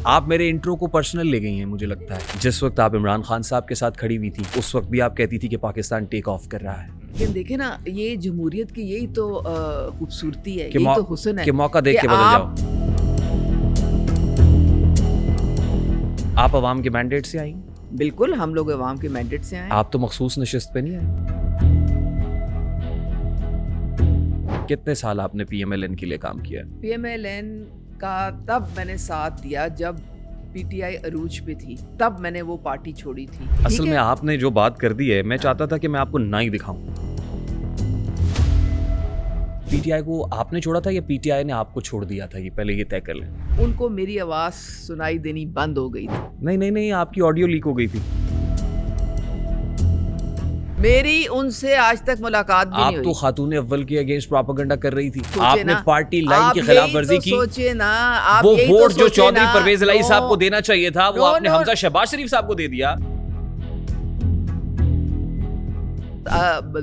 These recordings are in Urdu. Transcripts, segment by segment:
آپ میرے انٹرو کو پرسنل لے گئی ہیں مجھے لگتا ہے. جس وقت آپ عمران خان صاحب کے ساتھ کھڑی ہوئی تھی اس وقت بھی آپ کہتی تھی کہ پاکستان ٹیک آف کر رہا ہے. لیکن دیکھیں نا, یہ جمہوریت کی یہی تو خوبصورتی ہے, یہی تو حسن ہے کہ موقع دیکھ کے بدل جاؤ. آپ عوام کے مینڈیٹ سے آئی؟ بالکل, ہم لوگ عوام کے مینڈیٹ سے آئے. آپ تو مخصوص نشست پہ نہیں آئے. کتنے سال آپ نے پی ایم ایل این کے لیے کام کیا؟ پی ایم ایل این کا تب میں نے ساتھ دیا جب پی ٹی آئی عروج پہ تھی, تب میں نے وہ پارٹی چھوڑی تھی. اصل میں آپ نے جو بات کر دی ہے, میں چاہتا تھا کہ میں آپ کو نہ ہی دکھاؤں. پی ٹی آئی کو آپ نے چھوڑا تھا یا پی ٹی آئی نے آپ کو چھوڑ دیا تھا؟ یہ پہلے یہ طے کر لیں. ان کو میری آواز سنائی دینی بند ہو گئی تھی. نہیں, آپ کی آڈیو لیک ہو گئی تھی. میری ان سے آج تک ملاقات بھی نہیں ہوئی. آپ تو خاتون اول کے اگینسٹ پروپیگنڈا کر رہی تھی. آپ نے پارٹی لائن کی خلاف ورزی کی. سوچے نا, وہ ووٹ جو چودھری پرویز الہی صاحب کو دینا چاہیے تھا وہ آپ نے حمزہ شہباز شریف صاحب کو دے دیا.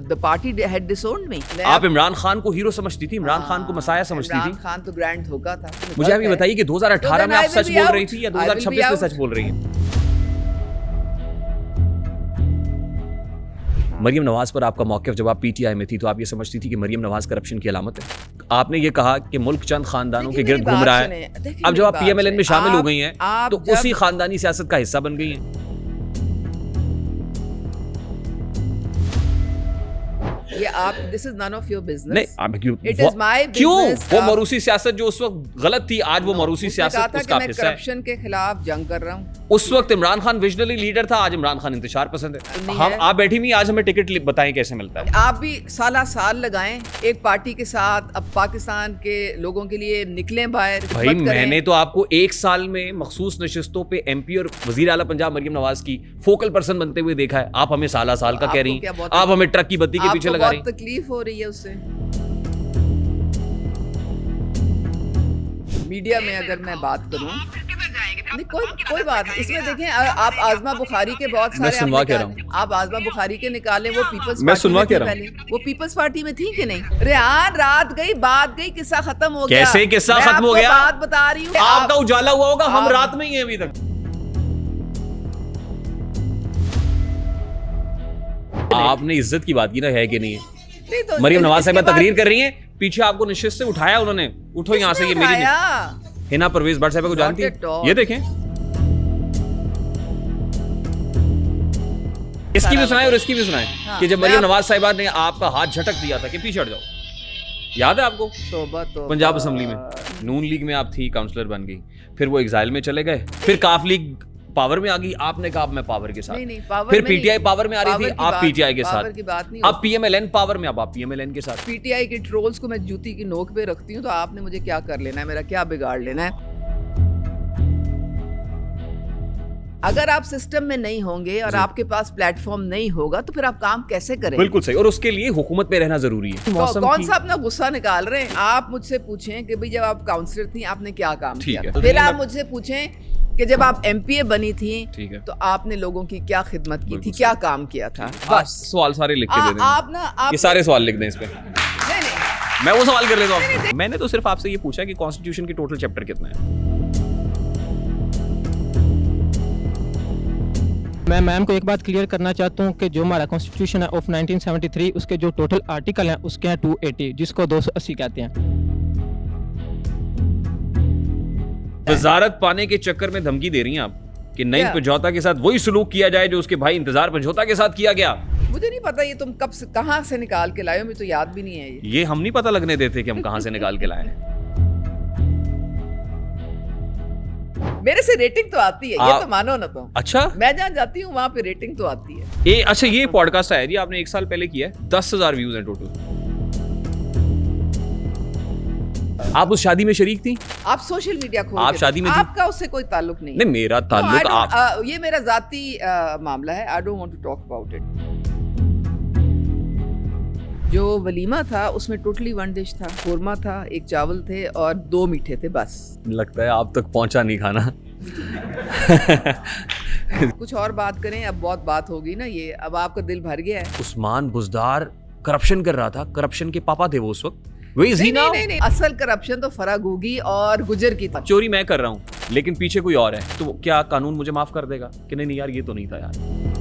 The party had disowned me. آپ عمران خان کو ہیرو سمجھتی تھی, عمران خان کو مسایہ سمجھتی تھی. عمران خان تو گرینڈ دھوکا تھا. مجھے آپ یہ بتائیے کہ 2018 میں آپ سچ بول رہی تھی یا 2026 میں سچ بول رہی ہیں؟ مریم نواز پر آپ کا موقف جب آپ پی ٹی آئی میں تھی تو آپ یہ سمجھتی تھی کہ مریم نواز کرپشن کی علامت ہے. آپ نے یہ کہا کہ ملک چند خاندانوں کے گرد گھوم رہا ہے. اب جب آپ پی ایم ایل این میں شامل ہو گئی ہیں تو اسی خاندانی سیاست کا حصہ بن گئی ہیں. This is none of your business. نہیں, It is my business. کیوں وہ موروثی سیاست جو اس وقت غلط تھی آج وہ موروثی سیاست اس کا حصہ ہے. میں کرپشن کے خلاف جنگ کر رہا ہوں. اس وقت عمران خان ویژنری لیڈر تھا, آج عمران خان انتشار پسند ہے. ہم آپ بیٹھی ہوئی, آج ہمیں ٹکٹ بتائیں کیسے ملتا ہے. آپ بھی سال لگائیں ایک پارٹی کے ساتھ, اب پاکستان کے لوگوں کے لیے نکلیں باہر. بھائی میں نے تو آپ کو ایک سال میں مخصوص نشستوں پہ ایم پی اور وزیر اعلیٰ پنجاب مریم نواز کی فوکل پرسن بنتے ہوئے دیکھا ہے. آپ ہمیں سال کا کہہ رہی ہیں, آپ ہمیں ٹرک کی بتی کے پیچھے لگا رہی ہیں. بہت تکلیف ہو رہی ہے اس سے. میڈیا میں اگر میں بات کروں, نہیں کوئی بات نہیں اس میں. دیکھیں آپ آزما بخاری کے بہت سارے, آپ آزما بخاری کے نکالیں, وہ پیپلز پارٹی میں پہلے وہ پیپلز پارٹی میں تھی کہ نہیں. ریحان رات گئی بات گئی, قصہ ختم ہو گیا. کیسے قصہ ختم ہو گیا؟ بات بتا رہی ہوں, آپ کا اجالا ہوا ہوگا, ہم رات میں ہی ہیں ابھی تک. آپ نے عزت کی بات کی نا, ہے کہ نہیں ہے؟ مریم نواز صاحبہ تقریر کر رہی ہیں, پیچھے آپ کو نشست سے اٹھایا انہوں نے, اٹھو یہاں سے, یہ میری ہنا پرویز بٹ صاحبہ کو جانتی ہے, یہ دیکھیں. اس کی بھی سنائیں اور اس کی بھی سنائیں کہ جب مریم نواز صاحبہ نے آپ کا ہاتھ جھٹک دیا تھا کہ پیچھے ہٹ جاؤ, یاد ہے آپ کو؟ پنجاب اسمبلی میں نون لیگ میں آپ تھی, کاؤنسلر بن گئی, پھر وہ ایگزائل میں چلے گئے, پھر کاف لیگ پاور میں آ گئی, آپ نے کہا میں پاور کے ساتھ. پھر پی ٹی آئی پاور میں آ رہی تھی, آپ پی ٹی آئی کے ساتھ. اب P M L N power میں, اب آپ پی ایم ایل این کے ساتھ. پی ٹی آئی کے ٹرولز کو میں جوتی کی نوک پہ رکھتی ہوں, تو آپ نے مجھے کیا کر لینا ہے, میرا کیا بگاڑ لینا ہے. اگر آپ سسٹم میں نہیں ہوں گے اور آپ کے پاس پلیٹ فارم نہیں ہوگا تو پھر آپ کام کیسے کریں؟ بالکل صحیح, اور اس کے لیے حکومت میں رہنا ضروری ہے. کون سا اپنا غصہ نکال رہے ہیں؟ آپ مجھ سے پوچھیں کہ بھئی جب آپ کاؤنسلر تھیں آپ نے کیا کام کیا, پھر آپ مجھ سے پوچھیں کہ جب آپ ایم پی اے بنی تھی تو آپ نے لوگوں کی کیا خدمت کی تھی, کیا کام کیا تھا. بس سوال سارے لکھ کے دے دیں, آپ نا یہ سارے سوال لکھ دیں اس پہ. میں وہ سوال کر لیتا ہوں. میں نے تو صرف آپ سے یہ پوچھا کہ کانسٹیٹیوشن کی ٹوٹل چیپٹر کتنا ہے. میں میم کو ایک بات کلیئر کرنا چاہتا ہوں کہ جو ہمارا کانسٹیٹیوشن ہے آف 1973 اس کے جو ٹوٹل آرٹیکل ہیں اس کے ہیں 280, جس کو 280 کہتے ہیں. وزارت پانے کے چکر میں دھمکی دے رہی ہیں آپ کہ نئی پنجوتا کے ساتھ وہی سلوک کیا جائے جو اس کے بھائی انتظار پنجوتا کے ساتھ کیا گیا. مجھے نہیں پتا یہ تم کب سے کہاں سے نکال کے لائے ہو, مجھے تو یاد بھی نہیں ہے. یہ ہم نہیں پتہ لگنے دیتے کہ ہم کہاں سے نکال کے لائے ہیں. میرے سے ریٹنگ تو آتی ہے, یہ تو مانو نہ تو. اچھا, میں جہاں جاتی ہوں وہاں پہ ریٹنگ تو آتی ہے. اچھا, یہ پوڈ کاسٹ ہے جی, آپ نے ایک سال پہلے کیا ہے, 10,000 ویوز ہیں ٹوٹل. آپ اس شادی میں شریک تھی؟ آپ سوشل میڈیا کھول, آپ شادی میں تھی, آپ کا اس سے کوئی تعلق نہیں. نہیں میرا تعلق, آپ یہ میرا ذاتی معاملہ ہے. I don't want to talk about it. جو ولیمہ تھا اس میں ٹوٹلی ون ڈش تھا, قورمہ تھا, ایک چاول تھے اور 2 میٹھے تھے بس. لگتا ہے آپ تک پہنچا نہیں کھانا. کچھ اور بات کریں, اب بہت بات ہوگی نا, یہ اب آپ کا دل بھر گیا ہے. عثمان بزدار کرپشن کر رہا تھا, کرپشن کے پاپا تھے وہ اس وقت. نہیں, اصل کرپشن تو فرا گوگی اور گجر کی تھی. چوری میں کر رہا ہوں, لیکن پیچھے کوئی اور ہے, تو کیا قانون مجھے معاف کر دے گا کہ نہیں یار یہ تو نہیں تھا یار.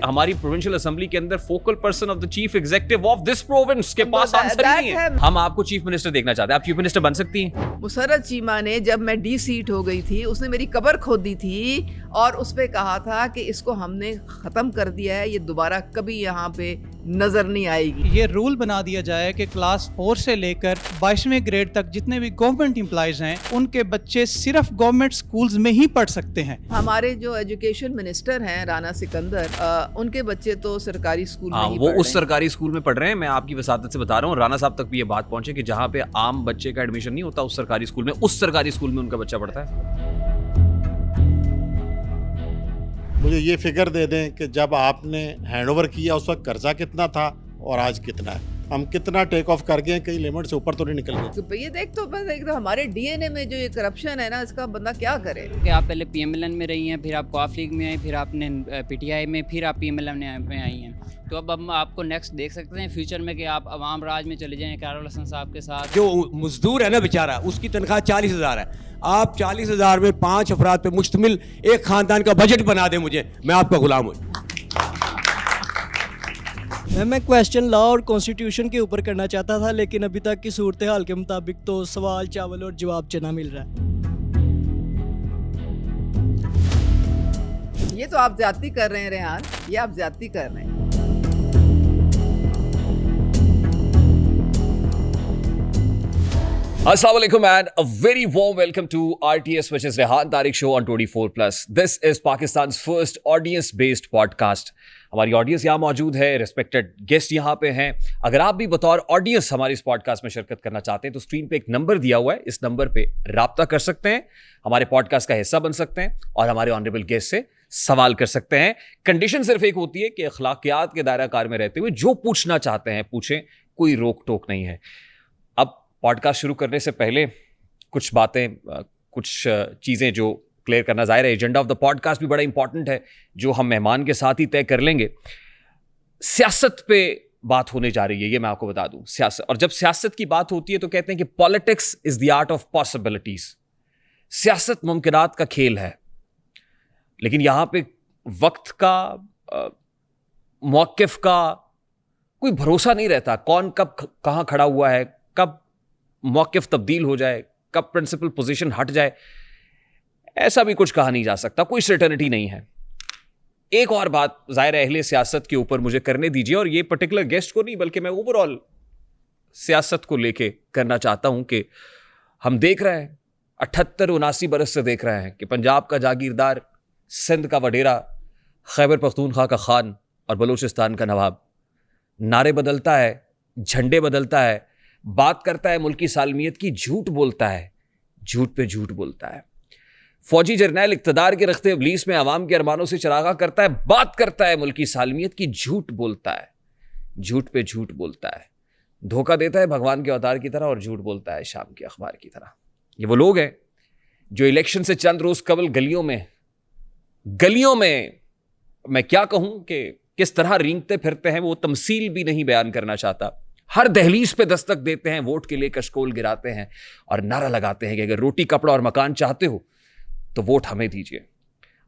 ہماری پروونشل اسمبلی کے اندر focal person of the chief executive of this province کے پاس آنسر ہی نہیں ہے. ہم آپ کو چیف منسٹر دیکھنا چاہتے ہیں, آپ چیف منسٹر بن سکتی ہیں. مسرت چیمہ نے جب میں ڈی سیٹ ہو گئی تھی, اس نے میری قبر کھودی تھی اور اس پہ کہا تھا کہ اس کو ہم نے ختم کر دیا ہے, یہ دوبارہ کبھی یہاں پہ نظر نہیں آئے گی. یہ رول بنا دیا جائے کہ کلاس 4 سے لے کر 22ویں گریڈ تک جتنے بھی گورنمنٹ امپلائیز ہیں ان کے بچے صرف گورنمنٹ سکولز میں ہی پڑھ سکتے ہیں. ہمارے جو ایجوکیشن منسٹر ہیں رانا سکندر, ان کے بچے تو سرکاری اسکول میں ہی وہ اس سرکاری اسکول میں پڑھ رہے ہیں. میں آپ کی وساطت سے بتا رہا ہوں, رانا صاحب تک بھی یہ بات پہنچے کہ جہاں پہ عام بچے کا ایڈمیشن نہیں ہوتا اس سرکاری اسکول میں, اس سرکاری اسکول میں ان کا بچہ پڑھتا ہے. مجھے یہ فگر دے دیں کہ جب آپ نے ہینڈ اوور کیا اس وقت قرضہ کتنا تھا اور آج کتنا ہے, ہم کتنا ٹیک آف کر گئے, کئی لمٹ سے اوپر تو نہیں نکل گئے. یہ دیکھ تو ہمارے ڈی این اے میں جو یہ کرپشن ہے نا, اس کا بندہ کیا کرے. کہ آپ پہلے پی ایم ایل این میں رہی ہیں, پھر آپ قوف لیگ میں آئی, پھر آپ نے پی ٹی آئی میں, پھر آپ پی ایم ایل این میں آئی ہیں. تو اب ہم آپ کو نیکسٹ دیکھ سکتے ہیں فیوچر میں کہ آپ عوام راج میں چلے جائیں کیرول حسن صاحب کے ساتھ. جو مزدور ہے نا بیچارہ, اس کی تنخواہ 40,000 ہے. آپ 40,000 میں 5 افراد پہ مشتمل ایک خاندان کا بجٹ بنا دیں مجھے, میں آپ کا غلام ہوں. میں کویسچن لا اور کانسٹیٹیوشن کے اوپر کرنا چاہتا تھا, لیکن ابھی تک کی صورتحال کے مطابق تو سوال چاول اور جواب چنا مل رہا ہے. یہ تو آپ زیادتی کر رہے ہیں ریحان, یہ آپ زیادتی کر رہے ہیں. Assalamu alaikum and a very warm welcome to RTS, which is Rehan Tariq Show on 24+. This is Pakistan's first audience-based podcast. ہماری آڈینس یہاں موجود ہے, ریسپیکٹڈ گیسٹ یہاں پہ ہیں. اگر آپ بھی بطور آڈینس ہماری اس پوڈ کاسٹ میں شرکت کرنا چاہتے ہیں تو اسکرین پہ ایک نمبر دیا ہوا ہے, اس نمبر پہ رابطہ کر سکتے ہیں, ہمارے پوڈ کاسٹ کا حصہ بن سکتے ہیں اور ہمارے آنریبل گیسٹ سے سوال کر سکتے ہیں. کنڈیشن صرف ایک ہوتی ہے کہ اخلاقیات کے دائرہ کار میں رہتے ہوئے جو پوچھنا چاہتے ہیں پوچھیں, کوئی روک ٹوک نہیں ہے. اب پوڈ کاسٹ شروع کرنے سے پہلے کچھ باتیں, کچھ چیزیں جو کلیئر کرنا, ظاہر ہے agenda of the podcast بھی بڑا امپورٹنٹ ہے جو ہم مہمان کے ساتھ ہی طے کر لیں گے. سیاست پہ بات ہونے جا رہی ہے, یہ میں آپ کو بتا دوں. سیاست, اور جب سیاست کی بات ہوتی ہے تو کہتے ہیں کہ politics is the art of possibilities. سیاست ممکنات کا کھیل ہے, لیکن یہاں پہ وقت کا, موقف کا کوئی بھروسہ نہیں رہتا. کون کب کہاں کھڑا ہوا ہے, کب موقف تبدیل ہو جائے, کب پرنسپل پوزیشن ہٹ جائے, ایسا بھی کچھ کہا نہیں جا سکتا, کوئی سرٹنٹی نہیں ہے. ایک اور بات ظاہر اہل سیاست کے اوپر مجھے کرنے دیجیے, اور یہ پرٹیکولر گیسٹ کو نہیں بلکہ میں اوور آل سیاست کو لے کے کرنا چاہتا ہوں کہ ہم دیکھ رہے ہیں 78-79 برس سے دیکھ رہے ہیں کہ پنجاب کا جاگیردار, سندھ کا وڈیرا, خیبر پختونخوا کا خان اور بلوچستان کا نواب نعرے بدلتا ہے, جھنڈے بدلتا ہے, بات کرتا ہے ملکی سالمیت کی, جھوٹ بولتا ہے, جھوٹ پہ جھوٹ بولتا ہے. فوجی جرنیل اقتدار کے رخت ابلیس میں عوام کے ارمانوں سے چراغاں کرتا ہے, بات کرتا ہے ملکی سالمیت کی, جھوٹ بولتا ہے, جھوٹ پہ جھوٹ بولتا ہے, دھوکہ دیتا ہے بھگوان کے اوتار کی طرح اور جھوٹ بولتا ہے شام کے اخبار کی طرح. یہ وہ لوگ ہیں جو الیکشن سے چند روز قبل گلیوں میں میں کیا کہوں کہ کس طرح رینگتے پھرتے ہیں, وہ تمثیل بھی نہیں بیان کرنا چاہتا. ہر دہلیز پہ دستک دیتے ہیں, ووٹ کے لیے کشکول گراتے ہیں اور نعرہ لگاتے ہیں کہ اگر روٹی کپڑا اور مکان چاہتے ہو تو ووٹ ہمیں دیجیے,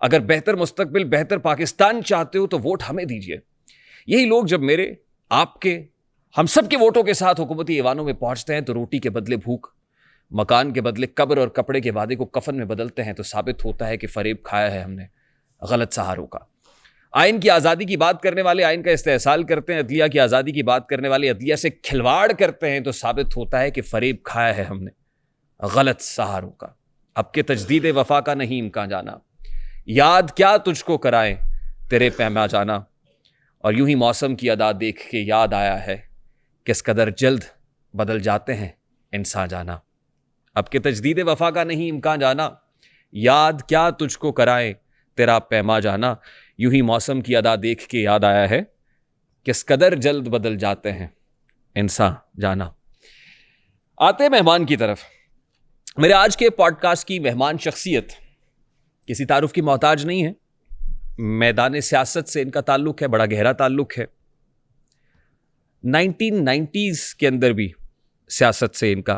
اگر بہتر مستقبل, بہتر پاکستان چاہتے ہو تو ووٹ ہمیں دیجیے. یہی لوگ جب میرے, آپ کے, ہم سب کے ووٹوں کے ساتھ حکومتی ایوانوں میں پہنچتے ہیں تو روٹی کے بدلے بھوک, مکان کے بدلے قبر اور کپڑے کے وعدے کو کفن میں بدلتے ہیں تو ثابت ہوتا ہے کہ فریب کھایا ہے ہم نے غلط سہاروں کا. آئین کی آزادی کی بات کرنے والے آئین کا استحصال کرتے ہیں, عدلیہ کی آزادی کی بات کرنے والے عدلیہ سے کھلواڑ کرتے ہیں تو ثابت ہوتا ہے کہ فریب کھایا ہے ہم نے غلط سہاروں کا. اب کے تجدید وفا کا نہیں امکان جانا, یاد کیا تجھ کو کرائیں تیرے پیما جانا, اور یوں ہی موسم کی ادا دیکھ کے یاد آیا ہے کس قدر جلد بدل جاتے ہیں انسان جانا. اب کے تجدید وفا کا نہیں امکان جانا, یاد کیا تجھ کو کرائیں تیرا پیما جانا, یوں ہی موسم کی ادا دیکھ کے یاد آیا ہے کس قدر جلد بدل جاتے ہیں انسان جانا. آتے مہمان کی طرف. میرے آج کے پوڈ کاسٹ کی مہمان شخصیت کسی تعارف کی محتاج نہیں ہے. میدان سیاست سے ان کا تعلق ہے, بڑا گہرا تعلق ہے. 1990s کے اندر بھی سیاست سے ان کا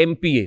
MPA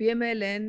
PMLN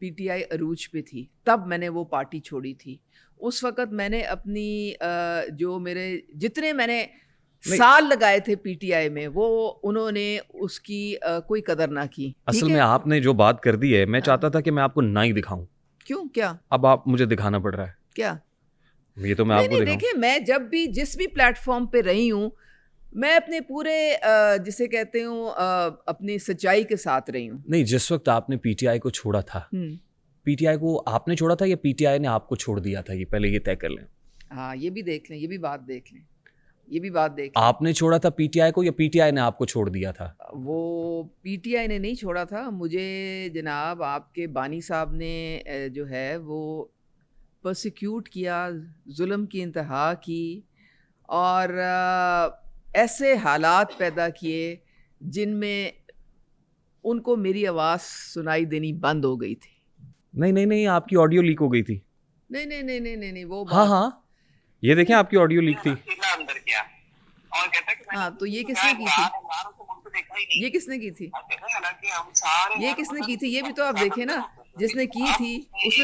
P T I عروج پہ تھی تب میں نے وہ پارٹی چھوڑی تھی. اس وقت میں نے اپنی جو میرے جتنے میں نے سال لگائے تھے پی ٹی آئی میں وہ انہوں نے اس کی کوئی قدر نہ کی. اصل میں آپ نے جو بات کر دی ہے میں چاہتا تھا کہ میں آپ کو نہ ہی دکھاؤں. کیوں کیا اب آپ مجھے دکھانا پڑ رہا ہے کیا؟ یہ تو میں آپ کو دکھاؤں. دیکھیں میں جب بھی جس بھی پلیٹ فارم پہ رہی ہوں میں اپنے پورے جسے کہتے ہوں اپنی سچائی کے ساتھ رہی ہوں. نہیں جس وقت آپ نے پی ٹی آئی کو چھوڑا تھا پی ٹی آئی کو آپ نے چھوڑا تھا یا پی ٹی آئی نے آپ کو چھوڑ دیا تھا؟ یہ پہلے یہ طے کر لیں. ہاں یہ بھی دیکھ لیں, یہ بھی بات دیکھ لیں, یہ بھی بات دیکھ. آپ نے چھوڑا تھا پی ٹی آئی کو یا پی ٹی آئی نے آپ کو چھوڑ دیا تھا؟ وہ پی ٹی آئی نے نہیں چھوڑا تھا مجھے. جناب آپ کے بانی صاحب نے جو ہے وہ پرسیکیوٹ کیا, ظلم کی انتہا کی اور ایسے حالات پیدا کیے جن میں ان کو میری آواز سنائی دینی بند ہو گئی تھی. نہیں آپ کی آڈیو لیک ہو گئی تھی. نہیں وہ ہاں یہ دیکھیں آپ کی آڈیو لیک تھی. ہاں تو یہ کس نے کی تھی؟ یہ کس نے کی تھی؟ یہ کس نے کی تھی یہ بھی تو آپ دیکھیں نا. جس نے کی تھی اس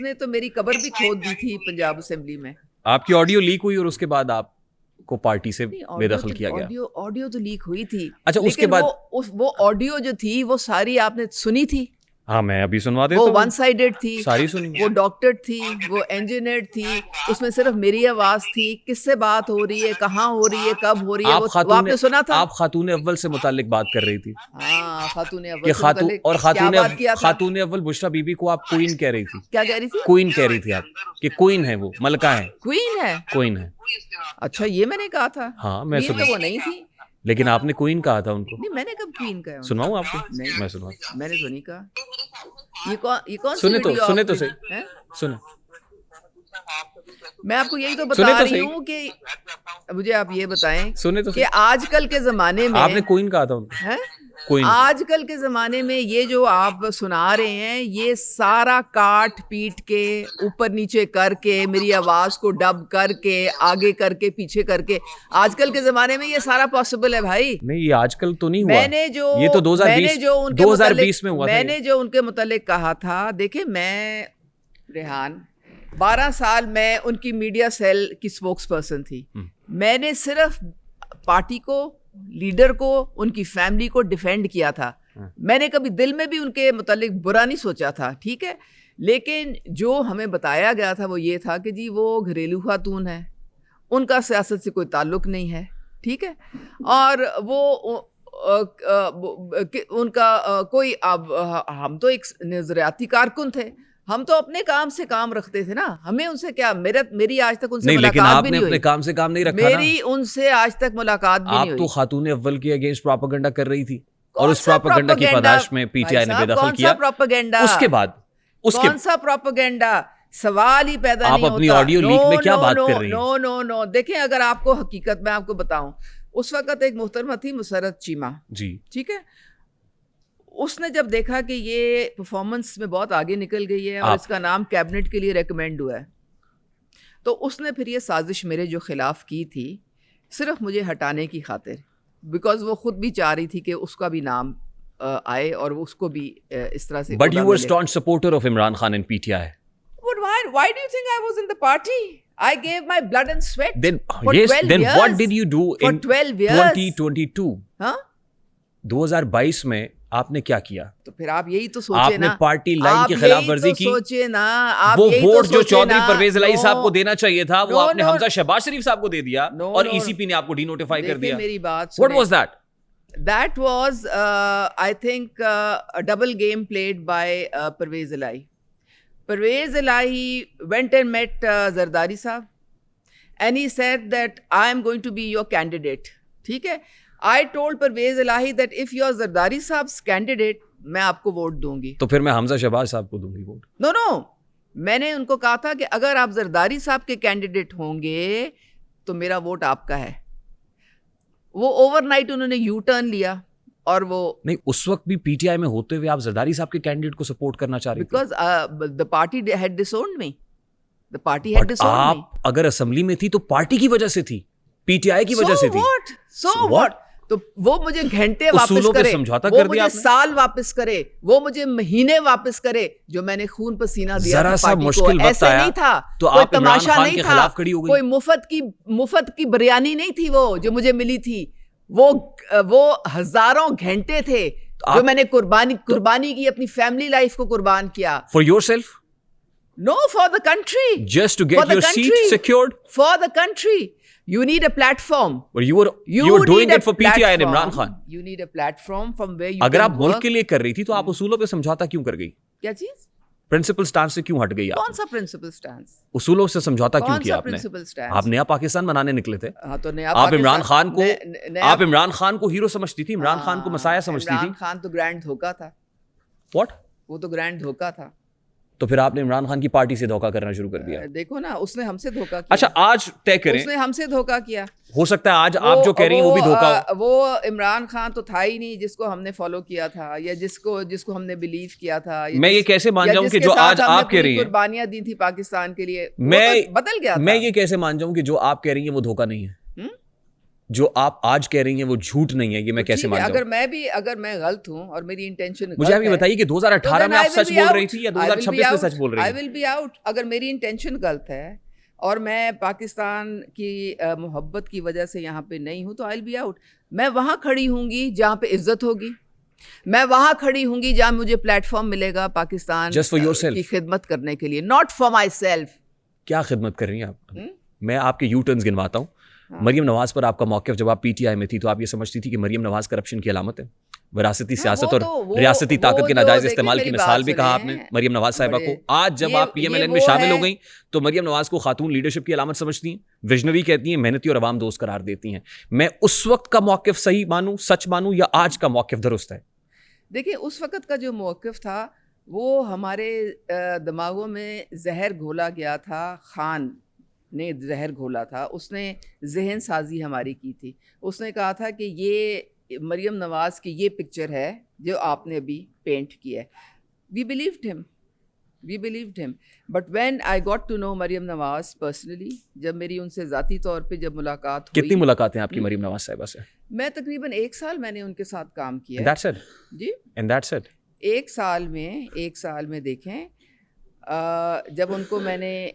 نے تو میری قبر بھی کھود دی تھی پنجاب اسمبلی میں. آپ کی آڈیو لیک ہوئی اور اس کے بعد آپ کو پارٹی سے بے دخل کیا گیا. آڈیو تو لیک ہوئی تھی. اچھا اس کے بعد وہ آڈیو جو تھی وہ ساری آپ نے سنی تھی؟ ہاں میں ابھی سنوا دیتا ہوں. وہ ون سائیڈڈ تھی, ساری سنی. وہ ڈاکٹر تھی, وہ انجینئر تھی, اس میں صرف میری آواز تھی. کس سے بات ہو رہی ہے, کہاں ہو رہی ہے, کب ہو رہی ہے, وہ آپ نے سنا تھا. آپ خاتون اول سے متعلق بات کر رہی تھی. ہاں خاتون اول اور خاتون اول بشرا بی بی کو آپ کوئین کہہ رہی تھی. کیا کہہ رہی تھی؟ کوئین کہہ رہی تھی آپ کہ کوئین ہے, وہ ملکہ ہے. کوئین ہے. اچھا یہ میں نے کہا تھا. ہاں میں تو وہ نہیں تھی. لیکن آپ نے کوئین کہا تھا ان کو. نہیں میں نے کب کوئین کہا؟ سنواؤں آپ کو؟ میں سنواؤں. میں نے تو نہیں کہا. یہ کون سنے تو صحیح سنیں. میں آپ کو یہی تو بتا رہی ہوں کہ مجھے آپ یہ بتائیں کہ آج کل کے زمانے میں آپ نے کوئین کہا تھا ان کو. آج کل کے زمانے میں یہ جو آپ سنا رہے ہیں یہ سارا کاٹ پیٹ کے اوپر نیچے کر کے میری آواز کو ڈب کر کے آگے کر کے پیچھے کر کے آج کل کے زمانے میں یہ سارا پاسبل ہے بھائی. نہیں یہ آج کل تو نہیں ہوا. میں نے جو یہ تو 2020 میں ہوا. میں نے جو ان کے متعلق کہا تھا, دیکھیں میں ریحان 12 سال میں ان کی میڈیا سیل کی اسپوکس پرسن تھی. میں نے صرف پارٹی کو, لیڈر کو, ان کی فیملی کو ڈیفینڈ کیا تھا. میں نے کبھی دل میں بھی ان کے متعلق برا نہیں سوچا تھا, ٹھیک ہے. لیکن جو ہمیں بتایا گیا تھا وہ یہ تھا کہ جی وہ گھریلو خاتون ہے, ان کا سیاست سے کوئی تعلق نہیں ہے, ٹھیک ہے. اور وہ ان کا کوئی, اب ہم تو ایک نظریاتی کارکن تھے, ہم تو اپنے کام سے کام رکھتے تھے نا, ہمیں ان سے کیا, میری آج تک ان سے ملاقات بھی نہیں ہوئی. اپنے کام سے کام نہیں رکھا. میری ان سے آج تک ملاقات بھی نہیں ہوئی. آپ تو خاتون اول کے اگینسٹ پروپیگنڈا کر رہی تھی اور اس پروپیگنڈا کی پاداش میں پی ٹی آئی نے بے دخل کیا. اس کے بعد کون سا پروپیگنڈا, سوال ہی پیدا نہیں ہوتا. آپ اپنی آڈیو لیک میں کیا بات کر رہی ہیں؟ نو دیکھیں, اگر آپ کو حقیقت میں آپ کو بتاؤں, اس وقت ایک محترمہ تھی مسرت چیمہ, جی ٹھیک ہے. اس نے جب دیکھا کہ یہ پرفارمنس میں بہت آگے نکل گئی ہے اور اس کا نام کیبنٹ کے لیے ریکمینڈ ہوا ہے, تو اس نے پھر یہ سازش میرے جو خلاف کی تھی صرف مجھے ہٹانے کی خاطر, بیکاز وہ خود بھی چاہ رہی تھی کہ اس کا بھی نام آئے اور اس کو بھی اس طرح سے. But you were staunch supporter of Imran Khan in PTI. But why do you think I was in the party? I gave my blood and sweat. Then for yes, 12 then years. what did you do for in 12 years? 2022? ہاں 2022 میں آپ نے کیا کیا؟ تو پھر آپ یہی تو سوچے نا, آپ نے پارٹی لائن کی خلاف ورزی کی. سوچے نا وہ ووٹ جو چودھری پرویز الہی صاحب کو دینا چاہیے تھا وہ آپ نے حمزہ شہباز شریف صاحب کو دے دیا اور ای سی پی نے آپ کو ڈی نوٹیفائی کر دیا. میری بات What was that? That was I think a double game played by Parvez Elahi. Parvez Elahi went and met Zardari Sahab and he said that I am going to be your candidate. ٹھیک ہے. I told Parvez Elahi that if you are Zardari Sahab's candidate, میں آپ کو ووٹ دوں گی. تو پھر میں حمزہ شہباز صاحب کو دوں گی ووٹ. No, میں نے ان کو کہا تھا کہ اگر آپ زرداری صاحب کے کینڈیڈیٹ ہوں گے تو میرا ووٹ آپ کا ہے. وہ اوور نائٹ انہوں نے یو ٹرن لیا اور وہ نہیں, اس وقت بھی پی ٹی آئی میں ہوتے ہوئے آپ زرداری صاحب کے کینڈیڈیٹ کو سپورٹ کرنا چاہ رہے تھے. Because the party had disowned me. The party had disowned me. آپ اگر اسمبلی میں تھی تو پارٹی کی وجہ سے تھی, پی ٹی آئی کی وجہ سے تھی. So what? تو وہ مجھے گھنٹے واپس اصولوں پہ کرے, سمجھوتا وہ کر دیا مجھے آپ نے؟ سال واپس کرے, وہ مجھے مہینے واپس کرے جو میں نے خون پسینہ دیا ذرا تھا سا پارٹی کو. مشکل وقت ایسے آیا نہیں تھا, تو کوئی آپ عمران تماشا خان نہیں کے تھا, خلاف کھڑی ہو گئی. کوئی مفت کی بریانی نہیں تھی وہ جو مجھے ملی تھی, وہ ہزاروں گھنٹے تھے جو میں نے قربانی کی, اپنی فیملی لائف کو قربان کیا. For your self, No, for the country. just to For get the your seat country. secured? For the country. You need a platform. Or you were doing need it for a PTI and platform. Imran Khan. You need a platform from where you اگر can آپ ملک work. کے لیے کر رہی تھی تو آپ اصولوں پہ سمجھوتا کیوں کر گئی؟ کیا چیز؟ پرنسپل سٹانس سے کیوں ہٹ گئی آپ؟ کون سا پرنسپل سٹانس؟ اصولوں سے سمجھوتا کیوں کون کیا سا آپ نے؟ Principle stance? آپ نیا پاکستان بنانے نکلے تھے. ہاں تو نیا آپ عمران خان کو نیا- عمران خان کو ہیرو سمجھتی تھی, عمران خان کو مسایہ سمجھتی تھی. عمران خان تو گرینڈ دھوکا تھا. واٹ؟ وہ تو گرینڈ دھوکا تھا. تو پھر آپ نے عمران خان کی پارٹی سے دھوکا کرنا شروع کر دیا. دیکھو نا, اس نے ہم سے دھوکا کیا. اچھا آج طے کریں, اس نے ہم سے دھوکا کیا. ہو سکتا ہے آج آپ جو کہہ رہی ہیں وہ بھی دھوکا ہو. وہ عمران خان تو تھا ہی نہیں جس کو ہم نے فالو کیا تھا, یا جس کو ہم نے بلیو کیا تھا. میں یہ کیسے مان جاؤں کہ جو آج آپ کہہ رہی ہیں قربانیاں دی تھی پاکستان کے لیے, میں بدل گیا. میں یہ کیسے مان جاؤں کہ جو آپ کہہ رہی ہیں وہ دھوکا نہیں ہے, جو آپ آج کہہ رہی ہیں وہ جھوٹ نہیں ہے, یہ میں کیسے مان جاؤں؟ اگر میں غلط ہوں اور میری انٹینشن مجھے آپ یہ بتائیے کہ 2018 میں آپ سچ بول رہی تھی یا 2026 میں سچ بول رہی I ہیں؟ will be out. اگر میری انٹینشن غلط ہے اور میں پاکستان کی محبت کی وجہ سے یہاں پہ نہیں ہوں تو I'll be out. میں وہاں کھڑی ہوں گی جہاں پہ عزت ہوگی, میں وہاں کھڑی ہوں گی جہاں مجھے پلیٹ فارم ملے گا پاکستان کی خدمت کرنے کے لیے, ناٹ فار مائی سیلف. کیا خدمت کر رہی ہیں آپ؟ میں آپ کے یو ٹرنز گنواتا ہوں. مریم نواز پر آپ کا موقف, جب آپ پی ٹی آئی میں تھی تو آپ یہ سمجھتی تھی کہ مریم نواز کرپشن کی علامت ہے, وراثتی سیاست اور ریاستی طاقت کے ناجائز استعمال کی مثال بھی کہا آپ نے مریم نواز صاحبہ کو. آج جب آپ پی ایم ایل این میں شامل ہو گئیں تو مریم نواز کو خاتون لیڈرشپ کی علامت سمجھتی ہیں, ویژنری کہتی ہیں, محنتی اور عوام دوست قرار دیتی ہیں. میں اس وقت کا موقف صحیح مانوں, سچ مانوں, یا آج کا موقف درست ہے؟ دیکھیں اس وقت کا جو موقف تھا وہ ہمارے دماغوں میں زہر گھولا گیا تھا, خان نے زہر گھولا تھا, اس نے ذہن سازی ہماری کی تھی. اس نے کہا تھا کہ یہ مریم نواز کی یہ پکچر ہے جو آپ نے ابھی پینٹ کی ہے. We believed him but when I got to know Maryam Nawaz personally, جب میری ان سے ذاتی طور پہ جب ملاقات ہوئی. کتنی ملاقاتیں آپ کی مریم نواز صاحبہ سے؟ میں تقریباً 1 سال میں نے ان کے ساتھ کام کیا. That's it. G, And that's it. 1 سال میں دیکھیں, جب ان کو میں نے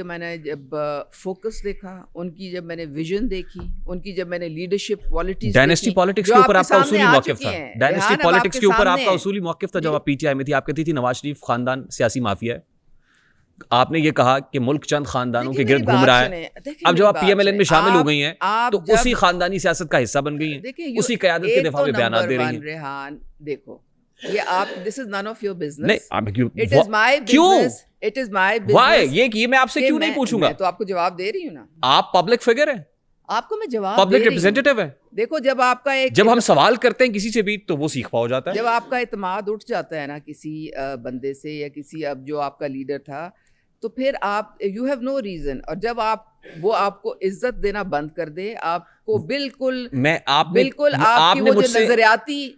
میں نے جب فوکس دیکھا, ان کی جب میں نے ویژن دیکھی, ان کی جب میں نے لیڈرشپ کوالٹیز, ڈائنیسٹی پالیٹکس کے اوپر آپ کا اصولی موقف تھا. ڈائنیسٹی پالیٹکس کے اوپر آپ کا اصولی موقف تھا جب آپ پی ٹی آئی میں تھی. آپ کہتی تھی نواز شریف خاندان سیاسی مافیا ہے. آپ نے یہ کہا کہ ملک چند خاندانوں کے گرد گھوم رہا ہے. اب جب آپ پی ایم ایل این میں شامل ہو گئی ہیں تو اسی خاندانی سیاست کا حصہ بن گئی ہیں, اسی قیادت کے دفاع میں بیانات دے رہی ہیں. ریحان دیکھو, یہ آپ, this is none of your business. نہیں, it is my business, it is my business. Why یہ کہ میں آپ سے کیوں نہیں پوچھوں گا؟ میں تو آپ کو جواب دے رہی ہوں نا. آپ پبلک فگر ہیں, آپ کو میں جواب پبلک ریپرزینٹیٹیو ہے. دیکھو جب آپ کا ایک, جب ہم سوال کرتے ہیں کسی سے بھی تو وہ سیکھ پا ہو جاتا ہے. جب آپ کا اعتماد اٹھ جاتا ہے نا کسی بندے سے یا کسی اب جو آپ کا لیڈر تھا, تو پھر آپ یو ہیو نو ریزن. اور جب وہ آپ کو عزت دینا بند کر دے, آپ کو بالکل آپ کی وہ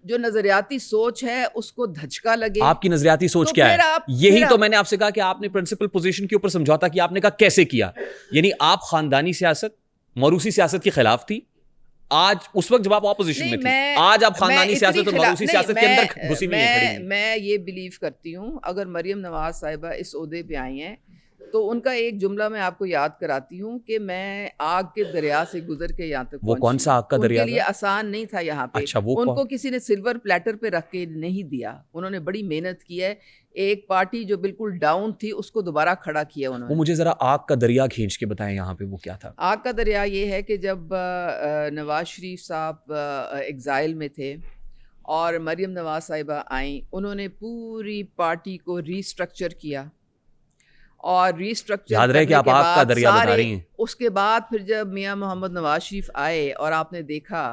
جو نظریاتی سوچ ہے اس کو دھچکا لگے. آپ کی نظریاتی سوچ کیا ہے؟ یہی تو میں نے آپ سے کہا کہ آپ نے پرنسپل پوزیشن کے اوپر سمجھوتا کیا. آپ نے کہا کیسے کیا, یعنی آپ خاندانی سیاست, موروثی سیاست کے خلاف تھی. آج اس وقت جب آپ اپوزیشن میں تھی, آج آپ خاندانی سیاست اور موروثی سیاست کے اندر گھسی ہوئی ہیں. میں یہ بلیو کرتی ہوں اگر مریم نواز صاحبہ اس عہدے پہ آئی ہیں تو ان کا ایک جملہ میں آپ کو یاد کراتی ہوں کہ میں آگ کے دریا سے گزر کے یہاں تک پہنچی. وہ کون سا آگ کا دریا؟ ان کے لیے آسان نہیں تھا یہاں پہ. اچھا, ان کو کسی نے سلور پلیٹر پہ رکھ کے نہیں دیا, انہوں نے بڑی محنت کی ہے. ایک پارٹی جو بالکل ڈاؤن تھی اس کو دوبارہ کھڑا کیا انہوں نے. وہ مجھے ذرا آگ کا دریا کھینچ کے بتائیں یہاں پہ وہ کیا تھا. آگ کا دریا یہ ہے کہ جب نواز شریف صاحب ایگزائل میں تھے اور مریم نواز صاحبہ آئیں, انہوں نے پوری پارٹی کو ری اسٹرکچر کیا, اور ری اسٹرکچر یاد رہے کہ آپ آگ کا دریا بتا رہی ہیں. اس کے بعد پھر جب میاں محمد نواز شریف آئے اور آپ نے دیکھا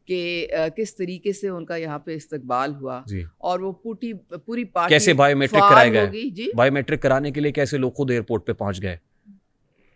کہ کس طریقے سے ان کا یہاں پہ استقبال ہوا, اور وہ پوری پارٹی کیسے بایو میٹرک کرائے گئے. جی, بایو میٹرک کرانے کے لیے کیسے لوگ خود ایئرپورٹ پہ پہنچ گئے.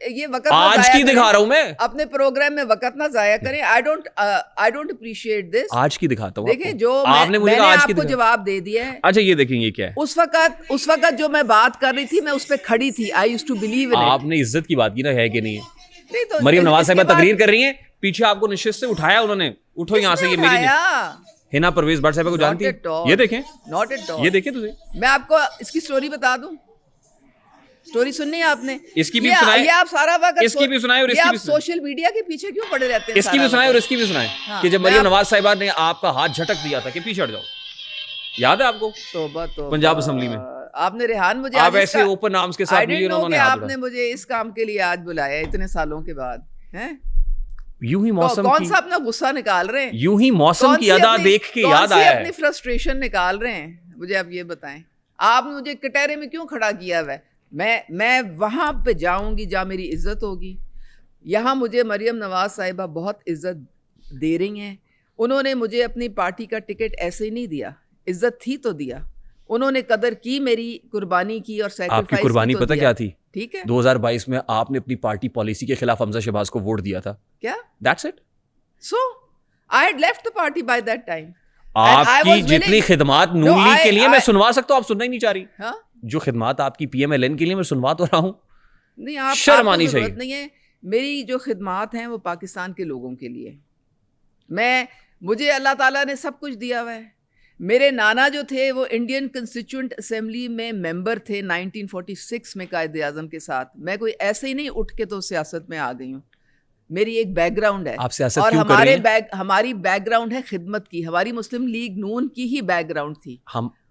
یہ وقت آج کی دکھا رہا ہوں میں, اپنے پروگرام میں وقت نہ ضائع کریں. I don't appreciate this. آج کی دکھاتا ہوں. دیکھیں جو میں نے آپ کو جواب دے دیا ہے. اچھا یہ دیکھیں یہ کیا ہے. اس وقت جو میں بات کر رہی تھی میں اس پہ کھڑی تھی. I used to believe in it. آپ نے عزت کی بات کی نا, ہے کہ نہیں ہے. مریم نواز صاحبہ تقریر کر رہی ہیں, پیچھے آپ کو نشست سے اٹھایا انہوں نے, اٹھو یہاں سے. یہ میری ہنا پرویز بٹ صاحبہ کو جانتی ہے, یہ دیکھیں, ناٹ ایٹ آل. یہ دیکھیں تجھے. میں آپ کو اس کی سٹوری بتا دوں. سٹوری سننی ہے آپ نے, اس کی بھی سنائیں. یہ آپ سارا وقت اس کی بھی سنائیں, اور اس کی بھی سوشل میڈیا کے پیچھے کیوں پڑے رہتے ہیں. اس کی بھی سنائیں اور اس کی بھی سنائیں کہ جب مریم نواز صاحبہ نے آپ کا ہاتھ جھٹک دیا تھا کہ پیچھے ہٹ جاؤ, یاد ہے آپ کو؟ توبہ پنجاب اسمبلی میں آپ نے ریحان مجھے آپ ایسے اوپن آرمز کے ساتھ ملی, انہوں نے آپ نے مجھے اس کام کے لیے آج بلایا اتنے سالوں کے بعد. یوں ہی موسم کون سا اپنا غصہ نکال رہے ہیں, یوں ہی موسم کی ادا دیکھ کے یاد آیا ہے. اپنی فرسٹریشن نکال رہے ہیں مجھے. اب یہ بتائیں آپ نے مجھے کٹہرے میں کیوں کھڑا کیا ہوا ہے؟ میں وہاں پہ جاؤں گی جہاں میری عزت ہوگی. یہاں مجھے مریم نواز صاحبہ بہت عزت دے رہی ہیں. انہوں نے مجھے اپنی پارٹی کا ٹکٹ ایسے ہی نہیں دیا, عزت تھی تو دیا. انہوں نے قدر کی, میری قربانی کی اور سیکریفائس کی. آپ کی قربانی پتہ کیا تھی؟ ٹھیک ہے, 2022 میں آپ نے اپنی پارٹی پالیسی کے خلاف حمزہ شہباز کو ووٹ دیا تھا. کیا؟ That's it. So I had left the party by that time. آپ کی جتنی خدمات نون لیگ کے لیے میں سنوا سکتا ہوں, آپ سننا ہی نہیں چاہ رہی. جو خدمات آپ کی پی ایم ایل این کے لیے میں سنوا تو رہا ہوں. نہیں, آپ شرم آنی چاہیے. نہیں ہے, میری جو خدمات ہیں وہ پاکستان کے لوگوں کے لیے. مجھے اللہ تعالیٰ نے سب کچھ دیا ہوا ہے. میرے نانا جو تھے وہ انڈین کنسٹیچوئنٹ اسمبلی میں ممبر تھے 1946 میں قائد اعظم کے ساتھ. میں کوئی ایسے ہی نہیں اٹھ کے تو سیاست میں آ گئی ہوں. میری ایک بیک گراؤنڈ ہے, آپ سیاست اور کیوں کر رہی ہیں؟ ہماری بیک گراؤنڈ ہے خدمت کی. ہماری مسلم لیگ نون کی ہی بیک گراؤنڈ تھی.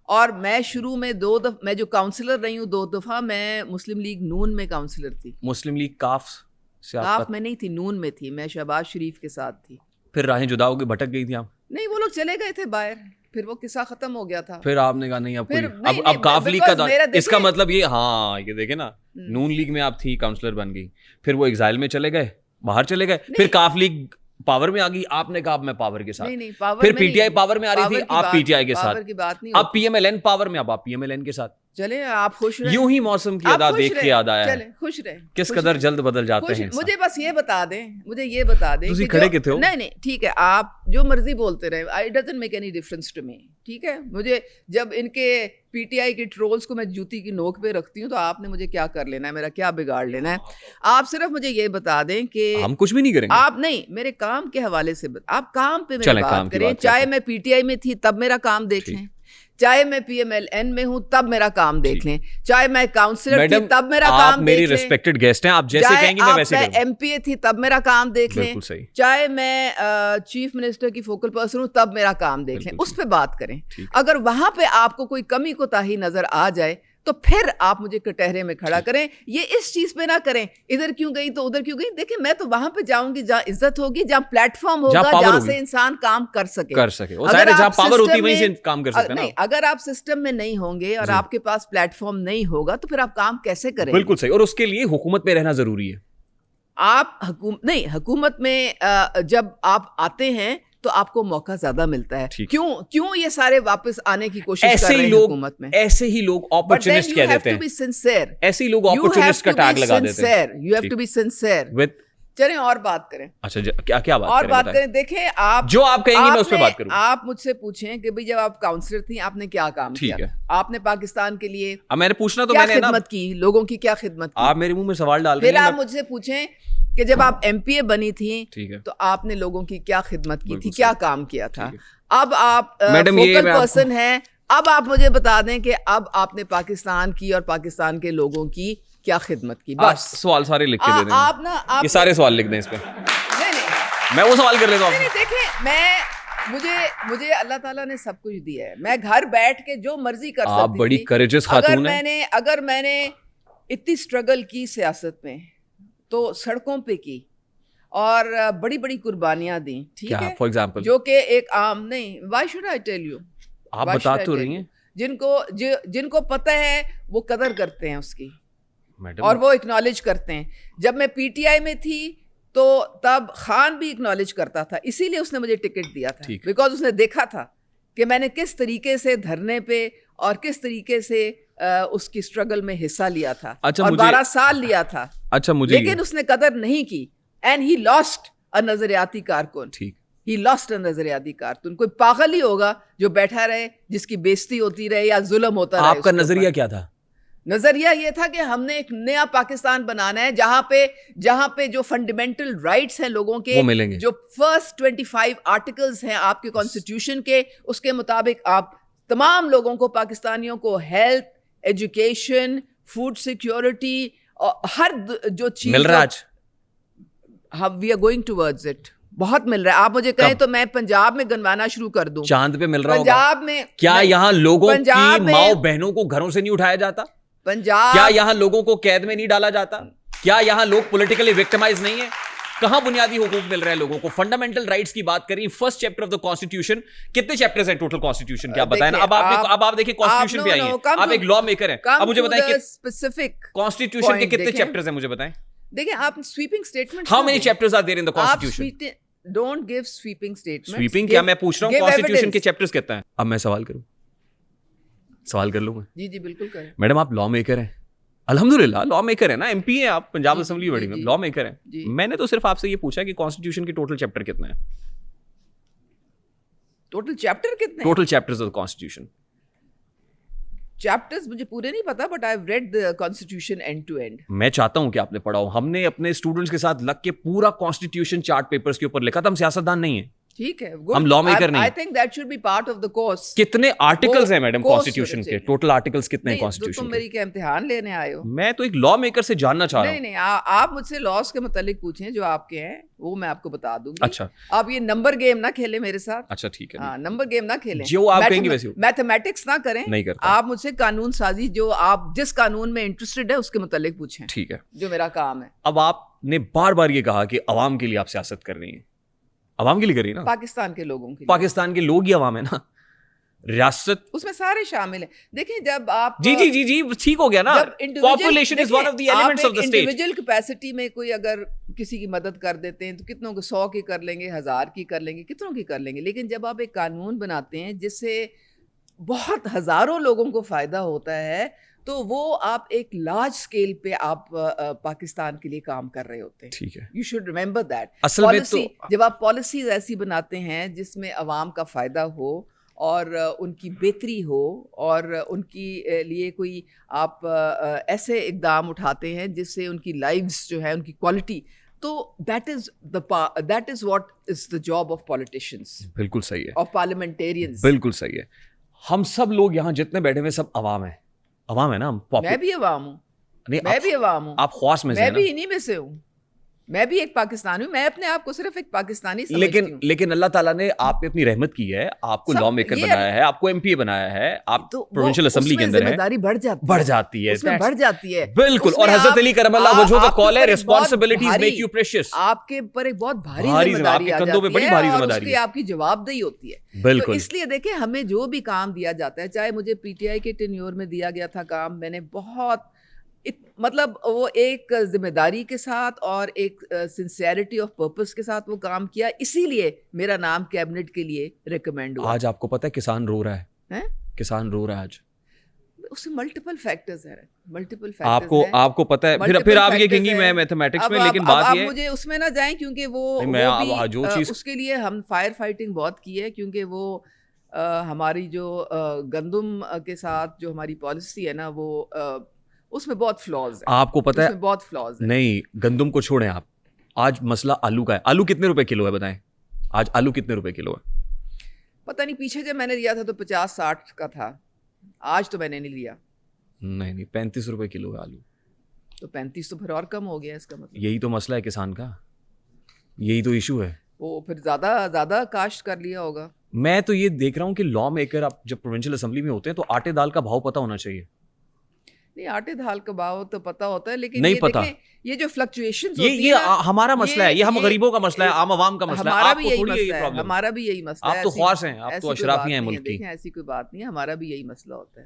اور میں شروع میں 2 دفعہ میں جو کاؤنسلر رہی ہوں, 2 دفعہ میں مسلم لیگ نون میں کاؤنسلر تھی. مسلم لیگ کاف میں نہیں تھی, نون میں تھی. میں شہباز شریف کے ساتھ تھی. پھر راہیں جدا ہو کے بھٹک گئی تھی آپ؟ نہیں, وہ لوگ چلے گئے تھے باہر, پھر وہ قصہ ختم ہو گیا تھا. پھر آپ نے کہا نہیں اب کاف لیگ کا اس کا مطلب یہ, ہاں یہ دیکھیں نا, نون لیگ میں آپ تھی, کاؤنسلر بن گئی, پھر وہ ایگزائل میں چلے گئے, باہر چلے گئے, پھر کاف لیگ پاور میں آ گئی, آپ نے کہا اب میں پاور کے ساتھ. پھر پی ٹی آئی پاور میں آ رہی تھی, آپ پی ٹی آئی کے ساتھ. اب P M L N power میں, اب آپ پی ایم ایل این کے ساتھ. چلے آپ خوش رہیں. یوں ہی موسم کی ادا دیکھ کے یاد آیا ہے. خوش رہیں. کس قدر جلد بدل جاتے ہیں. مجھے بس یہ بتا دیں, تسی کھڑے کتنے ہو؟ نہیں ٹھیک ہے, آپ جو مرضی بولتے رہے, it doesn't make any difference to me. ٹھیک ہے, مجھے جب ان کے پی ٹی آئی کے ٹرولز کو میں جوتی کی نوک پہ رکھتی ہوں تو آپ نے مجھے کیا کر لینا ہے, میرا کیا بگاڑ لینا ہے. آپ صرف مجھے یہ بتا دیں کہ ہم کچھ بھی نہیں کریں گے. آپ نہیں, میرے کام کے حوالے سے آپ کام پہ میری بات کریں. چاہے میں پی ٹی آئی میں تھی تب میرا کام دیکھ لیں, چاہے میں پی ایم ایل این میں ہوں تب میرا کام دیکھ لیں, چاہے میں کاؤنسلر تھی تب میرا کام دیکھ لیں. میری ریسپیکٹڈ گیسٹ ہیں, آپ جیسے کہیں گے میں ویسے کروں. ایم پی اے تھی تب میرا کام دیکھ لیں, چاہے میں چیف منسٹر کی فوکل پرسن ہوں تب میرا کام دیکھ لیں. اس پہ بات کریں. اگر وہاں پہ آپ کو کوئی کمی کوتاہی نظر آ جائے تو پھر آپ مجھے کٹہرے میں کھڑا کریں. یہ اس چیز پہ نہ کریں ادھر کیوں گئی تو ادھر کیوں گئی. دیکھیں میں تو وہاں پہ جاؤں گی جہاں عزت ہوگی, جہاں پلیٹ فارم ہوگا, جہاں سے انسان کام کر سکے. جہاں پاور ہوتی ہے وہیں سے کام کر سکتے ہیں. نہیں, اگر آپ سسٹم میں نہیں ہوں گے اور آپ کے پاس پلیٹ فارم نہیں ہوگا تو پھر آپ کام کیسے کریں. بالکل صحیح, اور اس کے لیے حکومت میں رہنا ضروری ہے. آپ حکومت میں جب آپ آتے ہیں تو آپ کو موقع زیادہ ملتا ہے. کیوں یہ سارے واپس آنے کی کوشش کر رہے ہیں حکومت میں؟ ایسے ہی لوگ اپورچونسٹ کہہ دیتے ہیں. ایسے ہی لوگ اپورچونسٹ کا ٹیگ لگا دیتے ہیں. You have to be sincere. چلیں اور بات کریں. اچھا کیا بات اور بات کریں. دیکھیں آپ جو آپ کہیں گے میں اس پہ بات کروں. آپ مجھ سے پوچھیں کہ بھئی جب آپ کاؤنسلر تھیں آپ نے کیا کام کیا, آپ نے پاکستان کے لیے میں نے پوچھنا تو کیا خدمت کی, لوگوں کی کیا خدمت کی. آپ میرے منہ میں سوال ڈال رہے ہیں. پھر آپ مجھ سے پوچھیں کہ جب آپ ایم پی اے بنی تھیں تو آپ نے لوگوں کی کیا خدمت کی تھی, کیا کام کیا تھا. اب آپ فوکل پرسن ہیں, اب آپ مجھے بتا دیں کہ اب آپ نے پاکستان کی اور پاکستان کے لوگوں کی کیا خدمت کی. بس سوال سارے لکھ کے دے دیں. آپ نا یہ سارے سوال لکھ دیں اس پہ. نہیں میں وہ سوال کر لیتا ہوں. دیکھیں مجھے اللہ تعالیٰ نے سب کچھ دیا ہے. میں گھر بیٹھ کے جو مرضی کر سکتی تھی. آپ بڑی کریجس خاتون ہیں. اگر میں نے اتنی اسٹرگل کی سیاست میں تو سڑکوں پہ کی اور بڑی بڑی قربانیاں دیں. ٹھیک ہے, فار ایگزامپل جو کہ ایک عام نہیں. Why should I tell you, آپ بتا تو رہی ہیں. جن کو پتہ ہے وہ قدر کرتے ہیں اس کی اور وہ اکنالج کرتے ہیں. جب میں پی ٹی آئی میں تھی تو تب خان بھی اکنالج کرتا تھا, اسی لیے اس نے مجھے ٹکٹ دیا تھا, بیکاز اس نے دیکھا تھا کہ میں نے کس طریقے سے دھرنے پہ اور کس طریقے سے اس کی اسٹرگل میں حصہ لیا تھا اچھا اور مجھے 12 سال لیا تھا. اچھا مجھے لیکن اس نے قدر نہیں کی اینڈ ہی لاسٹ ا نظریاتی کارکن. ٹھیک ہی لاسٹ ا نظریاتی کارکن. کوئی پاگل ہی ہوگا جو بیٹھا رہے جس کی بےزتی ہوتی رہے یا ظلم ہوتا رہے. آپ کا نظریہ کیا تھا؟ نظریہ یہ تھا کہ ہم نے ایک نیا پاکستان بنانا ہے جہاں پہ جو فنڈامنٹل رائٹس ہیں لوگوں کے, جو فرسٹ 25 آرٹیکلز ہیں آپ کے کانسٹیٹیوشن کے, اس کے مطابق آپ تمام لوگوں کو, پاکستانیوں کو ہیلتھ, ایجوکیشن, فوڈ سیکیورٹی, ہر جو چیز مل رہا ہے. We are going towards it. بہت مل رہا ہے. آپ مجھے کہیں تو میں پنجاب میں گنوانا شروع کر دوں. چاند پہ مل رہا ہوگا پنجاب میں. کیا یہاں لوگوں کی ماؤں بہنوں کو گھروں سے نہیں اٹھایا جاتا؟ پنجاب کیا یہاں لوگوں کو قید میں نہیں ڈالا جاتا؟ کیا یہاں لوگ پولیٹیکلی وکٹمائز نہیں ہیں؟ کہاں بنیادی حقوق مل رہے ہیں لوگوں کو؟ فنڈامنٹل رائٹس کی بات کریں, first chapter of the constitution. کتنے چیپٹرز ہیں ٹوٹل کانسٹیٹیوشن کے؟ آپ بتائیں نا. اب آپ دیکھیں کانسٹیٹیوشن پہ آئی ہیں, آپ ایک لا میکر ہیں, اب مجھے بتائیں کہ اسپیسیفک کانسٹیٹیوشن کے کتنے چیپٹرز ہیں مجھے بتائیں. دیکھیں آپ sweeping statement, how many chapters are there in the constitution? Don't give sweeping statement. Sweeping کیا میں پوچھ رہا ہوں کانسٹیٹیوشن کے چیپٹرز کتنے ہیں؟ اب میں سوال کروں, سوال کر لوں میں؟ جی جی بالکل کریں. میڈم آپ لا میکر ہیں, الحمدللہ لا میکر ہے نا, ایم پی ہیں آپ, پنجاب اسمبلی بڑی میں لا میکر ہیں. میں نے تو صرف آپ سے یہ پوچھا کہ کانسٹیٹیوشن کے ٹوٹل چیپٹر کتنے ہیں؟ ٹوٹل چیپٹر کتنے؟ Total chapters of constitution. Chapters مجھے پورے نہیں پتا, but I have read the constitution end to end. میں چاہتا ہوں کہ آپ نے پڑھا ہو. ہم نے اپنے اسٹوڈنٹس کے ساتھ لگ کے پورا کانسٹیٹیوشن چارٹ پیپرز کے اوپر لکھا تھا. ہم سیاستدان نہیں ہیں, ٹھیک ہے, ہم لا میکر نہیں. I think that should be part of the course. کتنے آرٹیکلز ہیں میڈم کانسٹیٹیوشن کے؟ ٹوٹل آرٹیکلز کتنے ہیں کانسٹیٹیوشن تم کے؟ میری کیا امتحان لینے آئے ہو؟ میں تو ایک لا میکر سے جاننا چاہ رہا ہوں. نہیں آپ مجھ سے لاس کے متعلق پوچھیں جو آپ کے ہیں, وہ میں آپ کو بتا دوں گی. اچھا آپ یہ نمبر گیم نہ کھیلیں میرے ساتھ. اچھا ٹھیک ہے, ہاں نمبر گیم نہ کھیلیں. جو آپ کہیں گے ویسے میتھمیٹکس نہ کریں. نہیں کرتا. آپ مجھ سے قانون سازی, جو آپ جس قانون میں انٹرسٹڈ ہے اس کے متعلق پوچھیں. ٹھیک ہے, جو میرا کام ہے. اب آپ نے بار بار یہ کہا کہ عوام کے لیے آپ سیاست کر رہی ہیں. عوام کے لیے کر رہی ہیں نا؟ پاکستان کے لوگوں کے لیے. پاکستان کے لوگ ہی عوام ہے نا, ریاست اس میں سارے شامل ہیں. دیکھیں جب آپ جی ٹھیک ہو گیا نا, population is one of the elements of the state. Individual capacity میں کوئی اگر کسی کی مدد کر دیتے ہیں تو کتنوں کو 100 کی کر لیں گے, 1000 کی کر لیں گے, کتنوں کی کر لیں گے. لیکن جب آپ ایک قانون بناتے ہیں جس سے بہت ہزاروں لوگوں کو فائدہ ہوتا ہے, تو وہ آپ ایک لارج اسکیل پہ آپ پاکستان کے لیے کام کر رہے ہوتے ہیں. ٹھیک ہے, یو شوڈ ریمبر دیٹ. اصل میں تو جب آپ پالیسیز ایسی بناتے ہیں جس میں عوام کا فائدہ ہو اور ان کی بہتری ہو اور ان کی لیے کوئی آپ ایسے اقدام اٹھاتے ہیں جس سے ان کی لائفز جو ہے, ان کی کوالٹی, تو that is what is the job of politicians. بالکل صحیح ہے, آف پارلیمنٹیرینز. بالکل صحیح ہے. ہم سب لوگ یہاں جتنے بیٹھے ہوئے سب عوام ہیں. عوام ہے نا ہم. میں بھی عوام ہوں, میں بھی عوام ہوں. آپ خواص میں سے ہیں, میں بھی انہی میں سے ہوں. میں بھی ایک پاکستانی ہوں. میں اپنے آپ کو صرف ایک پاکستانی سمجھتی ہوں. لیکن اللہ تعالیٰ نے آپ پہ اپنی رحمت کی ہے, آپ کو لا میکر بنایا ہے, آپ کو ایم پی بنایا ہے, آپ پروونشل اسمبلی کے اندر ہیں. ذمہ داری بڑھ جاتی ہے, اس میں بڑھ جاتی ہے. بالکل. اور حضرت علی کرم اللہ وجہہ کا قول ہے, responsibilities make you precious. آپ کے اوپر ایک بہت بھاری ذمہ داری آ جاتی ہے اور اس کی آپ کی جواب دہی ہوتی ہے. بالکل. اس لیے دیکھیں ہمیں جو بھی کام دیا جاتا ہے, چاہے مجھے پی ٹی آئی کے ٹینیور میں دیا گیا تھا کام, میں نے بہت مطلب وہ ایک ذمہ داری کے ساتھ اور ایک سنسیئرٹی آف پرپس کے ساتھ وہ کام کیا. اسی لیے میرا نام کیبنٹ کے لیے ریکمینڈ ہوا. آج آپ کو پتہ ہے کسان رو رہا ہے, کسان رو رہا ہے آج. اس میں ملٹیپل فیکٹرز ہیں, ملٹیپل فیکٹرز ہیں. آپ کو پتہ ہے, پھر آپ یہ کہیں گی میں میتھمیٹکس میں, لیکن بات یہ ہے آپ مجھے اس میں نہ جائیں کیونکہ وہ اس کے لیے ہم فائر فائٹنگ بہت کی ہے, کیونکہ وہ ہماری جو گندم کے ساتھ جو ہماری پالیسی ہے نا, وہ اس میں بہت فلاز ہیں. آپ کو پتہ ہے بہت فلاز ہیں. نہیں, گندم کو چھوڑیں آپ, آج مسئلہ آلو کا ہے. آلو کتنے روپے کلو ہے بتائیں؟ آج آلو کتنے روپے کلو ہے؟ پتہ نہیں, پیچھے جب میں نے لیا تھا تو 50-60 کا تھا, آج تو میں نے نہیں لیا. نہیں 35 روپے کلو ہے آلو. تو 35 تو پھر اور کم ہو گیا. اس کا مطلب یہی تو مسئلہ ہے کسان کا, یہی تو ایشو ہے. وہ پھر زیادہ کاشت کر لیا ہوگا. میں تو یہ دیکھ رہا ہوں کہ لا میکر آپ جب پروونشل اسمبلی میں ہوتے ہیں تو آٹے دال کا بھاؤ پتہ ہونا چاہیے. نہیں, آٹے دال کا بھاؤ تو پتہ ہوتا ہے, لیکن نہیں پتہ. یہ جو فلکچویشنز یہ ہمارا مسئلہ ہے, یہ ہم غریبوں کا مسئلہ ہے, عام عوام کا مسئلہ ہے. آپ کو تھوڑی ہے یہ پرابلم. ہمارا بھی یہی مسئلہ ہے. آپ تو خواص ہیں, آپ تو اشرافی ہیں ملک کی. دیکھیں ایسی کوئی بات نہیں ہے, ہمارا بھی یہی مسئلہ ہوتا ہے.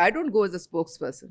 I don't go as a spokesperson.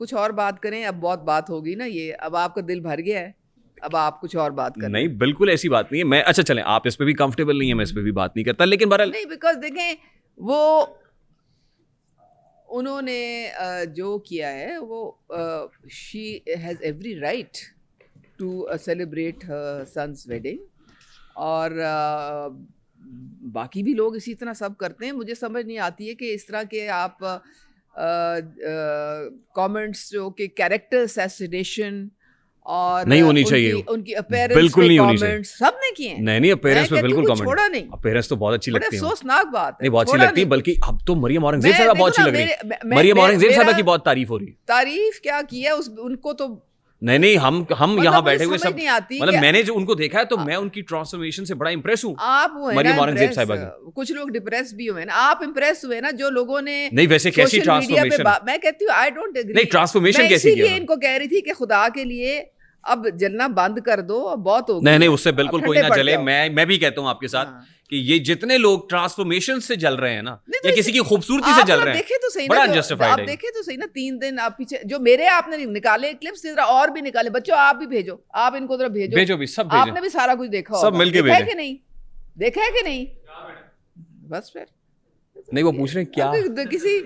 کچھ اور بات کریں. اب بہت بات ہوگی نا, یہ اب آپ کا دل بھر گیا ہے, اب آپ کچھ اور بات کریں. نہیں بالکل ایسی بات نہیں ہے. میں اچھا چلیں, آپ اس پہ بھی کمفرٹیبل نہیں ہے, میں اس پہ بھی بات نہیں کرتا, لیکن بہرحال نہیں, بیکاز دیکھیں وہ انہوں نے جو کیا ہے وہ she has every right to celebrate her son's wedding, اور باقی بھی لوگ اسی طرح سب کرتے ہیں. مجھے سمجھ نہیں آتی ہے کہ اس طرح کے آپ کامنٹس جو کہ کیریکٹر اسیسینیشن اور نہیں ہونی چاہیے, ان کی اپیرنس بالکل نہیں ہونی چاہیے, سب نے کیے ہیں. نہیں اپیرنس پہ بالکل کامنٹ, چھوڑا نہیں, اپیرنس تو بہت اچھی لگتی ہے, افسوسناک بات ہے, نہیں بہت اچھی لگتی ہے, بلکہ اب تو مریم اورنگزیب صاحبہ بہت اچھی لگ رہی ہے. مریم اورنگزیب صاحبہ کی بہت تعریف ہو رہی ہے. تعریف کیا کی ہے ان کو تو نہیں ہم یہاں بیٹھے ہوئے سب, مطلب میں نے جو ان کو دیکھا ہے تو میں ان کی ٹرانسفارمیشن سے بڑا امپریس ہوں. آپ مریم اورنگزیب صاحبہ کی کچھ لوگ ڈپریس بھی ہوئے نا, آپ امپریس ہوئے نا جو لوگوں نے. نہیں ویسے کیسی ٹرانسفارمیشن, میں کہتی ہوں آئی ڈونٹ ایگری. نہیں ٹرانسفارمیشن کیسی کی, ان کو کہہ رہی تھی کہ خدا کے لیے اب جلنا بند کر دو, بہت ہو گیا. نہیں اس سے بالکل کوئی نہ جلے. میں بھی کہتا ہوں آپ کے ساتھ کہ یہ جتنے لوگ ٹرانسفارمیشن سے جل رہے ہیں نا, یا کسی کی خوبصورتی سے جل رہے ہیں, بڑا انجسٹیفائیڈ ہے. آپ دیکھیں تو صحیح نا, 3 دن آپ پیچھے جو میرے آپ نے نکالے کلپس, اور بھی نکالے. بچوں آپ بھی بھیجو, آپ ان کو ذرا بھیجو بھی, سب آپ نے بھی سارا کچھ دیکھا ہوگا, سب مل کے بھیجیں کہ نہیں, دیکھا ہے کہ نہیں, بس پھر نہیں وہ پوچھ رہے ہیں کیا کسی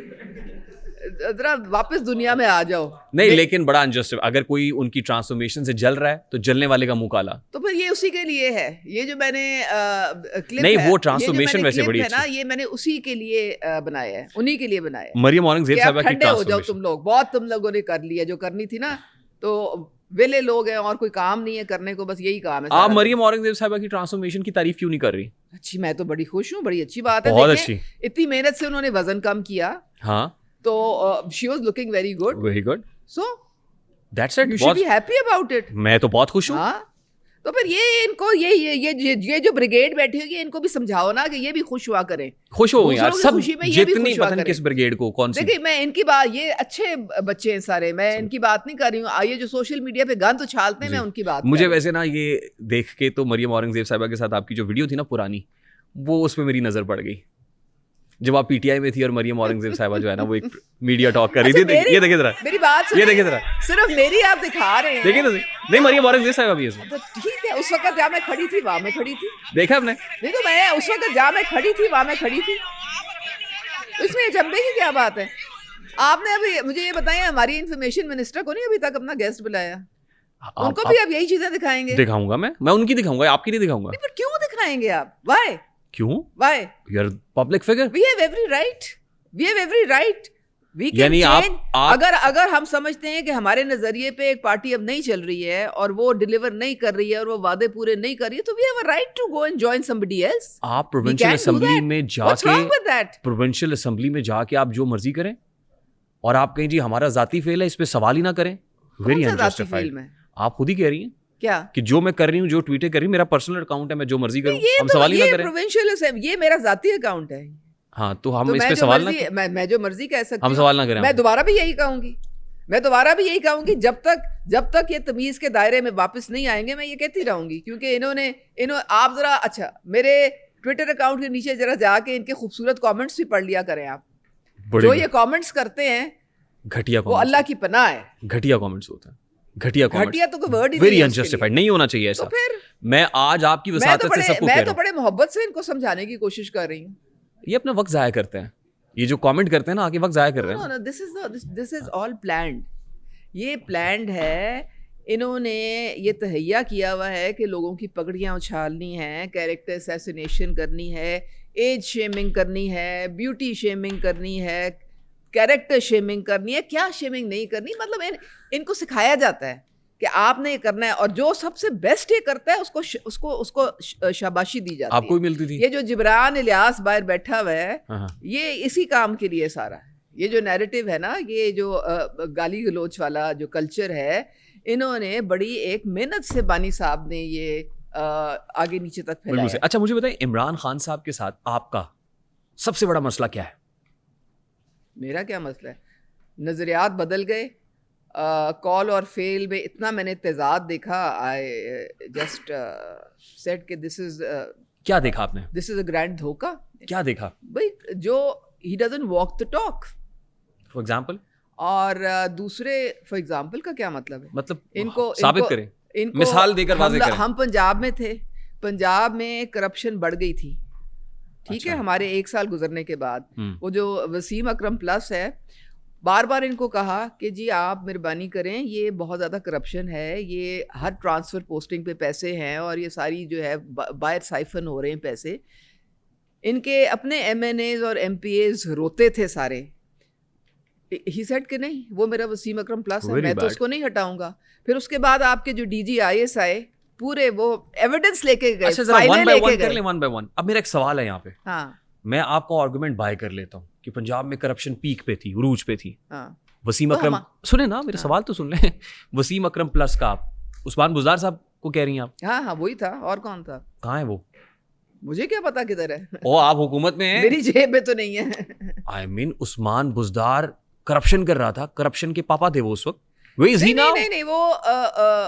ذرا واپس دنیا میں آ جاؤ. نہیں لیکن بڑا انجسٹ, اگر کوئی ان کی ٹرانسفارمیشن سے جل رہا ہے تو جلنے والے کا منہ کالا. تو پھر یہ اسی کے لیے ہے, یہ جو میں نے کلپ نہیں وہ ٹرانسفارمیشن ویسے بڑی ہے نا, یہ میں نے اسی کے لیے بنایا ہے, انہی کے لیے بنایا ہے. مریم اورنگزیب صاحبہ کی ٹھنڈے ہو جاؤ تم لوگ, بہت تم لوگوں نے کر لیا جو کرنی تھی نا, تو ویلے لوگ ہیں اور کوئی کام نہیں ہے کرنے کو, بس یہی کام ہے. آپ مریم اورنگزیب صاحبہ کی ٹرانسفارمیشن کی تعریف کیوں نہیں کر رہی؟ اچھی, میں تو بڑی خوش ہوں, بڑی اچھی بات ہے, بہت اچھی. اتنی محنت سے انہوں نے وزن کم کیا, ہاں تو she was looking very good, so that's it, you should be happy about it. میں تو بہت خوش ہوں. ہاں تو پھر یہ ان کو یہ جو بریگیڈ بیٹھی ہوگی ان کو بھی سمجھاؤ نا کہ یہ بھی خوش ہوا کریں. خوش ہو یار سب, جتنی پتہ نہیں کس بریگیڈ کو کون سی. دیکھیں میں ان کی بات, یہ اچھے بچے ہیں سارے, میں ان کی بات نہیں کر رہی ہوں. یہ جو سوشل میڈیا پہ گند اچھالتے ہیں میں ان کی بات. مجھے ویسے نا یہ دیکھ کے تو مریم اورنگزیب صاحبہ کے ساتھ آپ کی جو ویڈیو تھی نا پرانی, وہ اس پہ میری نظر پڑ گئی جب آپ پی ٹی آئی میں تھی اور مریم اورنگزیب صاحبہ جو ہے نا وہ ایک میڈیا ٹاک کر رہی تھی. یہ دیکھیں ذرا میری بات, یہ دیکھیں ذرا, صرف میری آپ دکھا رہے ہیں, دیکھیں نہیں مریم اورنگزیب صاحبہ بھی اس میں ٹھیک ہے. اس وقت جہاں میں کھڑی تھی وہاں میں کھڑی تھی, دیکھا آپ نے, دیکھو میں اس وقت جہاں میں کھڑی تھی وہاں میں کھڑی تھی, اس میں چمبے کی کیا بات ہے. آپ نے ابھی مجھے یہ بتائیں, ہماری انفارمیشن منسٹر کو نہیں ابھی تک اپنا گیسٹ بلایا, ان کو بھی آپ یہی چیزیں دکھائیں گے؟ دکھاؤں گا, میں ان کی دکھاؤں گا, آپ کی نہیں دکھاؤں گا. پر کیوں دکھائیں گے آپ, وائی کیوں, why, you are public figure, we have every right, we have every right, we can یعنی چینج. اگر ہم سمجھتے ہیں کہ ہمارے نظریے پہ ایک پارٹی اب نہیں چل رہی ہے اور وہ ڈیلیور نہیں کر رہی ہے اور وہ وعدے پورے نہیں کر رہی ہے, تو we have a right to go and join somebody else. آپ پروونشل اسمبلی میں جا What's wrong with that? Provincial assembly میں جا کے آپ جو مرضی کریں اور آپ کہیں جی ہمارا ذاتی فیل ہے, اس پہ سوال ہی نہ کریں. Very unjustified. آپ خود ہی کہہ رہی ہیں کیا کہ جو میں کر رہی ہوں, جو ٹویٹیں کر رہی ہوں, میرا پرسنل اکاؤنٹ ہے, میں جو مرضی کروں, ہم سوال ہی نہ کریں. پروونشل, یہ میرا ذاتی اکاؤنٹ ہے. ہاں تو ہم اس پہ سوال نہ کریں, میں جو مرضی کہہ سکتی ہوں, ہم سوال نہ کریں. میں دوبارہ بھی یہی کہوں گی, میں دوبارہ بھی یہی کہوں گی, جب تک یہ تمیز کے دائرے میں واپس نہیں آئیں گے میں یہ کہتی رہوں گی. کیونکہ انہوں آپ ذرا اچھا میرے ٹویٹر اکاؤنٹ کے نیچے ذرا جا کے ان کے خوبصورت کامنٹس بھی پڑھ لیا کریں آپ. جو یہ کامنٹس کرتے ہیں گھٹیا, وہ اللہ کی پناہ ہے. گھٹیا کامنٹس ہوتے ہیں, گھٹیا تو کوئی ورڈ ہی ویری انجسٹیفائڈ, نہیں ہونا چاہیے ایسا. میں آج آپ کی وساطت سے سب کو کہہ رہا ہوں, میں تو بڑے محبت سے ان کو سمجھانے کی کوشش کر رہی ہوں. یہ اپنا وقت ضائع کرتے ہیں, یہ جو کامنٹ کرتے ہیں نا آگے وقت ضائع کر رہے ہیں. دس از آل پلانڈ, یہ پلانڈ ہے. انہوں نے یہ تہیا کیا ہوا ہے کہ لوگوں کی پگڑیاں اچھالنی ہیں, کیریکٹر اسیسینیشن کرنی ہے, ایج شیمنگ کرنی ہے, بیوٹی شیمنگ کرنی ہے, کیریکٹر شیمنگ کرنی ہے. کیا شیمنگ نہیں کرنی, مطلب ان کو سکھایا جاتا ہے کہ آپ نے یہ کرنا ہے, اور جو سب سے بیسٹ یہ کرتا ہے اس کو شاباشی دی جاتی ہے. آپ کو ملتی تھی. یہ جو جبران الیاس باہر بیٹھا ہوا ہے, یہ اسی کام کے لیے سارا ہے. یہ جو نیریٹو ہے نا, یہ جو گالی گلوچ والا جو کلچر ہے, انہوں نے بڑی ایک محنت سے بانی صاحب نے یہ آگے نیچے تک پھیلایا. اچھا مجھے بتائیں, عمران خان صاحب کے ساتھ آپ کا سب سے بڑا مسئلہ کیا ہے؟ میرا کیا مسئلہ ہے, نظریات بدل گئے. کال اور فیل میں اتنا میں نے تضاد دیکھا. آئی جسٹ سیڈ کہ دس از, کیا دیکھا آپ نے؟ دس از اے گرینڈ دھوکا. کیا دیکھا بھائی, جو he doesn't walk the talk. For example اور دوسرے فار ایگزامپل کا کیا مطلب ہے؟ مطلب ان کو ثابت کریں، مثال دے کر واضح کریں. ہم پنجاب میں تھے، پنجاب میں کرپشن بڑھ گئی تھی، ٹھیک ہے، ہمارے 1 سال گزرنے کے بعد. وہ جو وسیم اکرم پلس ہے، بار بار ان کو کہا کہ جی آپ مہربانی کریں، یہ بہت زیادہ کرپشن ہے، یہ ہر ٹرانسفر پوسٹنگ پہ پیسے ہیں اور یہ ساری جو ہے باہر سائفن ہو رہے ہیں پیسے. ان کے اپنے ایم این ایز اور ایم پی ایز روتے تھے سارے. ہی سیڈ کہ نہیں وہ میرا وسیم اکرم پلس ہے، میں تو اس کو نہیں ہٹاؤں گا. پھر اس کے بعد آپ کے جو ڈی جی آئی ایس آئے، پورے وہ ایویڈنس لے کے گئے، فائلیں لے کے گئے. One by one. اب میرا ایک سوال ہے یہاں پہ، ہاں میں آپ کو آرگومنٹ بائی کر لیتا ہوں کہ پنجاب میں کرپشن پیک پہ تھی، عروج پہ تھی. ہاں وسیم اکرم، سنیں نا میرا سوال تو سن لیں. وسیم اکرم پلس کا آپ عثمان بزدار صاحب کو کہہ رہی ہیں آپ؟ ہاں ہاں وہی تھا، اور کون تھا؟ کہاں ہے وہ؟ مجھے کیا پتا کدھر ہے، او آپ حکومت میں ہیں؟ میری جیب میں تو نہیں ہے. آئی مین عثمان بزدار کرپشن کر رہا تھا، کرپشن کے پاپا تھے وہ اس وقت. Where is he now? نہیں وہ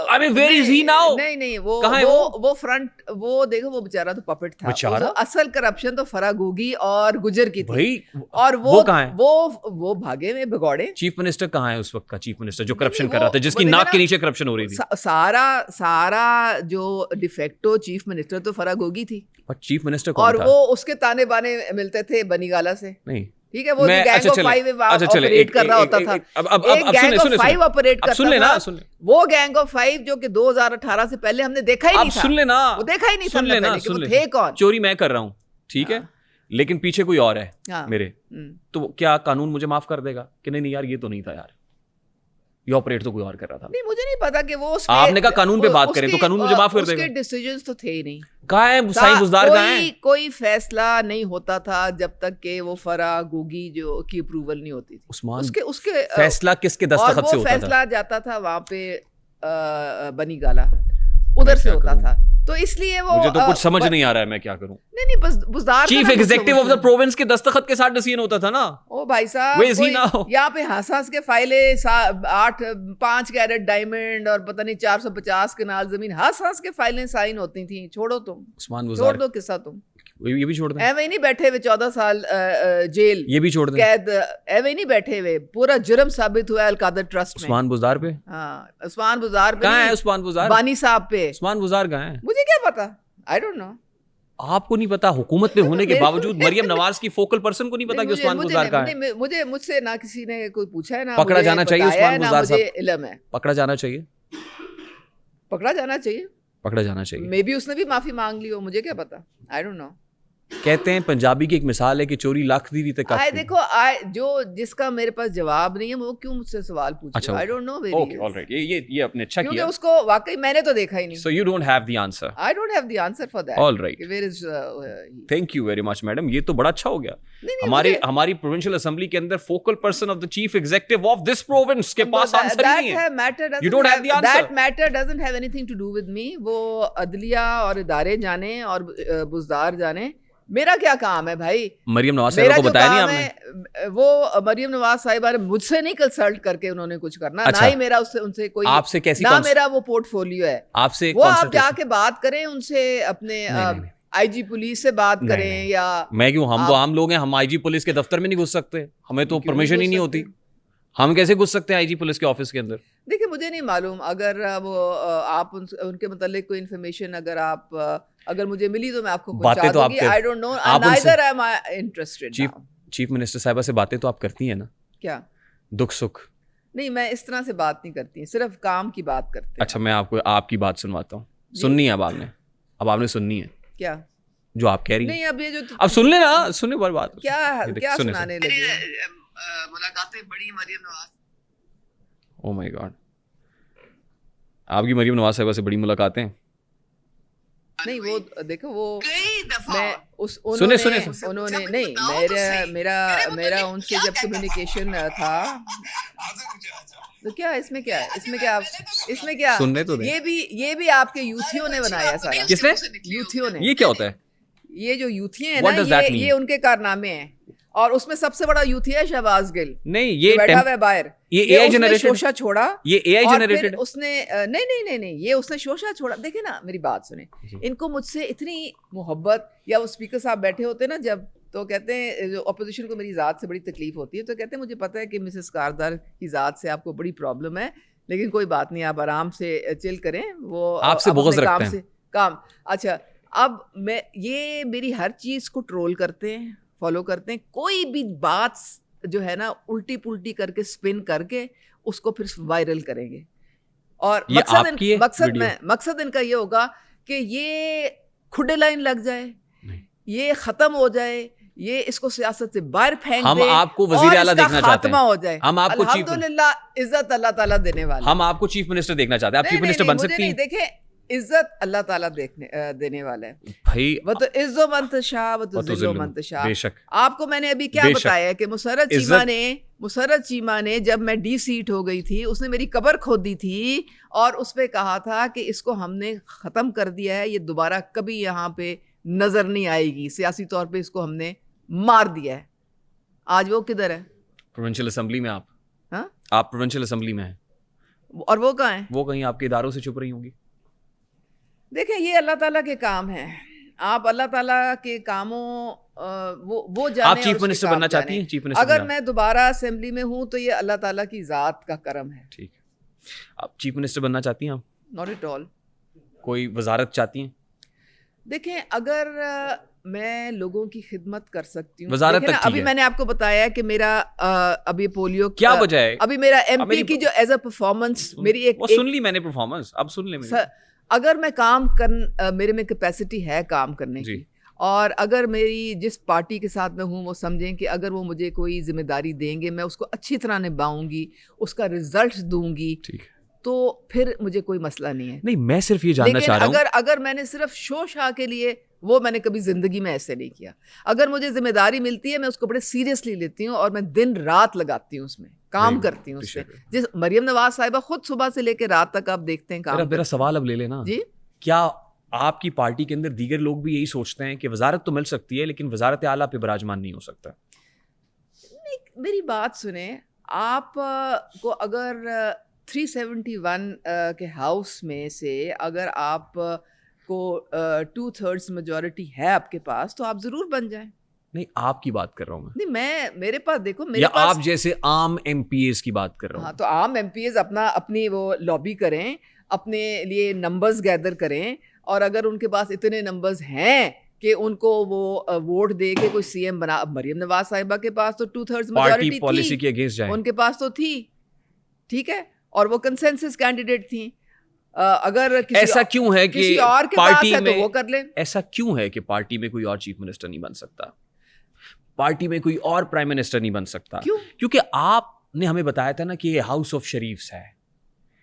I mean, where is he now? نہیں کہاں ہے وہ فرنٹ، وہ دیکھو وہ بیچارہ تو پپٹ تھا. اصل کرپشن تو فرا گوگی اور گجر کی تھی. اور وہ کہاں ہے؟ وہ بھاگے میں بھگوڑے. چیف منسٹر کہاں ہے اس وقت کا؟ چیف منسٹر جو کرپشن کر رہا تھا، جس کی ناک کے نیچے کرپشن ہو رہی تھی. سارا جو ڈیفیکٹو چیف منسٹر تو فرا گوگی تھی. چیف منسٹر اور وہ اس کے تانے بانے ملتے تھے بنی گالا سے. نہیں ٹھیک ہے، وہ گینگ آف 5 آپریٹ کر رہا ہوتا تھا. ایک گینگ آف 5 آپریٹ کرتا تھا، وہ گینگ آف 5 جو کہ 2018 سے پہلے ہم نے دیکھا ہی نہیں تھا. سن لینا، وہ دیکھا ہی نہیں تھا پہلے کہ وہ تھے کون. چوری میں کر رہا ہوں ٹھیک ہے، لیکن پیچھے کوئی اور ہے میرے، تو کیا قانون مجھے معاف کر دے گا کہ نہیں یار یہ تو نہیں تھا یار، یہ آپریٹ تو کوئی اور کر رہا تھا؟ نہیں مجھے نہیں پتا کہ وہ آپ نے کہا قانون پہ بات کریں تو قانون مجھے معاف کر دے گا. اس کے ڈیسیژنز تو تھے ہی نہیں. کہاں ہے سائیں بزدار؟ کہاں ہے؟ کوئی فیصلہ نہیں ہوتا تھا جب تک کہ وہ فرا گوگی جو کی اپروول نہیں ہوتی تھی. عثمان اس کے فیصلہ کس کے دستخط سے ہوتا تھا؟ وہ فیصلہ جاتا تھا وہاں پہ بنی گالا، ادھر سے ہوتا تھا. تو اس لیے وہ مجھے تو کچھ سمجھ نہیں آ رہا ہے میں کیا کروں. نہیں Buzdar chief executive of the province کے دستخط کے ساتھ ڈیسیژن ہوتا تھا نا. او بھائی صاحب یہاں پہ ہنس کے فائلیں 5 کیرٹ ڈائمنڈ اور پتہ نہیں 450 کنال زمین، ہنس کے فائلیں سائن ہوتی تھیں. چھوڑو تم، عثمان چھوڑ دو قصہ تم. یہ بھی چھوڑ دیں، ایوے نہیں بیٹھے ہوئے 14 سال جیل، یہ بھی چھوڑ دیں قید، ایوے نہیں بیٹھے ہوئے. پورا جرم ثابت ہوا ہے القادر ٹرسٹ میں. عثمان بزدار پہ؟ ہاں عثمان بزدار پہ کہاں ہے؟ عثمان بزدار بانی صاحب پہ. عثمان بزدار کہاں ہے؟ مجھے کیا پتا، آئی ڈونٹ نو. آپ کو نہیں پتا؟ حکومت میں ہونے کے باوجود مریم نواز کی فوکل پرسن کو نہیں پتا کہ عثمان بزدار کہاں ہے؟ مجھ سے نہ کسی نے کوئی پوچھا ہے، نہ پکڑا جانا چاہیے عثمان بزدار صاحب. مجھے علم ہے. پکڑا جانا چاہیے، پکڑا جانا چاہیے، پکڑا جانا چاہیے. مے بی اس نے بھی معافی مانگ لی ہو، مجھے کیا پتا، آئی ڈونٹ نو. کہتے ہیں پنجابی کی ایک مثال ہے کہ چوری لاکھ دی تک. دیکھو جو جس کا میرے پاس جواب نہیں ہے وہ کیوں مجھ سے سوال پوچھے. I don't know. Okay alright, یہ اپ نے اچھا کیا کیونکہ اس کو واقعی میں نے تو دیکھا ہی نہیں. So you don't have the answer. I don't have the answer for that. All right, thank you very much madam. یہ تو بڑا اچھا ہو گیا. ہماری پروونشل اسمبلی کے اندر focal person of the chief executive of this province کے پاس آنسر ہی نہیں ہے. You don't have the answer. That matter doesn't have anything to do with me. وہ عدلیہ اور ادارے جانے اور بزدار جانے، میرا کیا کام ہے بھائی؟ مریم نواز صاحبہ کو بتایا نہیں آپ نے؟ وہ مریم نواز صاحبہ نے مجھ سے نہیں کنسلٹ کر کے انہوں نے کچھ کرنا، نہ ہی میرا ان سے کوئی، آپ سے کیسی، نہ میرا وہ پورٹ فولیو ہے. آپ سے وہ آپ جا کے بات کریں ان سے، اپنے آئی جی پولیس سے بات کریں. یا میں کیوں؟ ہم تو عام لوگ ہیں، ہم آئی جی پولیس کے دفتر میں نہیں گھس سکتے، ہمیں تو پرمیشن ہی نہیں ہوتی. ہم کیسے گھس سکتے ہیں آئی جی پولیس کے آفس کے اندر؟ دیکھیں مجھے نہیں معلوم، اگر وہ آپ ان کے متعلق کوئی انفارمیشن اگر مجھے ملی تو میں آپ کو پہنچا دوں گی. I don't know, neither am I interested. Chief minister صاحبہ سے باتیں تو آپ کرتی ہیں نا؟ کیا دکھ سکھ؟ نہیں میں اس طرح سے بات نہیں کرتی، صرف کام کی بات کرتے ہیں. اچھا میں آپ کو آپ کی بات سنواتا ہوں. سننی ہے اب آپ نے سننی ہے کیا جو آپ کہہ رہی ہیں. نہیں اب یہ جو اب سن لیں نا، سننے بار بات کیا سنانے لگے. ملاقاتیں بڑی مریم نواز. او مائی گاڈ، آپ کی مریم نواز صاحبہ سے بڑی ملاقاتیں؟ نہیں وہ دیکھو، وہ میں انہوں نے نہیں، میرا ان سے جب کمیونیکیشن تھا تو کیا اس میں کیا سننے تو دیں. یہ بھی آپ کے یوتھیوں نے بنایا سارا. کس نے؟ یوتھیوں نے. یہ کیا ہوتا ہے؟ یہ جو یوتھی ہیں نا، یہ ان کے کارنامے ہیں. اور اس میں سب سے بڑا یوتھی ہے شہباز گل. نہیں یہ بیٹھا ہوا ہے باہر، یہ اے آئی جنریٹڈ شوشا چھوڑا. یہ اے آئی جنریٹڈ اس نے نہیں یہ اس نے شوشا چھوڑا. دیکھیں نا میری بات سنیں، ان کو مجھ سے اتنی محبت، یا وہ اسپیکر صاحب بیٹھے ہوتے نا جب تو کہتے ہیں جو اپوزیشن کو میری ذات سے بڑی تکلیف ہوتی ہے، تو کہتے ہیں مجھے پتہ ہے کہ مسز کاردار کی ذات سے آپ کو بڑی پرابلم ہے، لیکن کوئی بات نہیں، آپ آرام سے چل کریں، وہ آپ سے بغض رکھتے ہیں کام. اچھا اب میں یہ میری ہر چیز کو ٹرول کرتے ہیں، فالو کرتے ہیں، کوئی بھی بات جو ہے نا الٹی پلٹی کر کے اسپن کر کے اس کو پھر وائرل کریں گے، اور مقصد ان کا یہ ہوگا کہ یہ کھڈے لائن لگ جائے، یہ ختم ہو جائے، یہ اس کو سیاست سے باہر پھینک دے، ہم آپ کو وزیر اعلیٰ دیکھنا چاہتے ہیں، خاتمہ ہو جائے. ہم آپ کو الحمدللہ عزت اللہ تعالیٰ دینے والا، ہم آپ کو چیف منسٹر دیکھنا چاہتے ہیں، آپ چیف منسٹر بن سکتی ہیں. دیکھیں عزت اللہ تعالیٰ دینے والا ہے بھائی، وہ تو عز و منتشا وہ تو ذل و منتشا. بے شک آپ کو میں نے ابھی کیا بتایا کہ مسرت چیمہ نے جب میں ڈی سیٹ ہو گئی تھی، اس نے میری قبر کھودی تھی اور اس پہ کہا تھا کہ اس کو ہم نے ختم کر دیا ہے، یہ دوبارہ کبھی یہاں پہ نظر نہیں آئے گی، سیاسی طور پہ اس کو ہم نے مار دیا ہے. آج وہ کدھر ہے؟ پروونشل اسمبلی میں. آپ پروونشل اسمبلی میں ہیں، اور وہ کہاں ہیں؟ وہ کہیں آپ کے اداروں سے چھپ رہی ہوں گی. دیکھیں یہ اللہ تعالیٰ کے کام ہیں، آپ اللہ تعالیٰ کے کاموں وہ جانیں. آپ چیف منسٹر بننا چاہتی ہیں؟ چیف منسٹر اگر میں دوبارہ اسمبلی میں ہوں تو یہ اللہ تعالیٰ کی ذات کا کرم ہے. ٹھیک ہے، آپ چیف منسٹر بننا چاہتی ہیں؟ آپ ناٹ ایٹ آل. کوئی وزارت چاہتی ہیں؟ دیکھیں اگر میں لوگوں کی خدمت کر سکتی ہوں، وزارت تک ابھی میں نے آپ کو بتایا کہ میرا ابھی پولیو کیا وجہ ہے، ابھی میرا ایم پی کی جو ایز اے پرفارمنس میری ایک سن لی میں نے پرفارمنس، اب سن لیں. اگر میں میرے میں کیپیسٹی ہے کام کرنے کی، اور اگر میری جس پارٹی کے ساتھ میں ہوں وہ سمجھیں کہ اگر وہ مجھے کوئی ذمہ داری دیں گے میں اس کو اچھی طرح نبھاؤں گی، اس کا رزلٹ دوں گی، تو پھر مجھے کوئی مسئلہ نہیں ہے. نہیں میں صرف یہ جاننا چاہ رہا ہوں، اگر میں نے صرف شو شاہ کے لیے، وہ میں نے کبھی زندگی میں ایسے نہیں کیا. اگر مجھے ذمہ داری ملتی ہے میں اس کو بڑے سیریسلی لیتی ہوں اور میں دن رات لگاتی ہوں، اس میں کام کرتی ہوں. اس میں جس مریم نواز صاحبہ خود صبح سے لے کے رات تک آپ دیکھتے ہیں کام. میرا سوال اب لے لینا، جی کیا آپ کی پارٹی کے اندر دیگر لوگ بھی یہی سوچتے ہیں کہ وزارت تو مل سکتی ہے لیکن وزارت اعلیٰ پہ براجمان نہیں ہو سکتا؟ میری بات سنیں، آپ کو اگر 371 کے ہاؤس میں سے اگر آپ کو 2/3 میجورٹی ہے آپ کے پاس تو آپ ضرور بن جائیں. نہیں آپ کی بات کر رہا ہوں میں میرے پاس دیکھو، یا آپ جیسے عام ایم پی ایز کی بات کر رہا ہوں. ہاں تو عام ایم پی ایز اپنی وہ لابی کریں، اپنے لیے نمبرز گیدر کریں، اور اگر ان کے پاس اتنے نمبرز ہیں کہ ان کو وہ ووٹ دے کے کوئی سی ایم بنا. مریم نواز صاحبہ کے پاس تو 2/3 میجورٹی تھی، پالیسی کے اگینسٹ جائیں، ان کے پاس تو تھی، ٹھیک ہے، اور وہ کنسنسس کینڈیڈیٹ تھیں. اگر ایسا کیوں ہے کہ کسی اور کے پاس ہے تو وہ کر لیں. ایسا کیوں ہے کہ پارٹی میں کوئی اور چیف منسٹر نہیں بن سکتا، پارٹی میں کوئی اور پرائم منسٹر نہیں بن سکتا؟ کیونکہ آپ نے ہمیں بتایا تھا نا کہ یہ ہاؤس آف شریفس ہے،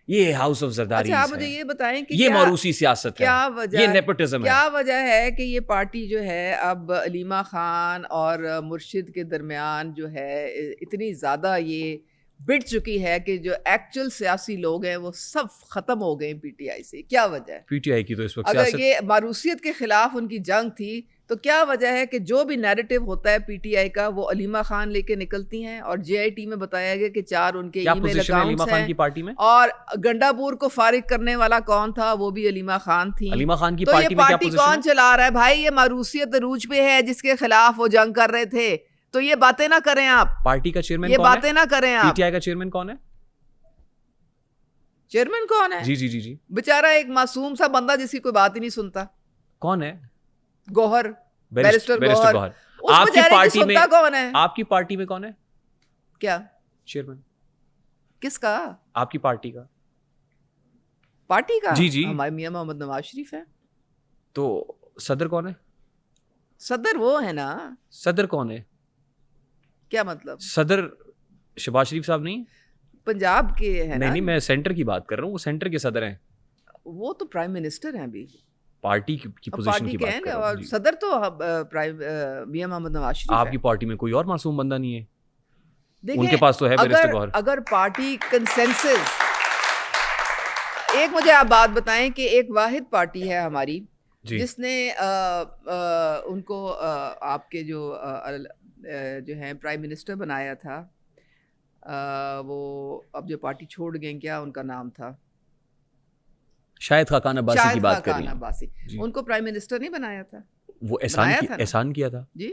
یہ ہاؤس آف زرداری ہے. آپ مجھے یہ بتائیں کہ یہ موروثی سیاست ہے، یہ نیپوٹزم ہے. کیا وجہ ہے کہ یہ پارٹی جو ہے اب علیمہ خان اور مرشد کے درمیان جو ہے اتنی زیادہ یہ بٹ چکی ہے کہ جو ایکچوئل سیاسی لوگ ہیں وہ سب ختم ہو گئے پی ٹی آئی سے؟ کیا وجہ ہے؟ پی ٹی آئی کی تو اس وقت اگر یہ ماروثیت کے خلاف ان کی جنگ تھی تو کیا وجہ ہے کہ جو بھی نیریٹو ہوتا ہے پی ٹی آئی کا وہ علیمہ خان لے کے نکلتی ہیں، اور جے آئی ٹی میں بتایا گیا کہ 4 ان کے ای میل اکاؤنٹس ہیں پارٹی میں، اور گنڈا پور کو فارغ کرنے والا کون تھا؟ وہ بھی علیمہ خان تھی. علیمہ خان کی تو یہ پارٹی کون چلا رہا ہے بھائی؟ یہ ماروثیت عروج پہ ہے جس کے خلاف وہ جنگ کر رہے تھے. تو یہ باتیں نہ کریں آپ، پارٹی کا چیئرمین یہ باتیں نہ کریں آپ. پی ٹی آئی کا چیئرمین کون ہے؟ چیئرمین کون ہے؟ جی جی جی جی بیچارہ ایک معصوم سا بندہ جس کی کوئی بات ہی نہیں سنتا. کون ہے؟ گوہر، بیرسٹر گوہر. آپ کی پارٹی میں کون ہے؟ آپ کی پارٹی میں کون ہے کیا چیئرمین؟ کس کا؟ آپ کی پارٹی کا. پارٹی کا؟ جی جی ہمارے میاں محمد نواز شریف ہے. تو صدر کون ہے؟ صدر وہ ہے نا. صدر کون ہے؟ کیا مطلب؟ صدر شہباز شریف صاحب نہیں؟ پنجاب کے ہیں. نہیں میں سینٹر کی بات کر رہا ہوں، وہ سینٹر کے صدر ہیں. وہ تو پرائم منسٹر ہیں ابھی، پارٹی کی پوزیشن کی بات کر رہا ہوں. اور صدر تو میاں محمد نواز شریف. آپ کی پارٹی میں کوئی اور معصوم بندہ نہیں ہے؟ ان کے پاس تو ہے بیرسٹر گوہر. اگر پارٹی کنسنسس، ایک مجھے آپ بات بتائیں کہ ایک واحد پارٹی ہے ہماری جس نے ان کو آپ کے جو ہیں پرائم منسٹر بنایا تھا، وہ اب جو پارٹی چھوڑ گئے، کیا ان کا نام تھا؟ شاہد خاقان عباسی کی بات کر رہی ہیں. ان کو پرائم منسٹر نہیں بنایا تھا؟ وہ احسان کیا تھا. جی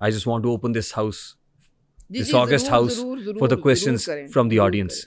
I just want to open this house, this August house, for the questions from the audience.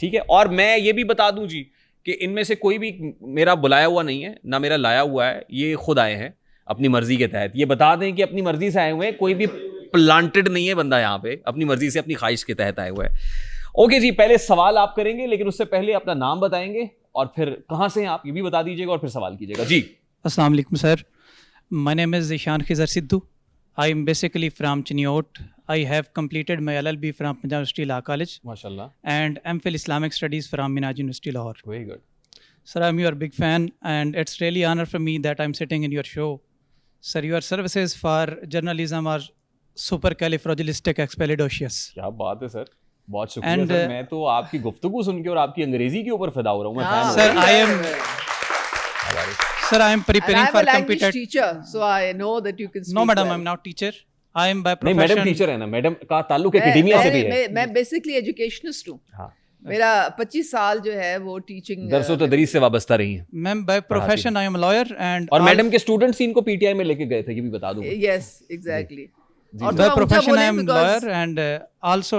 ٹھیک ہے. اور میں یہ بھی بتا دوں جی کہ ان میں سے کوئی بھی میرا بلایا ہوا نہیں ہے نہ میرا لایا ہوا ہے, یہ خود آئے ہیں اپنی مرضی کے تحت. یہ بتا دیں کہ اپنی مرضی سے آئے ہوئے ہیں, کوئی بھی پلانٹڈ نہیں ہے بندہ یہاں پہ, اپنی مرضی سے اپنی خواہش کے تحت آئے ہوئے ہیں. اوکے جی, پہلے سوال آپ کریں گے لیکن اس سے پہلے اپنا نام بتائیں گے اور پھر کہاں سے ہیں آپ یہ بھی بتا دیجیے گا اور پھر سوال کیجیے گا. جی السلام علیکم سر, my name is Zishan Khizar Sidhu. I am basically from Chiniot. I have completed my LLB from Punjab University Law College ماشاءاللہ and MPhil Islamic Studies from Minhaj University Lahore. Very good. Sir, I'm your big fan and it's really honor for me that I'm sitting in your show. Sir, your services for journalism are supercalifragilisticexpialidocious. کیا بات ہے سر, بہت شکریہ سر. میں تو آپ کی گفتگو سن کے اور آپ کی انگریزی کے اوپر فدا ہو رہا ہوں. میں فین ہوں. Sir, I am preparing for computer teacher, so I know that you can speak. No madam, well. I'm not teacher. I am by نہیں, profession. میڈم ٹیچر ہے نا, میڈم کا تعلق اکیڈمیا سے بھی ہے. میں بیسکلی ایجوکیشنسٹ ہوں. ہاں, میرا 25 سال جو ہے وہ ٹیچنگ درس و تدریس سے وابستہ رہی ہیں. Ma'am, by profession I am a lawyer and اور میڈم کے اسٹوڈنٹس ان کو پی ٹی آئی میں لے کے گئے تھے, یہ بھی بتا دوں. yes exactly. by profession I am lawyer and also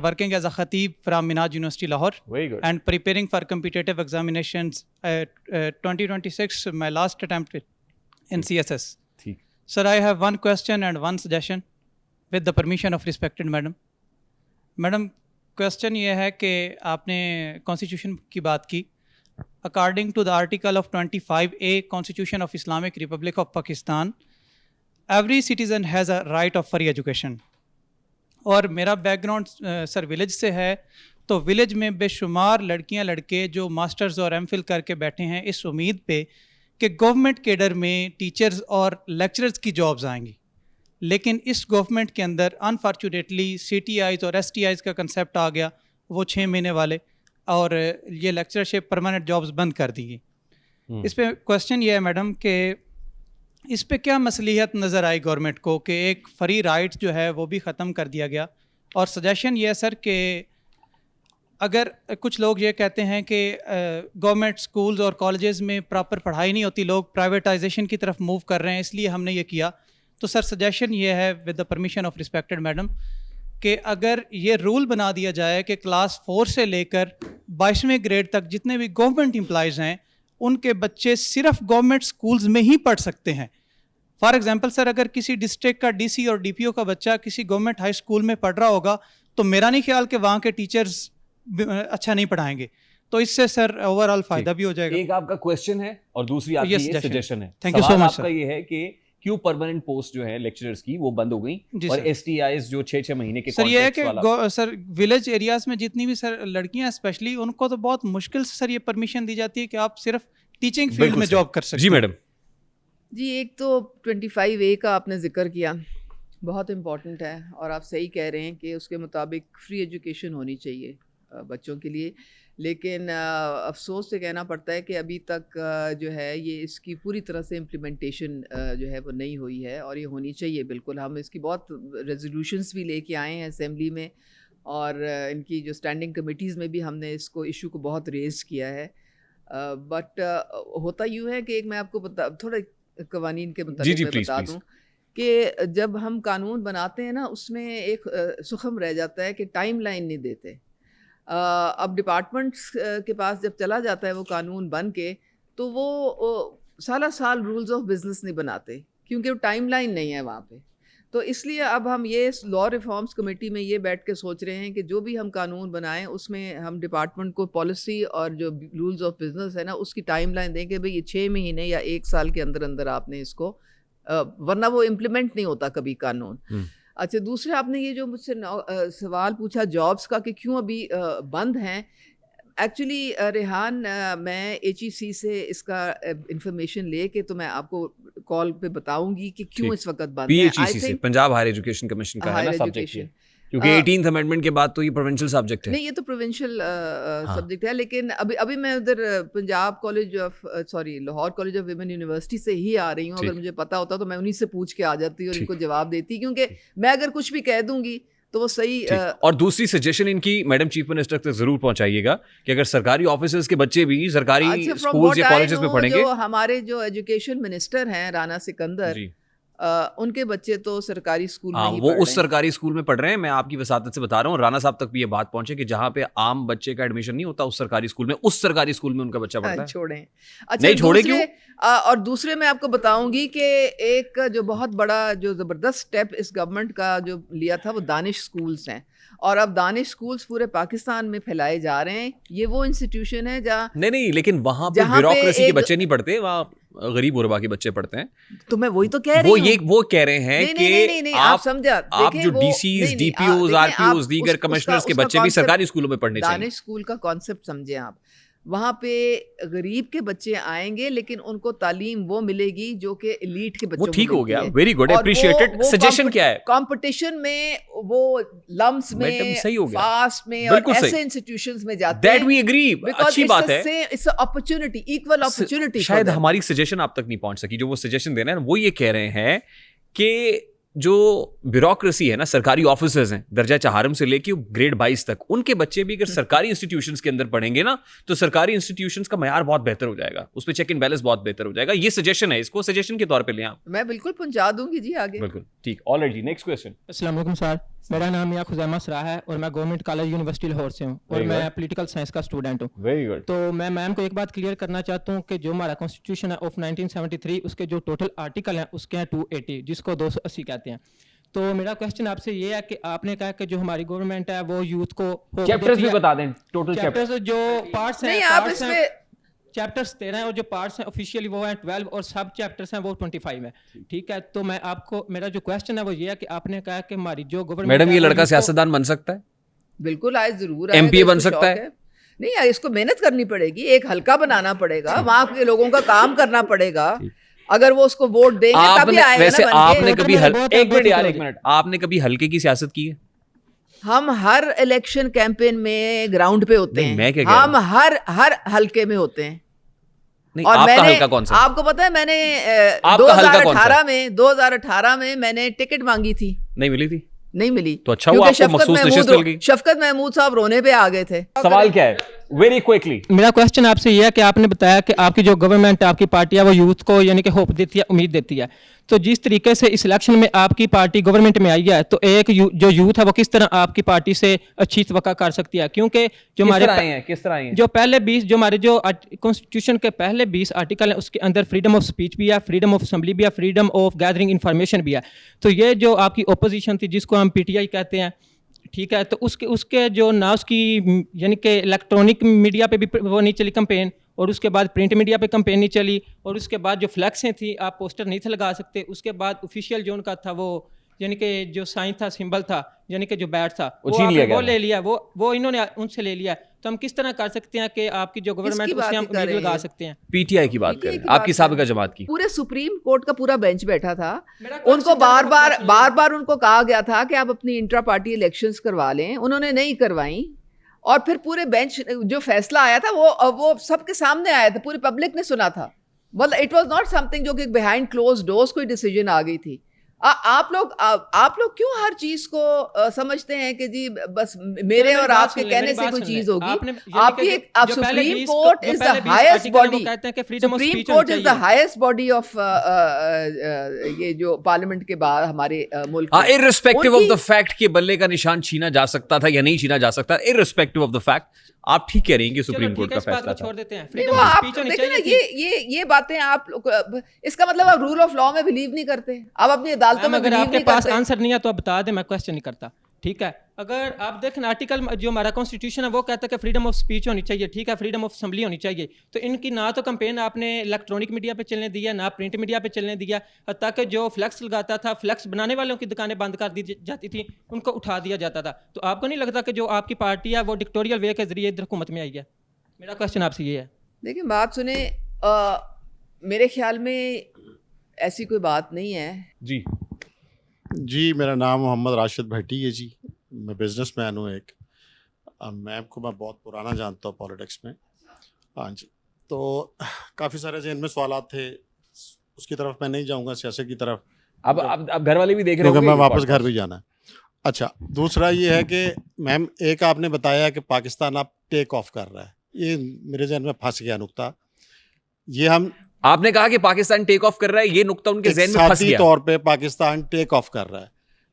working as a khatib from Minhaj University Lahore. Very good. And preparing for competitive examinations 2026, my last attempt in CSS. ٹھیک. Sir, I have one question and one suggestion with the permission of respected madam. Madam, question یہ ہے کہ آپ نے constitution کی بات کی. According to the article of 25A Constitution of Islamic Republic of Pakistan, every citizen has a right of free education. اور میرا بیک گراؤنڈ سر ولیج سے ہے, تو ولیج میں بے شمار لڑکیاں لڑکے جو ماسٹرز اور ایم فل کر کے بیٹھے ہیں اس امید پہ کہ گورنمنٹ کیڈر میں ٹیچرز اور لیکچرز کی جابز آئیں گی. لیکن اس گورنمنٹ کے اندر انفارچونیٹلی سی ٹی آئیز اور ایس ٹی آئیز کا کنسیپٹ آ گیا, وہ 6 مہینے والے, اور یہ لیکچرشپ پرماننٹ جابز بند کر دی گئی. اس پہ کوشچن یہ ہے میڈم کہ اس پہ کیا مصلیحت نظر آئی گورنمنٹ کو کہ ایک فری رائٹ جو ہے وہ بھی ختم کر دیا گیا. اور سجیشن یہ ہے سر کہ اگر کچھ لوگ یہ کہتے ہیں کہ گورنمنٹ اسکولز اور کالجز میں پراپر پڑھائی نہیں ہوتی, لوگ پرائیویٹائزیشن کی طرف موو کر رہے ہیں, اس لیے ہم نے یہ کیا. تو سر سجیشن یہ ہے with the permission of respected madam کہ اگر یہ رول بنا دیا جائے کہ کلاس 4 سے لے کر 22ویں گریڈ تک جتنے بھی گورنمنٹ امپلائیز ہیں ان کے بچے صرف گورنمنٹ اسکولز میں ہی پڑھ سکتے ہیں. فار ایگزامپل سر, اگر کسی ڈسٹرکٹ کا ڈی سی اور ڈی پی او کا بچہ کسی گورنمنٹ ہائی اسکول میں پڑھ رہا ہوگا تو میرا نہیں خیال کہ وہاں کے ٹیچرز اچھا نہیں پڑھائیں گے. تو اس سے سر اوور آل فائدہ بھی ہو جائے گا. ایک آپ کا کوشچن ہے اور دوسری آپ کی سجیشن ہے. تھینک یو سو مچ. آپ کا یہ ہے کہ کیوں پرماننٹ پوسٹ جو ہے لیکچررز کی وہ بند ہو گئی اور ایس ٹی آئیز جو 6 مہینے کے سر یہ ہے کہ سر ولیج ایریاز میں جتنی بھی سر لڑکیاں اسپیشلی ان کو تو بہت مشکل سے سر یہ پرمیشن دی جاتی ہے کہ آپ صرف ٹیچنگ فیلڈ میں جاب کر سکتے. جی میڈم. جی ایک تو 25A کا آپ نے ذکر کیا, بہت امپورٹنٹ ہے اور آپ صحیح کہہ رہے ہیں کہ اس کے مطابق فری ایجوکیشن ہونی چاہیے بچوں کے لیے. لیکن افسوس سے کہنا پڑتا ہے کہ ابھی تک جو ہے یہ اس کی پوری طرح سے امپلیمنٹیشن جو ہے وہ نہیں ہوئی ہے, اور یہ ہونی چاہیے بالکل. ہم اس کی بہت ریزولوشنس بھی لے کے آئے ہیں اسمبلی میں, اور ان کی جو اسٹینڈنگ کمیٹیز میں بھی ہم نے اس کو ایشو کو بہت ریز کیا ہے. بٹ ہوتا یوں ہے کہ ایک میں آپ کو تھوڑا قوانین کے متعلق بتا دوں کہ جب ہم قانون بناتے ہیں نا اس میں ایک سخم رہ جاتا ہے کہ ٹائم لائن نہیں دیتے. اب ڈپارٹمنٹس کے پاس جب چلا جاتا ہے وہ قانون بن کے تو وہ سال رولز آف بزنس نہیں بناتے کیونکہ وہ ٹائم لائن نہیں ہے وہاں پہ. تو اس لیے اب ہم یہ لا ریفارمز کمیٹی میں یہ بیٹھ کے سوچ رہے ہیں کہ جو بھی ہم قانون بنائیں اس میں ہم ڈپارٹمنٹ کو پالیسی اور جو رولز آف بزنس ہے نا اس کی ٹائم لائن دیں کہ بھئی یہ 6 مہینے یا 1 سال کے اندر آپ نے اس کو, ورنہ وہ امپلیمنٹ نہیں ہوتا کبھی قانون. اچھا, دوسرے آپ نے یہ جو مجھ سے سوال پوچھا جابس کا کہ کیوں ابھی بند ہیں. ایکچولی ریحان, میں ایچ ای سی سے اس کا انفارمیشن لے کے تو میں آپ کو کال پہ بتاؤں گی کہ کیوں اس وقت بند ہے. PHEC سے پنجاب ہائر ایجوکیشن کمیشن کا ہے نا سبجیکٹ یہ, کیونکہ 18th امینڈمنٹ کے بعد تو یہ پروونشل سبجیکٹ ہے. نہیں, یہ تو پروونشل سبجیکٹ ہے, لیکن ابھی میں ادھر Punjab college of Lahore college of women university سے ہی آ رہی ہوں. اگر مجھے پتا ہوتا تو میں انہیں سے پوچھ کے آ جاتی اور ان کو جواب دیتی, کیونکہ میں اگر کچھ بھی کہہ دوں گی تو وہ صحیح. اور دوسری سجیشن ان کی میڈم چیف منسٹر تک ضرور پہنچائیے گا کہ اگر سرکاری آفیسرز کے بچے بھی سرکاری اسکولز یا کالجز میں پڑھیں گے. ہمارے جو ایجوکیشن منسٹر ہیں رانا سکندر, ان کے بچے تو سرکاری اسکول میں ہی وہ پڑھ اس رہے ہیں. سرکاری اسکول میں پڑھ رہے ہیں. میں آپ کی وساطت سے بتا رہا ہوں, رانا صاحب تک بھی یہ بات پہنچے کہ جہاں پہ عام بچے کا ایڈمیشن نہیں ہوتا اس سرکاری اسکول میں, اس سرکاری اسکول میں ان کا بچہ پڑھتا ہے. چھوڑیں. نہیں چھوڑے کیوں؟ اور دوسرے میں آپ کو بتاؤں گی کہ ایک جو بہت بڑا جو زبردست اسٹیپ اس گورنمنٹ کا جو لیا تھا وہ دانش اسکولس ہیں, اور اب دانش اسکولس پورے پاکستان میں پھیلائے جا رہے ہیں. یہ وہ انسٹیٹیوشن ہے جہاں نہیں, لیکن وہاں پہ بیوروکریسی کے بچے نہیں پڑھتے, وہاں غریب غربا کے بچے پڑھتے ہیں. تو میں وہی تو کہہ رہی ہوں, وہ کہہ رہے ہیں کہ آپ سمجھا, آپ جو D Cs, D P Os, R P Os, دیگر کمشنرز کے بچے بھی سرکاری اسکولوں میں پڑھنے چاہیے. دانش اسکول کا کانسیپٹ سمجھیں آپ. وہاں پہ غریب کے بچے آئیں گے لیکن ان کو تعلیم وہ ملے گی جو کہ ایلیٹ کے بچوں کو. وہ ٹھیک ہو گیا, ویری گڈ, اپریشیٹڈ. سجیشن کیا ہے؟ کمپٹیشن میں وہ لمس میں, فاسٹ میں اور ایسے انسٹیٹیوشنز میں جاتے ہیں. دیٹ وی ایگری, اچھی بات ہے. It's opportunity, equal opportunity. شاید ہماری سجیشن آپ تک نہیں پہنچ سکی. جو وہ سجیشن دے رہے ہیں وہ یہ کہہ رہے ہیں کہ جو بیوروکریسی ہے نا, سرکاری آفیسرز ہیں درجہ چہارم سے لے کے گریڈ 22 تک, ان کے بچے بھی اگر سرکاری انسٹیٹیوشنز کے اندر پڑھیں گے نا تو سرکاری انسٹیٹیوشنز کا معیار بہت بہتر ہو جائے گا, اس پہ چیک اینڈ بیلنس بہت بہتر ہو جائے گا. یہ سجیشن ہے, اس کو سجیشن کے طور پہ لیں آپ. میں بالکل پہنچا دوں گی جی آگے. بالکل ٹھیک. آلرائٹ جی, نیکسٹ کوسچن. السلام علیکم سر, میرا نام میاں خزیمہ سرا ہے اور میں گورنمنٹ کالج یونیورسٹی لاہور سے ہوں اور میں پولیٹیکل سائنس کا اسٹوڈنٹ ہوں. Very good. تو میں میم کو ایک بات کلیئر کرنا چاہتا ہوں کہ جو ہمارا کانسٹیٹیوشن ہے آف 1973 اس کے جو ٹوٹل آرٹیکل ہیں اس کے ہیں 280 جس کو 280 کہتے ہیں. تو میرا کوشچن آپ سے یہ ہے کہ آپ نے کہا کہ جو ہماری گورنمنٹ ہے وہ یوتھ کو چیپٹرز بھی بتا دیں, ٹوٹل چیپٹرز جو پارٹس ہیں, نہیں آپ اس میں چیپٹرز 13 ہیں اور جو پارٹس ہیں آفیشیلی وہ ہیں 12 اور سب چیپٹرز ہیں وہ 25 ہیں. ٹھیک ہے, تو میں آپ کو میرا جو کوشچن ہے وہ یہ ہے کہ آپ نے کہا کہ ہماری جو گورنمنٹ. میڈم یہ لڑکا سیاستدان بن سکتا ہے؟ بالکل آئے, ضرور ایم پی بن سکتا ہے. نہیں, اس کو محنت کرنی پڑے گی, ایک حلقہ بنانا پڑے گا, وہاں کے لوگوں کا کام کرنا پڑے گا. اگر وہ اس کو ووٹ دیں گے تبھی آئے گا. ویسے آپ نے کبھی ایک منٹ آپ نے کبھی حلقے کی سیاست کی ہے؟ ہم ہر الیکشن کیمپین میں گراؤنڈ پہ ہوتے ہیں, ہم ہر حلقے میں ہوتے ہیں. اور میں نے, آپ کو پتا ہے میں نے 2018 میں میں نے ٹکٹ مانگی تھی, نہیں ملی تھی. نہیں ملی. تو اچھا ہوا آپ کو مخصوص نشست مل گئی. شفقت محمود صاحب رونے پہ آ گئے تھے. سوال کیا ہے ویری کوئکلی؟ میرا کوشچن آپ سے یہ ہے کہ آپ نے بتایا کہ آپ کی جو گورنمنٹ ہے, آپ کی پارٹی ہے, وہ یوتھ کو یعنی کہ ہوپ دیتی ہے, امید دیتی ہے. تو جس طریقے سے اس الیکشن میں آپ کی پارٹی گورنمنٹ میں آئی ہے تو ایک جو یوتھ ہے وہ کس طرح آپ کی پارٹی سے اچھی توقع کر سکتی ہے؟ کیونکہ جو ہمارے جو پہلے 20 جو ہمارے جو کانسٹیٹیوشن کے پہلے 20 آرٹیکل ہیں اس کے اندر فریڈم آف اسپیچ بھی ہے, فریڈم آف اسمبلی بھی ہے, فریڈم آف گیدرنگ انفارمیشن بھی ہے. تو یہ جو آپ کی اپوزیشن تھی جس کو ہم پی ٹی آئی کہتے ہیں, ٹھیک ہے, تو اس کے جو نہ اس کی یعنی کہ الیکٹرانک میڈیا پہ بھی وہ نہیں چلی کمپین, اور اس کے بعد پرنٹ میڈیا پہ کمپین نہیں چلی, اور اس کے بعد جو فلیکسیں تھیں آپ پوسٹر نہیں تھے لگا سکتے. اس کے بعد آفیشیل جو ان کا تھا وہ یعنی کہ جو سائن تھا, سمبل تھا, یعنی کہ جو بیٹ تھا وہ لے لیا, وہ انہوں نے ان سے لے لیا. تو ہم کس طرح کر سکتے ہیں کہ آپ کی جو گورنمنٹ اس سے ہم امید لگا سکتے ہیں؟ پی ٹی آئی کی بات کریں, آپ کی سابقہ جماعت کی. پورے سپریم کورٹ کا پورا بینچ بیٹھا تھا, ان کو بار بار ان کو کہا گیا تھا کہ آپ اپنی انٹرا پارٹی الیکشنز کروا لیں, انہوں نے نہیں کروائیں. اور پھر پورے بینچ جو فیصلہ آیا تھا وہ سب کے سامنے آیا تھا, پوری پبلک نے سنا تھا. مطلب it was not some thing جو کہ بیہائنڈ کلوز ڈورز کوئی ڈیسیجن آ گئی تھی. آپ لوگ کیوں ہر چیز کو سمجھتے ہیں کہ جی بس میرے اور آپ کے کہنے سے کوئی چیز ہوگی؟ آپ کی supreme court is the highest body, supreme court is the highest body of یہ جو پارلیمنٹ کے بعد ہمارے ملک, irrespective of the fact کہ بلے کا نشان چھینا جا سکتا تھا یا نہیں چھینا جا سکتا, irrespective of the fact آپ ٹھیک کہہ رہی ہیں کہ سپریم کورٹ کا فیصلہ تھا. یہ باتیں آپ اس کا مطلب آپ رول آف لا میں بلیو نہیں کرتے, آپ اپنی عدالتوں میں اگر آپ کے پاس آنسر نہیں ہے تو آپ بتا دیں, میں کوشچن نہیں کرتا. ٹھیک ہے, اگر آپ دیکھیں آرٹیکل جو ہمارا کانسٹیٹیوشن ہے وہ کہتا ہے کہ فریڈم آف اسپیچ ہونی چاہیے, ٹھیک ہے, فریڈم آف اسمبلی ہونی چاہیے. تو ان کی نہ تو کمپین آپ نے الیکٹرانک میڈیا پہ چلنے دیا, نہ پرنٹ میڈیا پہ چلنے دیا, حتیٰ کہ جو فلیکس لگاتا تھا, فلیکس بنانے والوں کی دکانیں بند کر دی جاتی تھی, ان کو اٹھا دیا جاتا تھا. تو آپ کو نہیں لگتا کہ جو آپ کی پارٹی ہے وہ ڈکٹوریل وے کے ذریعے ادھر حکومت میں آئی ہے؟ میرا کوشچن آپ سے یہ ہے. دیکھیں بات سنیں, میرے خیال میں ایسی کوئی بات نہیں ہے. جی میرا نام محمد راشد بھٹی ہے جی, میں بزنس مین ہوں. ایک میم کو میں بہت پرانا جانتا ہوں پالیٹکس میں. ہاں جی, تو کافی سارے ذہن میں سوالات تھے, اس کی طرف میں نہیں جاؤں گا, سیاست کی طرف. اب گھر والے بھی دیکھ رہے ہیں, میں واپس گھر بھی جانا ہے. اچھا, دوسرا یہ ہے کہ میم ایک آپ نے بتایا کہ پاکستان اب ٹیک آف کر رہا ہے, یہ میرے ذہن میں پھنس گیا نقطہ. یہ ہم آپ نے کہا کہ پاکستان ٹیک آف کر رہا ہے, یہ نقطہ ان کے ذہن میں پھنس اقتصادی گیا. طور پہ پاکستان ٹیک آف کر رہا ہے.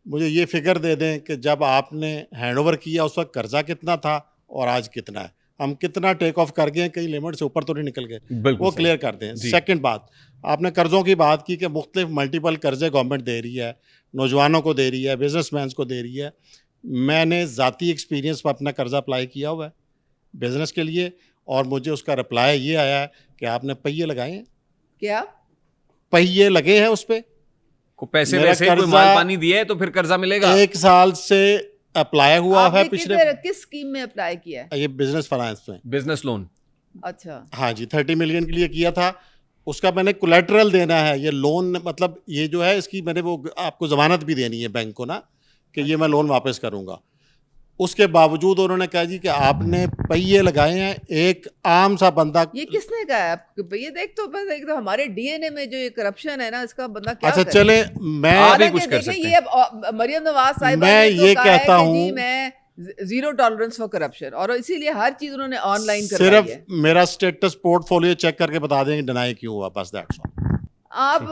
مجھے یہ فگر دے دیں کہ جب آپ نے ہینڈ اوور کیا اس وقت قرضہ کتنا تھا اور آج کتنا ہے, ہم کتنا ٹیک آف کر گئے, کئی لمٹ سے اوپر تو نہیں نکل گئے, وہ کلیئر کر دیں. سیکنڈ بات, آپ نے قرضوں کی بات کی کہ مختلف ملٹیپل قرضے گورنمنٹ دے رہی ہے, نوجوانوں کو دے رہی ہے, بزنس مینس کو دے رہی ہے. میں نے ذاتی ایکسپیرینس پر اپنا قرضہ اپلائی کیا ہوا ہے بزنس کے لیے, اور مجھے اس کا رپلائی یہ آیا ہے کہ آپ نے پہیے لگائے ہیں. کیا پہیے لگے ہیں اس پہ؟ پیسے میرا ویسے کوئی مال پانی دیا ہے تو پھر قرضہ ملے گا. 1 سال سے اپلائی ہوا ہے پچھلے. کس اسکیم میں اپلائی کیا ہے؟ یہ بزنس فائنانس میں, بزنس لون. اچھا, ہاں جی, 30 ملین کے لیے کیا تھا. اس کا میں نے کولیٹرل دینا ہے, یہ لون مطلب یہ جو ہے اس کی میں نے وہ آپ کو ضمانت بھی دینی ہے بینک کو نا, کہ یہ میں لون واپس کروں گا. اس کے باوجود انہوں نے کہا جی کہ آپ نے پہیے لگائے ہیں. ایک عام سا بندہ, یہ کس نے کہا ہے؟ یہ دیکھ تو بس ایک تو ہمارے ڈی این اے میں جو یہ کرپشن ہے نا, اس کا بندہ کیا اچھا چلیں میں کچھ کر سکتے ہیں. یہ مریم نواز صاحبہ میں نے تو یہ کہا ہے کہتا کہ ہوں جی میں زیرو ٹالرنس فار کرپشن, اور اسی لیے ہر چیز انہوں نے آن لائن صرف کروائی ہے. میرا اسٹیٹس پورٹ فولیو چیک کر کے بتا دیں کہ ڈینائی کیوں ہوا, بس دیٹس آل. آپ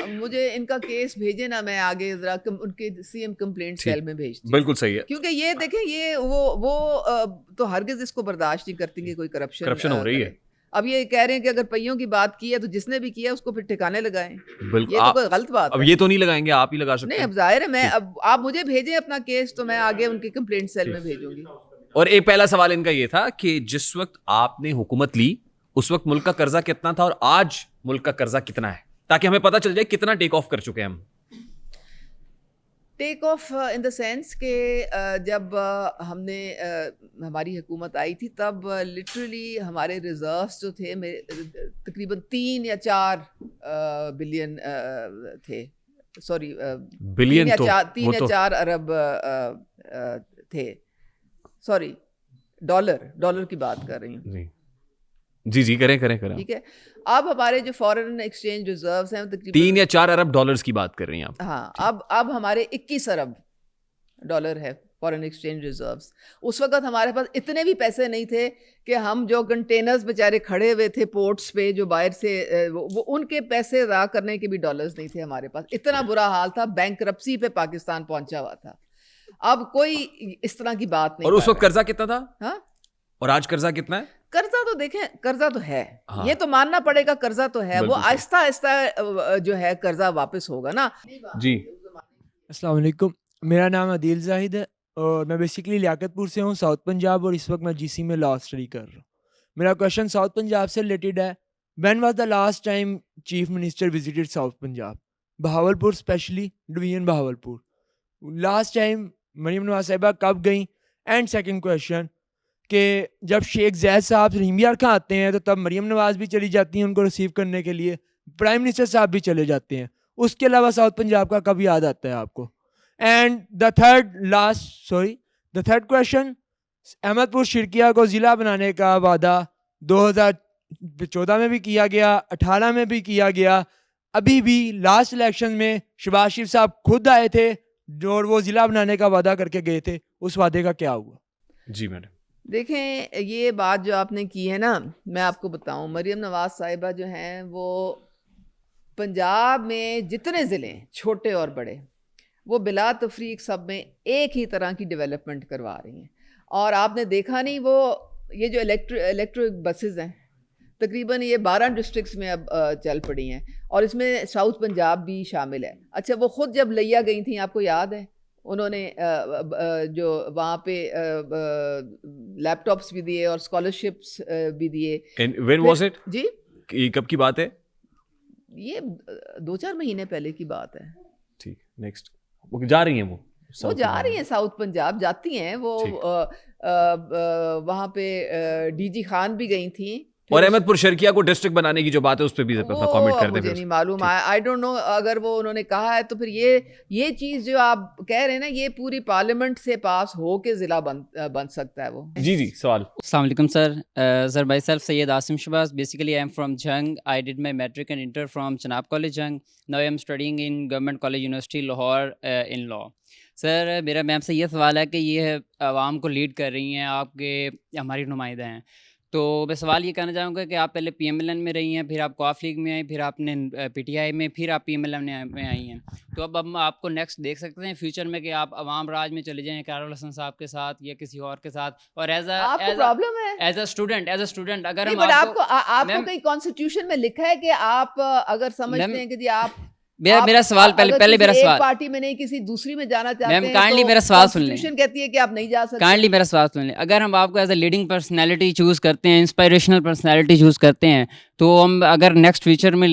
مجھے ان کا کیس بھیجیں نا, میں آگے ذرا ان کے سی ایم کمپلینٹ سیل میں بھیجتی ہوں. بالکل صحیح ہے, کیونکہ یہ دیکھیں یہ وہ تو ہرگز اس کو برداشت نہیں کرتی کہ کوئی کرپشن ہو رہی ہے. اب یہ کہہ رہے ہیں کہ اگر پہیوں کی بات کی ہے تو جس نے بھی کیا اس کو پھر ٹھکانے لگائیں. بالکل, یہ تو کوئی غلط بات ہے. اب یہ تو نہیں لگائیں گے, آپ ہی لگا سکتے نہیں, ہیں. اب ظاہر ہے میں اب آپ مجھے بھیجیں اپنا کیس تو میں آگے ان کے کمپلینٹ سیل میں بھیجوں گی. اور ایک پہلا سوال ان کا یہ تھا کہ جس وقت آپ نے حکومت لی اس وقت ملک کا قرضہ کتنا تھا اور آج ملک کا قرضہ کتنا ہے, تاکہ ہمیں پتہ چل جائے کتنا ٹیک آف کر چکے ہیں ہم. ٹیک آف ان دا سینس کہ جب ہم نے ہماری حکومت آئی تھی تب لٹرلی ہمارے ریزروس جو تھے تقریباً 3 یا 4 بلین تھے, سوری بلین, 3 یا 4 ارب تھے, سوری ڈالر کی بات کر رہی ہوں. جی کریں. ٹھیک ہے, اب ہمارے جو فارن ایکسچینج ریزروز ہیں تقریباً 3 یا 4 ارب ڈالرز کی بات کر رہی ہیں آپ. ہاں, اب ہمارے 21 ارب ڈالر ہے فارن ایکسچینج ریزروز. اس وقت ہمارے پاس اتنے بھی پیسے نہیں تھے کہ ہم جو کنٹینرز بیچارے کھڑے ہوئے تھے پورٹس پہ جو باہر سے وہ ان کے پیسے ادا کرنے کے بھی ڈالرز نہیں تھے ہمارے پاس. اتنا برا حال تھا, بینکرپسی پہ پاکستان پہنچا ہوا تھا. اب کوئی اس طرح کی بات نہیں. اور اس وقت قرضہ کتنا تھا؟ ہاں, اور آج قرضہ کتنا ہے؟ قرضہ تو دیکھیں, قرضہ تو ہے, یہ تو ماننا پڑے گا, قرضہ تو ہے, وہ آہستہ آہستہ جو ہے قرضہ واپس ہوگا نا. جی السلام علیکم, میرا نام عدیل زاہد ہے اور میں بیسیکلی لیاقت پور سے ہوں, ساؤتھ پنجاب, اور اس وقت میں جی سی میں لا اسٹڈی کر رہا ہوں. میرا کویشچن ساؤتھ پنجاب سے ریلیٹڈ ہے. When was the last time chief minister visited South Punjab, Bahawalpur especially division Bahawalpur? Last time Maryam Nawaz صاحبہ کب گئیں؟ اینڈ سیکنڈ کویشچن کہ جب شیخ زید صاحب رحیم یار خاں آتے ہیں تو تب مریم نواز بھی چلی جاتی ہیں ان کو ریسیو کرنے کے لیے, پرائم منسٹر صاحب بھی چلے جاتے ہیں. اس کے علاوہ ساؤتھ پنجاب کا کب یاد آتا ہے آپ کو؟ And the third question, Ahmadpur Sharqia کو ضلع بنانے کا وعدہ 2014 میں بھی کیا گیا, 18 میں بھی کیا گیا, ابھی بھی لاسٹ الیکشن میں شہباز شریف صاحب خود آئے تھے اور وہ ضلع بنانے کا وعدہ کر کے گئے تھے, اس وعدے کا کیا ہوا؟ جی میڈم. دیکھیں یہ بات جو آپ نے کی ہے نا, میں آپ کو بتاؤں, مریم نواز صاحبہ جو ہیں وہ پنجاب میں جتنے ضلع ہیں چھوٹے اور بڑے, وہ بلا تفریق سب میں ایک ہی طرح کی ڈیولپمنٹ کروا رہی ہیں. اور آپ نے دیکھا نہیں, وہ یہ جو الیکٹرک بسز ہیں تقریباً یہ 12 ڈسٹرکٹس میں اب چل پڑی ہیں, اور اس میں ساؤتھ پنجاب بھی شامل ہے. اچھا, وہ خود جب لیا گئی تھیں آپ کو یاد ہے, انہوں نے جو وہاں پہ لیپ ٹاپس بھی دیے اور اسکالرشپس بھی دیے. When was it? جی یہ کب کی بات ہے؟ یہ 2-4 مہینے پہلے کی بات ہے. ٹھیک, نیکسٹ. وہ جا رہی ہیں, وہ جا رہی ہیں ساؤتھ پنجاب, جاتی ہیں وہ, وہاں پہ ڈی جی خان بھی گئی تھیں. اور احمد پور شرکیہ کو ڈسٹرکٹ بنانے کی جو بات ہے اس پہ بھی کامنٹ کر دیں. مجھے نہیں معلوم, آئی ڈونٹ نو, اگر وہ انہوں نے کہا ہے تو پھر یہ چیز جو آپ کہہ رہے ہیں نا, یہ پوری پارلیمنٹ سے پاس ہو کے ضلع بن سکتا ہے وہ. جی سوال. السلام علیکم sir by self Syed Asim Shahbaz. Basically I am from Jhang. I did my matric and inter from Chenab college Jhang. Now I am studying in government college university Lahore in law. Sir میرا میم سے یہ سوال ہے کہ یہ عوام کو لیڈ کر رہی ہیں, آپ کے ہماری نمائندہ ہیں, تو میں سوال یہ کہنا چاہوں گا کہ آپ پہلے پی ایم ایل این میں رہی ہیں, پھر آپ قواف لیگ میں آئیں, پھر آپ نے پی ٹی آئی میں, پھر آپ پی ایم ایل این میں آئی ہیں. تو اب ہم آپ کو نیکسٹ دیکھ سکتے ہیں فیوچر میں کہ آپ عوام راج میں چلے جائیں کیرول حسن صاحب کے ساتھ یا کسی اور کے ساتھ, اور ایز اے اسٹوڈنٹ اگر ہم آپ کو کہیں کانسٹیٹیوشن میں لکھا ہے کہ آپ اگر سمجھتے ہیں کہ جی آپ میرا سوال پہلے میرا سوال پارٹی میں نہیں کسی دوسری میں جانا چاہتے میم ہیں, کائنڈلی میرا سوال سن لیں. کانسٹیٹیوشن کہتی ہے کہ آپ نہیں جا سکتے. کائنڈلی میرا سوال سن لیں. اگر ہم آپ کو as a leading personality choose کرتے ہیں, انسپائریشنل پرسنالٹی چوز کرتے ہیں, تو ہم اگر نیکسٹ فیوچر میں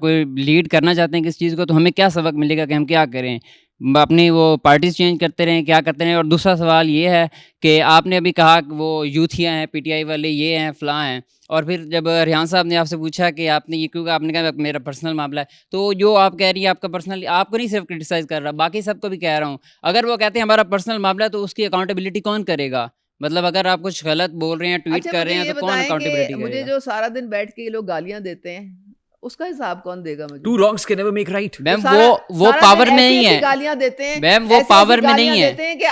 کوئی لیڈ کرنا چاہتے ہیں کس چیز کو, تو ہمیں کیا سبق ملے گا کہ ہم کیا کریں, اپنی وہ پارٹیز چینج کرتے رہیں, کیا کرتے رہیں؟ اور دوسرا سوال یہ ہے کہ آپ نے ابھی کہا کہ وہ یوتھیاں ہیں, پی ٹی آئی والے یہ ہیں فلاں ہیں, اور پھر جب ریحان صاحب نے آپ سے پوچھا کہ آپ نے یہ کیوں کہا, آپ نے کہا میرا پرسنل معاملہ ہے. تو جو آپ کہہ رہی ہیں آپ کا پرسنل, آپ کو نہیں صرف کرٹیسائز کر رہا, باقی سب کو بھی کہہ رہا ہوں, اگر وہ کہتے ہیں ہمارا پرسنل معاملہ ہے تو اس کی اکاؤنٹیبلٹی کون کرے گا؟ مطلب اگر آپ کچھ غلط بول رہے ہیں, ٹویٹ کر رہے ہیں, تو کون اکاؤنٹیبلٹی کرے گا؟ مجھے جو سارا دن بیٹھ کے یہ لوگ گالیاں دیتے ہیں اس کا حساب کون دے گا مجھے؟ Two wrongs can never make right. میم وہ پاور میں نہیں ہے, گالیاں دیتے ہیں میم وہ پاور میں نہیں ہے کہ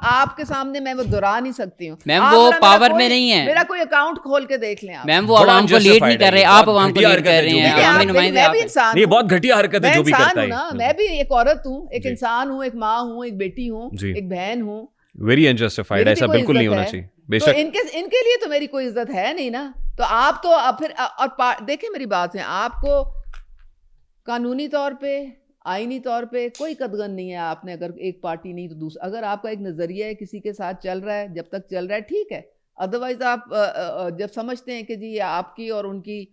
آپ کے سامنے میں وہ دہرا نہیں سکتی ہوں. میم وہ پاور میں نہیں ہے. میرا کوئی اکاؤنٹ کھول کے دیکھ لیں آپ. میم وہ عوام کو لیڈ نہیں کر رہے, آپ عوام کو لیڈ کر رہے ہیں, عوامی نمائندے آپ ہیں. یہ بہت گھٹیا حرکت ہے جو بھی کرتا ہے. میں بھی ایک عورت ہوں, ایک انسان ہوں, ایک ماں ہوں, ایک بیٹی ہوں, ایک بہن ہوں. ویری انجسٹیفائڈ, ایسا بالکل نہیں ہونا چاہیے. بے شک ان کے لیے تو میری کوئی عزت ہے نہیں نا. تو آپ تو پھر اور دیکھیں میری بات ہے, آپ کو قانونی طور پہ, آئینی طور پہ کوئی قدغن نہیں ہے. آپ نے اگر ایک پارٹی نہیں تو دوسرا, اگر آپ کا ایک نظریہ ہے کسی کے ساتھ چل رہا ہے, جب تک چل رہا ہے ٹھیک ہے, ادروائز آپ جب سمجھتے ہیں کہ جی یہ آپ کی اور ان کی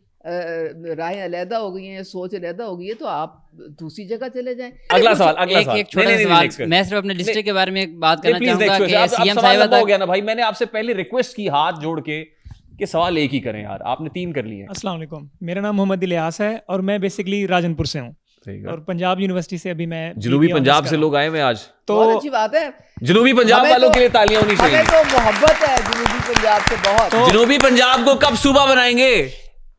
رائے علیحدہ ہو گئی ہیں, سوچ علیحدہ ہو گئی ہے, تو آپ دوسری جگہ چلے جائیں. اگلا سوال ایک چھوٹا سوال, میں صرف اپنے ڈسٹرکٹ کے بارے میں بات کرنا چاہوں گا کہ سی ایم صاحبہ ہو گیا نا بھائی, میں نے آپ سے پہلے ریکویسٹ کی ہاتھ جوڑ کے کہ سوال ایک ہی کریں یار, آپ نے 3 کر لیے. السلام علیکم, میرا نام محمد الیاس ہے اور میں بیسکلی راجن پور سے ہوں, اور پنجاب یونیورسٹی سے ابھی میں جنوبی پنجاب سے لوگ آئے ہوئے آج, تو بہت اچھی بات ہے. جنوبی پنجاب والوں کے لیے تالیاں ہونی چاہیے. ہمیں تو محبت ہے جنوبی پنجاب سے بہت. جنوبی پنجاب کو کب صوبہ بنائیں گے؟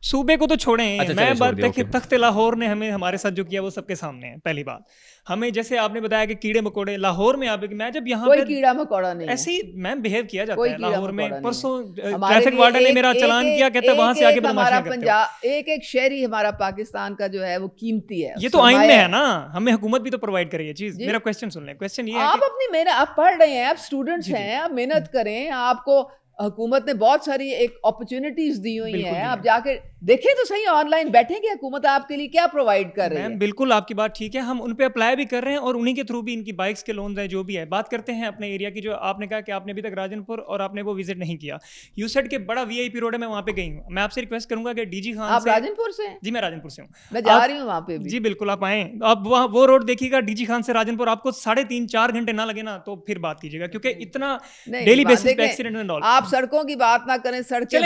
صوبے کو تو چھوڑیں, میں بات دیکھیں تخت لاہور نے ہمیں ہمارے ساتھ جو کیا وہ سب کے سامنے ہے. پہلی بات, ہمیں جیسے آپ نے بتایا کہ کیڑے مکوڑے لاہور میں, میں جب یہاں کوئی کیڑا مکوڑا نہیں, ایسے ہی میم بیہیو کیا جاتا ہے لاہور میں. پرسوں ٹریفک وارڈن نے میرا چلان کیا, کہتا ہے وہاں سے آگے بدماشیاں کرتے ہو. ایک شہری ہمارا پاکستان کا جو ہے وہ قیمتی ہے. یہ تو آئین میں ہے نا, ہمیں حکومت بھی تو پرووائڈ کرے یہ چیز. میرا کویسچن سن لیں. کویسچن یہ ہے آپ اپنی محنت, آپ پڑھ رہے ہیں, آپ اسٹوڈنٹس ہیں, آپ محنت کریں. آپ کو حکومت نے بہت ساری ایک اپرچونٹیز دی ہوئی ہیں, آپ جا کے دیکھیں تو صحیح, آن لائن بیٹھیں کہ حکومت آپ کے لیے کیا پرووائڈ کر رہی ہے. بالکل آپ کی بات ٹھیک ہے, ہم ان پہ اپلائی بھی کر رہے ہیں اور انہیں کے تھرو بھی ان کی بائکس کے لونز ہیں جو بھی ہے. بات کرتے ہیں اپنے ایریا کی, جو آپ نے کہا کہ آپ نے ابھی تک راجن پور اور آپ نے وہ وزٹ نہیں کیا. یو سیڈ کے بڑا وی آئی پی روڈ ہے, میں وہاں پہ گئی ہوں. میں آپ سے ریکویسٹ کروں گا کہ ڈی جی خان, آپ راجن پور سے ہیں؟ جی میں راجن پور سے ہوں, میں جا رہی ہوں وہاں پہ بھی. جی بالکل آپ آئیں, آپ وہاں وہ روڈ دیکھیے گا ڈی جی خان سے راجن پور, آپ کو 3.5-4 گھنٹے نہ لگے نا تو پھر بات کیجیے گا, کیونکہ اتنا ڈیلی بیسس پہ ایکسیڈنٹ اینڈ آل. آپ سڑکوں کی بات نہ کریں, سڑکیں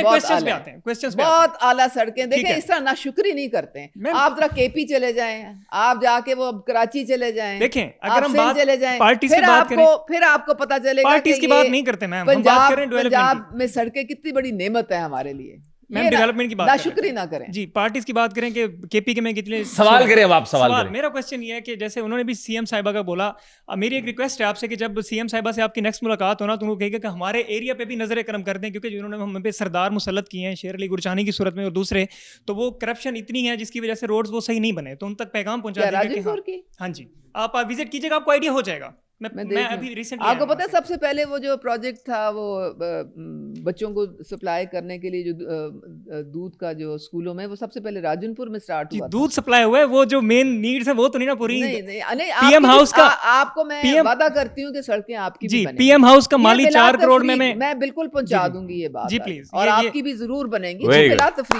بہت اعلیٰ سڑکیں. دیکھیں اس طرح ناشکری نہیں کرتے ہیں. آپ ذرا کے پی چلے جائیں, آپ جا کے وہ کراچی چلے جائیں, دیکھیں اگر ہم بات چلے جائیں, پارٹیز کی بات کریں, پھر آپ کو پتہ چلے گا پارٹیز کی بات نہیں کرتے میم, ہم بات کریں ڈیولپمنٹ کی. پنجاب میں سڑکیں کتنی بڑی نعمت ہے ہمارے لیے. میم ڈیولپمنٹ کی بات ناشکری نہ کریں. جی پارٹیز کی بات کریں کہ کے پی کے میں کتنے سوال کریں, آپ سوال کریں. میرا کویسچن یہ ہے کہ جیسے انہوں نے بھی سی ایم صاحبہ کا بولا, میری ایک ریکویسٹ ہے آپ سے کہ جب سی ایم صاحبہ سے آپ کی نیکسٹ ملاقات ہونا تو انہوں نے کہا کہ ہمارے ایریا پہ بھی نظر کرم کر دیں, کیونکہ جنہوں نے ہم پہ سردار مسلط کیے ہیں شیر علی گرچانی کی صورت میں, اور دوسرے تو وہ کرپشن اتنی ہے جس کی وجہ سے روڈز وہ صحیح نہیں بنے, تو ان تک پیغام پہنچا دیں کہ ہاں جی آپ وزٹ کیجیے گا, آپ کو آئیڈیا ہو جائے گا. میں ابھی ریسنٹلی آپ کو پتہ ہے سب سے پہلے وہ جو پروجیکٹ تھا وہ بچوں کو سپلائی کرنے کے لیے جو دودھ کا جو اسکولوں میں, وہ سب سے پہلے راجن پور میں سٹارٹ ہوا. دودھ سپلائی ہوا ہے, وہ جو مین نیڈز ہے وہ تو نہیں نا پوری. نہیں, پی ایم ہاؤس کا آپ کو میں وعدہ کرتی ہوں کہ سڑکیں آپ کی جی پی ایم ہاؤس کا مالی 4 کروڑ میں بالکل پہنچا دوں گی یہ بات. جی پلیز, اور آپ کی بھی ضرور بنے گی.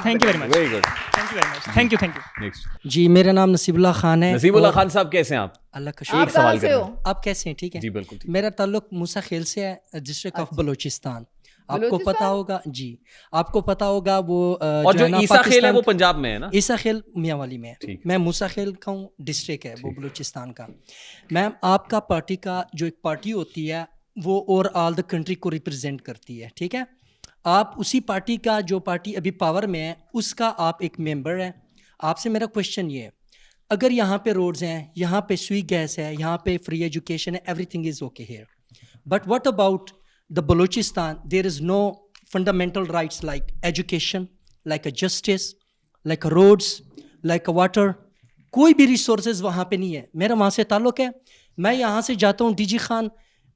Thank you very much, thank you. جی میرا نام نصیب اللہ خان ہے. نصیب اللہ خان صاحب کیسے ہیں آپ؟ اللہ کا شکر. سوال کریں, آپ کیسے ہیں؟ ٹھیک ہے جی بالکل. میرا تعلق موسیٰ خیل سے ہے, ڈسٹرکٹ آف بلوچستان. آپ کو پتا ہوگا, جی آپ کو پتا ہوگا وہ اور جو عیسیٰ خیل ہے وہ پنجاب میں ہے نا. عیسیٰ خیل میاں والی میں ہے, میں موسیٰ خیل کا ہوں, ڈسٹرکٹ ہے وہ بلوچستان کا. میم آپ کا پارٹی کا جو ایک پارٹی ہوتی ہے وہ اوور آل دا کنٹری کو ریپرزینٹ کرتی ہے, ٹھیک ہے. آپ اسی پارٹی کا, جو پارٹی ابھی پاور میں ہے, اس کا آپ ایک ممبر ہیں. آپ سے میرا کویشچن یہ ہے, اگر یہاں پہ روڈز ہیں, یہاں پہ سوئی گیس ہے, یہاں پہ فری ایجوکیشن ہے, everything is okay here, but what about the Balochistan? There is no fundamental rights like education, like a justice, like a roads, like a water. کوئی بھی ریسورسز وہاں پہ نہیں ہے. میرا وہاں سے تعلق ہے. میں یہاں سے جاتا ہوں ڈی جی خان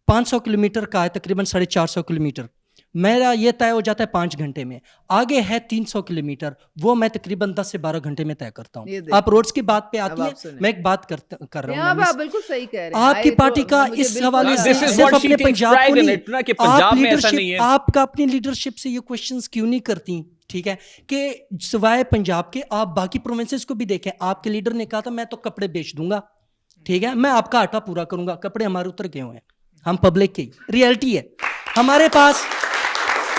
500 کلومیٹر کا ہے, تقریباً 450 کلومیٹر. میرا یہ طے ہو جاتا ہے 5 گھنٹے میں. آگے ہے 300 کلومیٹر, وہ میں تقریباً 10 سے 12 گھنٹے میں طے کرتا ہوں. آپ روڈز کی بات پہ آتی ہیں, میں ایک بات کر رہا ہوں. آپ بالکل صحیح کہہ رہے ہیں. آپ کی پارٹی کا اس حوالے سے صرف اپنے پنجاب کو نہیں, آپ کا اپنی لیڈرشپ سے یہ کوشچنز کیوں نہیں کرتی, ٹھیک ہے, کہ سوائے پنجاب کے آپ باقی پروونسز کو بھی دیکھیں. آپ کے لیڈر نے کہا تھا میں تو کپڑے بیچ دوں گا, ٹھیک ہے, میں آپ کا آٹا پورا کروں گا. کپڑے ہمارے اتر گئے ہوئے ہیں, ہم پبلک کی ریئلٹی ہے, ہمارے پاس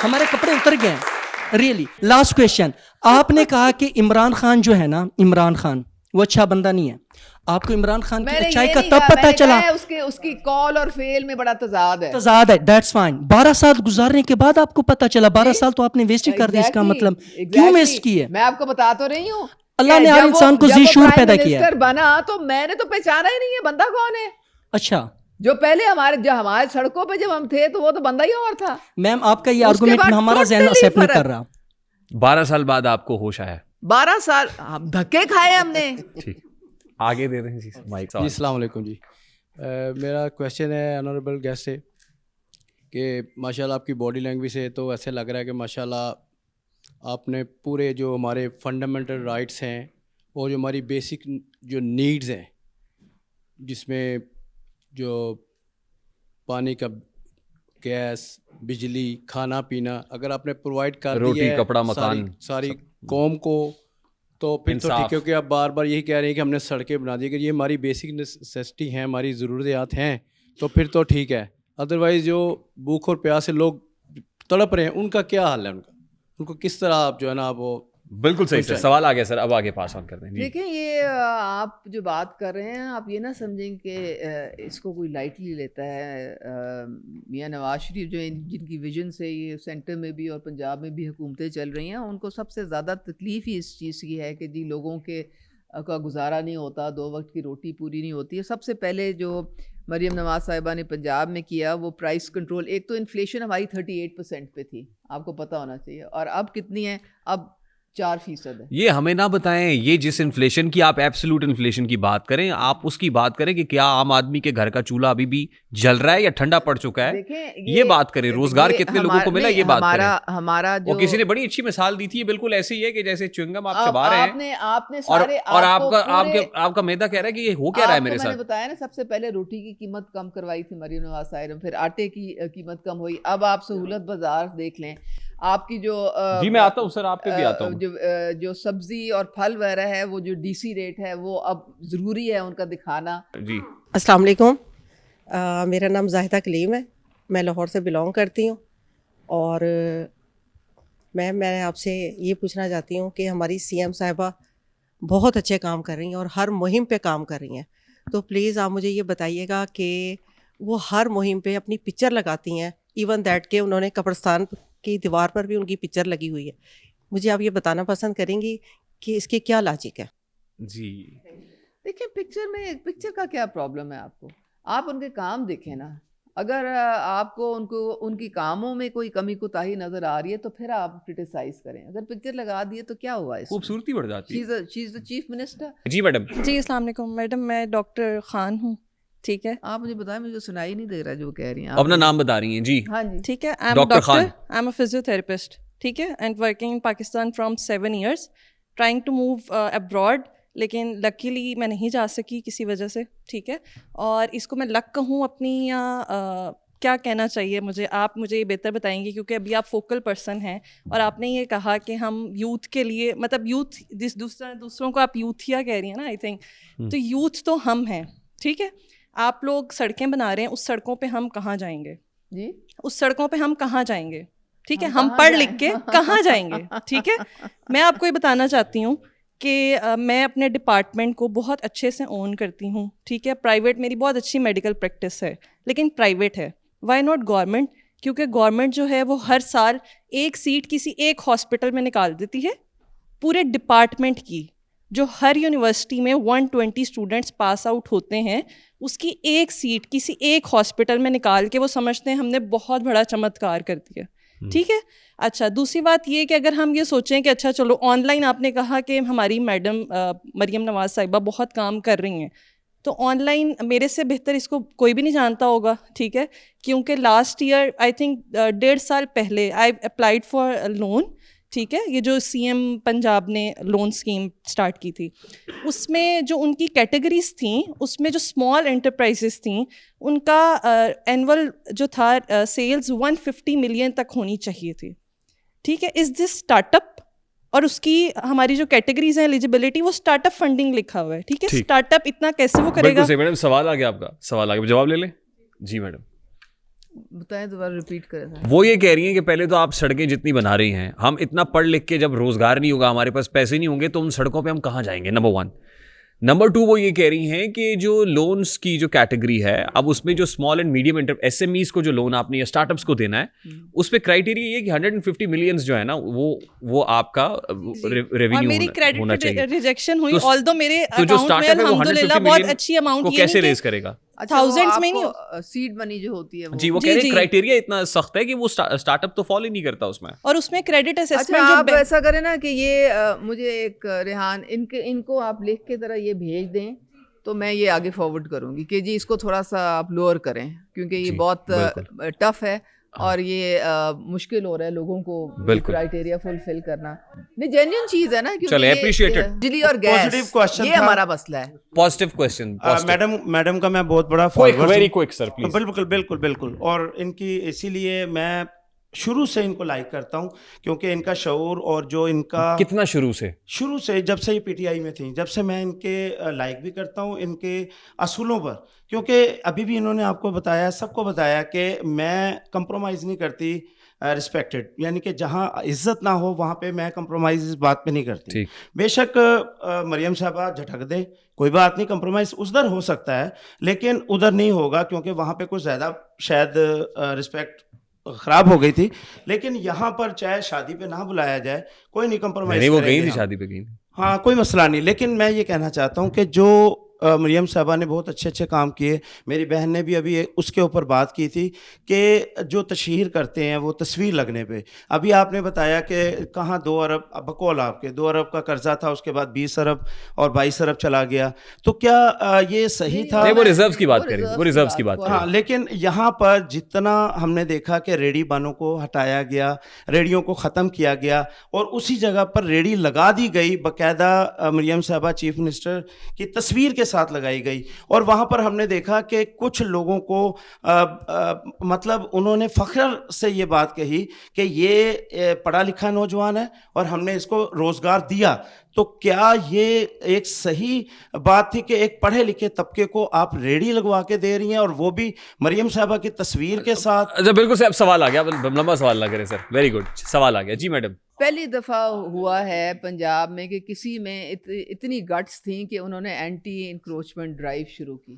ہمارے کپڑے اتر گئے ہیں ریئلی. لاسٹ کویشچن, آپ نے کہا کہ عمران خان جو ہے نا, عمران خان وہ اچھا بندہ نہیں ہے. آپ کو عمران خان کی اچھائی کا تب پتہ چلا, اس کی کال اور فیل میں بڑا تضاد ہے. That's fine. 12 سال گزارنے کے بعد آپ کو پتہ چلا. 12 سال تو آپ نے ویسٹ ہی کر دی. اس کا مطلب کیوں ویسٹ کی ہے؟ میں آپ کو بتا تو رہی ہوں, اللہ نے ہر انسان کو ذی شعور پیدا کیا ہے. بنا تو میں نے تو پہچانا ہی نہیں ہے بندہ کون ہے. اچھا, جو پہلے ہمارے سڑکوں پہ جب ہم تھے تو وہ تو بندہ ہی اور تھا. میم آپ کا یہ آرگومنٹ ہمارا ذہن ایکسیپٹ نہیں کر رہا. 12 سال بعد آپ کو ہوش آیا؟ 12 سال دھکے کھائے ہم نے. ٹھیک, آگے دے دیں جی مائک. جی السلام علیکم. جی میرا کویشچن ہے آنریبل گیسٹ سے کہ ماشاءاللہ آپ کی باڈی لینگویج سے تو ایسے لگ رہا ہے کہ ماشاءاللہ آپ نے پورے جو ہمارے فنڈامنٹل رائٹس ہیں اور جو ہماری بیسک جو نیڈز ہیں, جس میں جو پانی کا, گیس, بجلی, کھانا پینا, اگر آپ نے پرووائڈ کر دیا روٹی, ہے کپڑا, مکان ساری قوم کو, تو پھر تو ٹھیک ہے. کیونکہ آپ بار بار یہی کہہ رہے ہیں کہ ہم نے سڑکیں بنا دی, کہ یہ ہماری بیسک نیسیسٹی ہیں, ہماری ضروریات ہیں, تو پھر تو ٹھیک ہے. ادروائز جو بھوک اور پیاس سے لوگ تڑپ رہے ہیں, ان کا کیا حال ہے؟ ان کو کس طرح آپ جو ہے نا وہ. بالکل صحیح سر, سوال آ گیا سر, اب آگے پاس آن کر دیں. دیکھیں یہ آپ جو بات کر رہے ہیں, آپ یہ نہ سمجھیں کہ اس کو کوئی لائٹلی لیتا ہے. میاں نواز شریف جو جن کی ویژن سے یہ سینٹر میں بھی اور پنجاب میں بھی حکومتیں چل رہی ہیں, ان کو سب سے زیادہ تکلیف ہی اس چیز کی ہے کہ جی لوگوں کا گزارا نہیں ہوتا, 2 وقت کی روٹی پوری نہیں ہوتی ہے. سب سے پہلے جو مریم نواز صاحبہ نے پنجاب میں کیا وہ پرائس کنٹرول. ایک تو انفلیشن ہماری 38% پہ تھی, آپ کو پتہ ہونا چاہیے, اور اب کتنی ہے؟ اب 4% ہے. یہ ہمیں نہ بتائیں, یہ جس انفلیشن کی آپ ایبسولوٹ انفلیشن کی بات کریں, آپ اس کی بات کریں کہ کیا عام آدمی کے گھر کا چولہا ابھی بھی جل رہا ہے یا ٹھنڈا پڑ چکا ہے, یہ بات کریں. روزگار کتنے لوگوں کو ملا, یہ بات کریں. ہمارا اور کسی نے بڑی اچھی مثال دی تھی, یہ بالکل ایسی ہی ہے کہ جیسے چوئنگم آپ چبا رہے ہیں اور آپ کا میدا کہہ رہا ہے کہ یہ ہو کیا رہا ہے میرے ساتھ. میں نے بتایا نا, سب سے پہلے روٹی کی قیمت کم کروائی تھی مریم نواز صاحب, پھر آٹے کی قیمت کم ہوئی. اب آپ سہولت بازار دیکھ لیں, آپ کی جو جی میں آتا ہوں سر, آپ پہ بھی آتا ہوں, جو سبزی اور پھل وغیرہ ہے, وہ جو ڈی سی ریٹ ہے وہ اب ضروری ہے ان کا دکھانا. جی السلام علیکم. میرا نام زاہدہ کلیم ہے, میں لاہور سے بلانگ کرتی ہوں. اور میں آپ سے یہ پوچھنا چاہتی ہوں کہ ہماری سی ایم صاحبہ بہت اچھے کام کر رہی ہیں اور ہر مہم پہ کام کر رہی ہیں, تو پلیز آپ مجھے یہ بتائیے گا کہ وہ ہر مہم پہ اپنی پکچر لگاتی ہیں, ایون دیٹ کہ انہوں نے قبرستان کی دیوار پر بھی ان کی پکچر لگی ہوئی ہے. مجھے آپ یہ بتانا پسند کریں گی کہ اس کی کیا لاجک ہے؟ جی دیکھیں, پکچر کا کیا پرابلم ہے آپ کو؟ آپ ان کے کام دیکھیں نا. اگر آپ کو ان کی کاموں میں کوئی کمی کوتاہی نظر آ رہی ہے تو پھر آپ کرٹیسائز کریں. اگر پکچر لگا دیے تو کیا ہوا, اس خوبصورتی بڑھ جاتی ہے. شی از دی چیف منسٹر. جی میڈم. جی السلام علیکم میڈم, میں ڈاکٹر خان ہوں, ٹھیک ہے. آپ مجھے بتائیں, مجھے سنائی نہیں دے رہا جو کہہ رہی ہیں. اپنا نام بتا رہی ہیں. جی ہاں جی ٹھیک ہے. I am doctor, I am a physiotherapist, ٹھیک ہے, and working in Pakistan from 7 years, trying to move abroad, لیکن لکیلی میں نہیں جا سکی کسی وجہ سے, ٹھیک ہے. اور اس کو میں لک کہوں اپنی یا کیا کہنا چاہیے مجھے, آپ مجھے یہ بہتر بتائیں گے, کیونکہ ابھی آپ فوکل پرسن ہیں اور آپ نے یہ کہا کہ ہم یوتھ کے لیے, مطلب یوتھ دوسروں کو آپ یوتھیا کہہ رہی ہیں نا, آئی تھنک, تو یوتھ تو ہم ہیں, ٹھیک ہے. آپ لوگ سڑکیں بنا رہے ہیں, اس سڑکوں پہ ہم کہاں جائیں گے؟ جی اس سڑکوں پہ ہم کہاں جائیں گے؟ ٹھیک ہے, ہم پڑھ لکھ کے کہاں جائیں گے؟ ٹھیک ہے. میں آپ کو یہ بتانا چاہتی ہوں کہ میں اپنے ڈپارٹمنٹ کو بہت اچھے سے اون کرتی ہوں, ٹھیک ہے. پرائیویٹ میری بہت اچھی میڈیکل پریکٹس ہے, لیکن پرائیویٹ ہے. Why not government? کیونکہ گورنمنٹ جو ہے وہ ہر سال ایک سیٹ کسی ایک ہاسپٹل میں نکال دیتی ہے پورے ڈپارٹمنٹ کی. جو ہر یونیورسٹی میں 120 اسٹوڈنٹس پاس آؤٹ ہوتے ہیں, اس کی ایک سیٹ کسی ایک ہاسپٹل میں نکال کے وہ سمجھتے ہیں ہم نے بہت بڑا چمتکار کر دیا. ٹھیک ہے. اچھا دوسری بات یہ کہ اگر ہم یہ سوچیں کہ اچھا چلو آن لائن آپ نے کہا کہ ہماری میڈم مریم نواز صاحبہ بہت کام کر رہی ہیں, تو آن لائن میرے سے بہتر اس کو کوئی بھی نہیں جانتا ہوگا, ٹھیک ہے, کیونکہ لاسٹ ایئر آئی تھنک 1.5 سال پہلے آئی اپلائڈ فار لون, ٹھیک ہے, یہ جو سی ایم پنجاب نے لون اسکیم اسٹارٹ کی تھی, اس میں جو ان کی کیٹیگریز تھیں, اس میں جو اسمال انٹرپرائزز تھیں ان کا اینول جو تھا سیلز 150 ملین تک ہونی چاہیے تھی, ٹھیک ہے. از دس اسٹارٹ اپ, اور اس کی ہماری جو کیٹیگریز ہیں ایلیجیبلٹی وہ اسٹارٹ اپ فنڈنگ لکھا ہوا ہے, ٹھیک ہے. اسٹارٹ اپ اتنا کیسے وہ کرے گا؟ میڈم سوال آ گیا آپ کا, سوال آ گیا, جواب لے لیں. جی میڈم بتائیں, دوبارہ ریپیٹ کریں. وہ یہ کہہ رہی ہیں کہ پہلے تو آپ سڑکیں جتنی بنا رہی ہیں, ہم اتنا پڑھ لکھ کے جب روزگار نہیں ہوگا, ہمارے پاس پیسے نہیں ہوں گے, تو ان سڑکوں پہ ہم کہاں جائیں گے؟ نمبر 1. نمبر 2, وہ یہ کہہ رہی ہیں کہ جو لونس کی جو کیٹیگری ہے, اب اس میں جو small and medium S M Es کو جو لون آپ نے یا اسٹارٹ اپس کو دینا ہے, اس پہ کرائٹیریا یہ کہ 150 ملینز جو ہے نا وہ آپ کا ریونیو ہونا چاہیے. ریجیکشن ہوئی, آلدو میرے اکاؤنٹ میں الحمدللہ بہت اچھی اماؤنٹ, کو کیسے ریز کرے گا؟ تھاؤزنڈز میں نہیں, سیڈ منی جو ہوتی ہے. جی وہ کہہ رہے ہیں کرائٹیریا اتنا سخت ہے کہ وہ اسٹارٹ اپ تو فالو ہی نہیں کرتا اس میں, اور اس میں کریڈٹ اسسمنٹ. آپ ایسا کریں نا کہ یہ مجھے ایک ریحان ان کو آپ لکھ کے ذرا یہ بھیج دیں, تو میں یہ آگے فارورڈ کروں گی کہ جی اس کو تھوڑا سا آپ لوور کریں, کیونکہ یہ بہت ٹف ہے اور یہ مشکل ہو رہا ہے لوگوں کو کرائٹیریا فلفل کرنا. نہیں جینیئن چیز ہے نا, کیونکہ بجلی اور گیس یہ ہمارا مسئلہ ہے. پازیٹیو کوسچن میڈم کا میں بہت بڑا ویری کوئک سر پلیز. بالکل, اور ان کی اسی لیے میں شروع سے ان کو لائک کرتا ہوں, کیونکہ ان کا شعور اور جو ان کا کتنا شروع سے جب سے یہ پی ٹی آئی میں تھیں, جب سے میں ان کے لائک بھی کرتا ہوں ان کے اصولوں پر, کیونکہ ابھی بھی انہوں نے آپ کو بتایا, سب کو بتایا کہ میں کمپرومائز نہیں کرتی رسپیکٹڈ, یعنی کہ جہاں عزت نہ ہو وہاں پہ میں کمپرومائز اس بات پہ نہیں کرتی. بے شک مریم صاحبہ جھٹک دیں, کوئی بات نہیں, کمپرومائز ادھر ہو سکتا ہے لیکن ادھر نہیں ہوگا, کیونکہ وہاں پہ کچھ زیادہ شاید رسپیکٹ خراب ہو گئی تھی. لیکن یہاں پر چاہے شادی پہ نہ بلایا جائے, کوئی نہیں کمپرومائز. وہ گئی تھی شادی پہ, گئی. ہاں کوئی مسئلہ نہیں, لیکن میں یہ کہنا چاہتا ہوں کہ جو مریم صاحبہ نے بہت اچھے کام کیے. میری بہن نے بھی ابھی اس کے اوپر بات کی تھی کہ جو تشہیر کرتے ہیں وہ تصویر لگنے پہ. ابھی آپ نے بتایا کہ کہاں 2 ارب بقول آپ کے 2 ارب کا قرضہ تھا, اس کے بعد 20 ارب اور 22 ارب چلا گیا, تو کیا یہ صحیح تھا؟ وہ ریزروز کی بات کریں, وہ ریزروز کی بات کریں. ہاں, لیکن یہاں پر جتنا ہم نے دیکھا کہ ریڑھی بانوں کو ہٹایا گیا, ریڑھیوں کو ختم کیا گیا, اور اسی جگہ پر ریڑھی لگا دی گئی, باقاعدہ مریم صاحبہ چیف منسٹر کی تصویر کے ساتھ لگائی گئی. اور وہاں پر ہم نے دیکھا کہ کچھ لوگوں کو مطلب انہوں نے فخر سے یہ بات کہی کہ یہ پڑھا لکھا نوجوان ہے اور ہم نے اس کو روزگار دیا. تو کیا یہ ایک صحیح بات تھی کہ ایک پڑھے لکھے طبقے کو آپ ریڑھی لگوا کے دے رہی ہیں, اور وہ بھی مریم صاحبہ کی تصویر کے ساتھ؟ اچھا بالکل صاحب, سوال آ گیا, لمبا سوال نہ کریں سر, ویری گڈ, سوال آ گیا. جی میڈم. پہلی دفعہ ہوا ہے پنجاب میں کہ کسی میں اتنی گٹس تھیں کہ انہوں نے اینٹی انکروچمنٹ ڈرائیو شروع کی.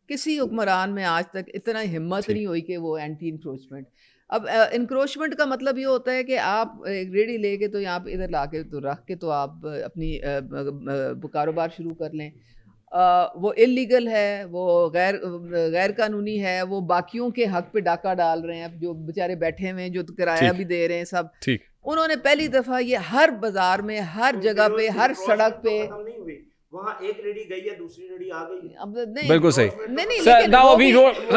کسی حکمران میں آج تک اتنا ہمت نہیں ہوئی کہ وہ اینٹی انکروچمنٹ. اب انکروچمنٹ کا مطلب یہ ہوتا ہے کہ آپ ایک ریڑھی لے کے تو یہاں پہ ادھر لا کے تو رکھ کے تو آپ اپنی کاروبار شروع کر لیں. وہ انلیگل ہے, وہ غیر قانونی ہے, وہ باقیوں کے حق پہ ڈاکہ ڈال رہے ہیں, جو بیچارے بیٹھے ہوئے ہیں, جو کرایہ بھی دے رہے ہیں سب. انہوں نے پہلی دفعہ یہ ہر بازار میں, ہر جگہ پہ, ہر سڑک پہ, وہاں ایک ریڑھی گئی ہے, دوسری ریڑھی آ گئی. بالکل صحیح.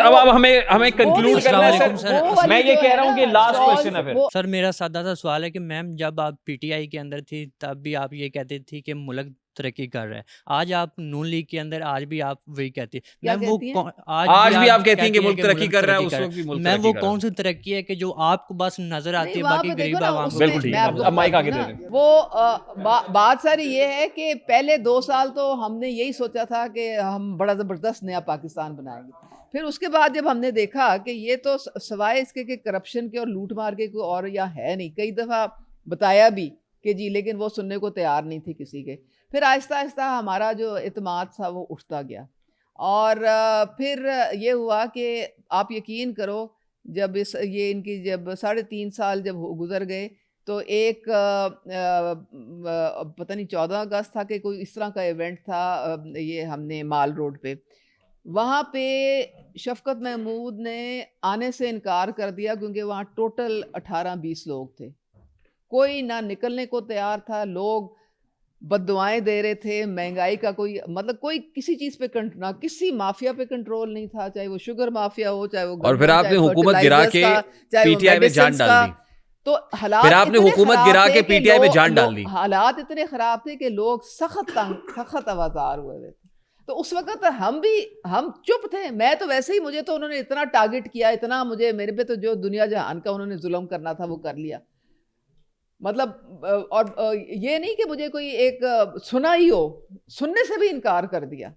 اب ہمیں کنکلوڈ کرنا ہے سر. میں یہ کہہ رہا ہوں کہ لاسٹ کوسچن ہے پھر. سر میرا سادہ سا سوال ہے کہ میم جب آپ پی ٹی آئی کے اندر تھی تب بھی آپ یہ کہتے تھی کہ ملک ترقی کر رہا ہے, آج آپ نون لیگ کے اندر آج بھی آپ وہی کہتی ہیں, آج بھی آپ کہتی ہیں کہ ملک ترقی کر رہا ہے, اس وقت بھی ملک میم وہ کون سی ترقی ہے کہ جو آپ کو بس نظر آتی ہے, باقی غریب عوام کو؟ بالکل ٹھیک ہے, اب مائک آگے دے دیں. وہ بات ساری یہ ہے کہ پہلے 2 سال تو ہم نے یہی سوچا تھا کہ ہم بڑا زبردست نیا پاکستان بنائیں گے. پھر اس کے بعد جب ہم نے دیکھا کہ یہ تو سوائے اس کے کہ کرپشن کے اور لوٹ مار کے کوئی اور یہاں ہے نہیں, کئی دفعہ بتایا بھی کہ جی, لیکن وہ سننے کو تیار نہیں تھی کسی کے. پھر آہستہ آہستہ ہمارا جو اعتماد تھا وہ اٹھتا گیا, اور پھر یہ ہوا کہ آپ یقین کرو جب یہ ان کی جب 3.5 سال جب گزر گئے تو ایک پتہ نہیں 14 اگست تھا کہ کوئی اس طرح کا ایونٹ تھا, یہ ہم نے مال روڈ پہ, وہاں پہ شفقت محمود نے آنے سے انکار کر دیا کیونکہ وہاں ٹوٹل 18-20 لوگ تھے, کوئی نہ نکلنے کو تیار تھا, لوگ بد دعائیں دے رہے تھے, مہنگائی کا کوئی مطلب کوئی کسی چیز پہ نہ کسی مافیا پہ کنٹرول نہیں تھا, چاہے وہ شوگر مافیا ہو, چاہے وہ, اور پھر آپ نے حکومت گرا کے پی ٹی آئی میں جان ڈال دی. تو حالات پھر آپ نے حکومت گرا کے پی ٹی آئی میں جان ڈال دی. حالات اتنے خراب تھے کہ لوگ سخت آوازار ہوئے ہوئے تھے. تو اس وقت ہم چپ تھے. میں تو ویسے ہی, مجھے تو انہوں نے اتنا ٹارگٹ کیا, اتنا مجھے, میرے پہ تو جو دنیا جہان کا انہوں نے ظلم کرنا تھا وہ کر لیا. مطلب اور یہ نہیں کہ مجھے کوئی ایک سنا ہی ہو, سننے سے بھی انکار کر دیا.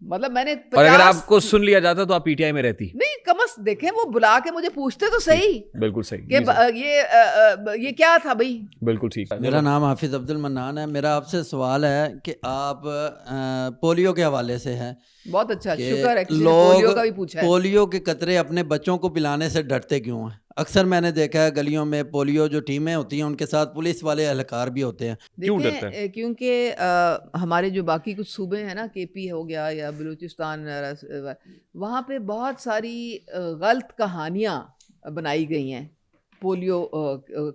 مطلب میں نے اور اگر آپ کو سن لیا جاتا تو آپ پی ٹی آئی میں رہتی نہیں. دیکھیں وہ بلا کے مجھے پوچھتے تو صحیح. بالکل صحیح کہ یہ کیا تھا بھائی. بالکل ٹھیک. میرا نام حافظ عبد المنان ہے. میرا آپ سے سوال ہے کہ آپ پولیو کے حوالے سے ہیں. بہت اچھا, شکر ہے لوگ پولیو کے قطرے اپنے بچوں کو پلانے سے ڈرتے کیوں ہیں؟ اکثر میں نے دیکھا ہے گلیوں میں پولیو جو ٹیمیں ہوتی ہیں ان کے ساتھ پولیس والے اہلکار بھی ہوتے ہیں. کیوں ڈرتے ہیں؟ کیونکہ ہمارے جو باقی کچھ صوبے ہیں نا, کے پی ہو گیا یا بلوچستان, وہاں پہ بہت ساری غلط کہانیاں بنائی گئی ہیں, پولیو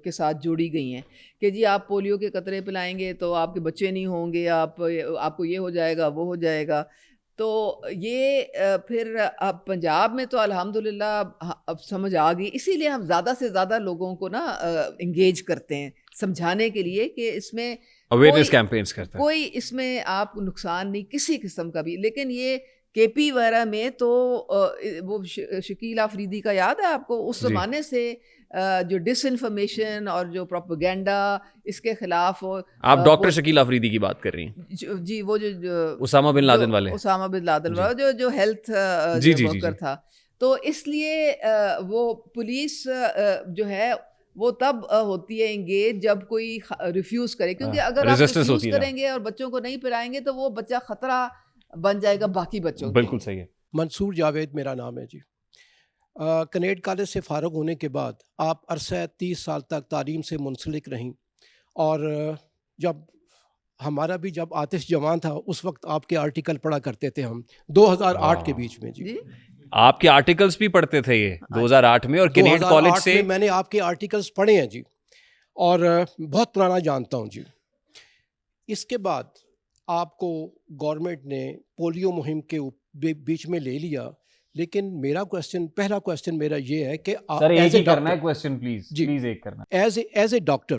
کے ساتھ جوڑی گئی ہیں کہ جی آپ پولیو کے قطرے پلائیں گے تو آپ کے بچے نہیں ہوں گے, آپ کو یہ ہو جائے گا, وہ ہو جائے گا. تو یہ پھر اب پنجاب میں تو الحمدللہ اب سمجھ آ گئی, اسی لیے ہم زیادہ سے زیادہ لوگوں کو نا انگیج کرتے ہیں سمجھانے کے لیے کہ اس میں اویئرنیس کیمپینز کرتے ہیں, کوئی اس میں آپ نقصان نہیں کسی قسم کا بھی. لیکن یہ کے پی وغیرہ میں تو وہ شکیل آفریدی کا یاد ہے آپ کو, اس زمانے سے جو ڈس انفارمیشن اور جو پروپیگنڈا اس کے خلاف. آپ ڈاکٹر شکیل آفریدی کی بات کر رہی ہیں؟ جی, وہ جو اسامہ بن لادن والے, اسامہ بن لادن والے جو ہیلتھ ورکر تھا. تو اس لیے وہ پولیس جو ہے وہ تب ہوتی ہے انگیج جب کوئی ریفیوز کرے, کیونکہ اگر آپ ریفیوز کریں گے اور بچوں کو نہیں پلائیں گے تو وہ بچہ خطرہ بن جائے گا باقی بچوں. بالکل صحیح ہے. منصور جاوید میرا نام ہے جی. کنیڈ کالج سے فارغ ہونے کے بعد آپ عرصہ 30 سال تک تعلیم سے منسلک رہیں, اور جب ہمارا بھی جب آتش جوان تھا اس وقت آپ کے آرٹیکل پڑھا کرتے تھے ہم 2008 کے بیچ میں. جی آپ کے آرٹیکلز بھی پڑھتے تھے یہ 2008 میں, اور کنیڈ کالج سے میں نے آپ کے آرٹیکلز پڑھے ہیں جی, اور بہت پرانا جانتا ہوں جی. اس کے بعد آپ کو گورنمنٹ نے پولیو مہم کے بیچ میں لے لیا, لیکن میرا پہلا کوشچن میرا یہ ہے کہ ایز اے ڈاکٹر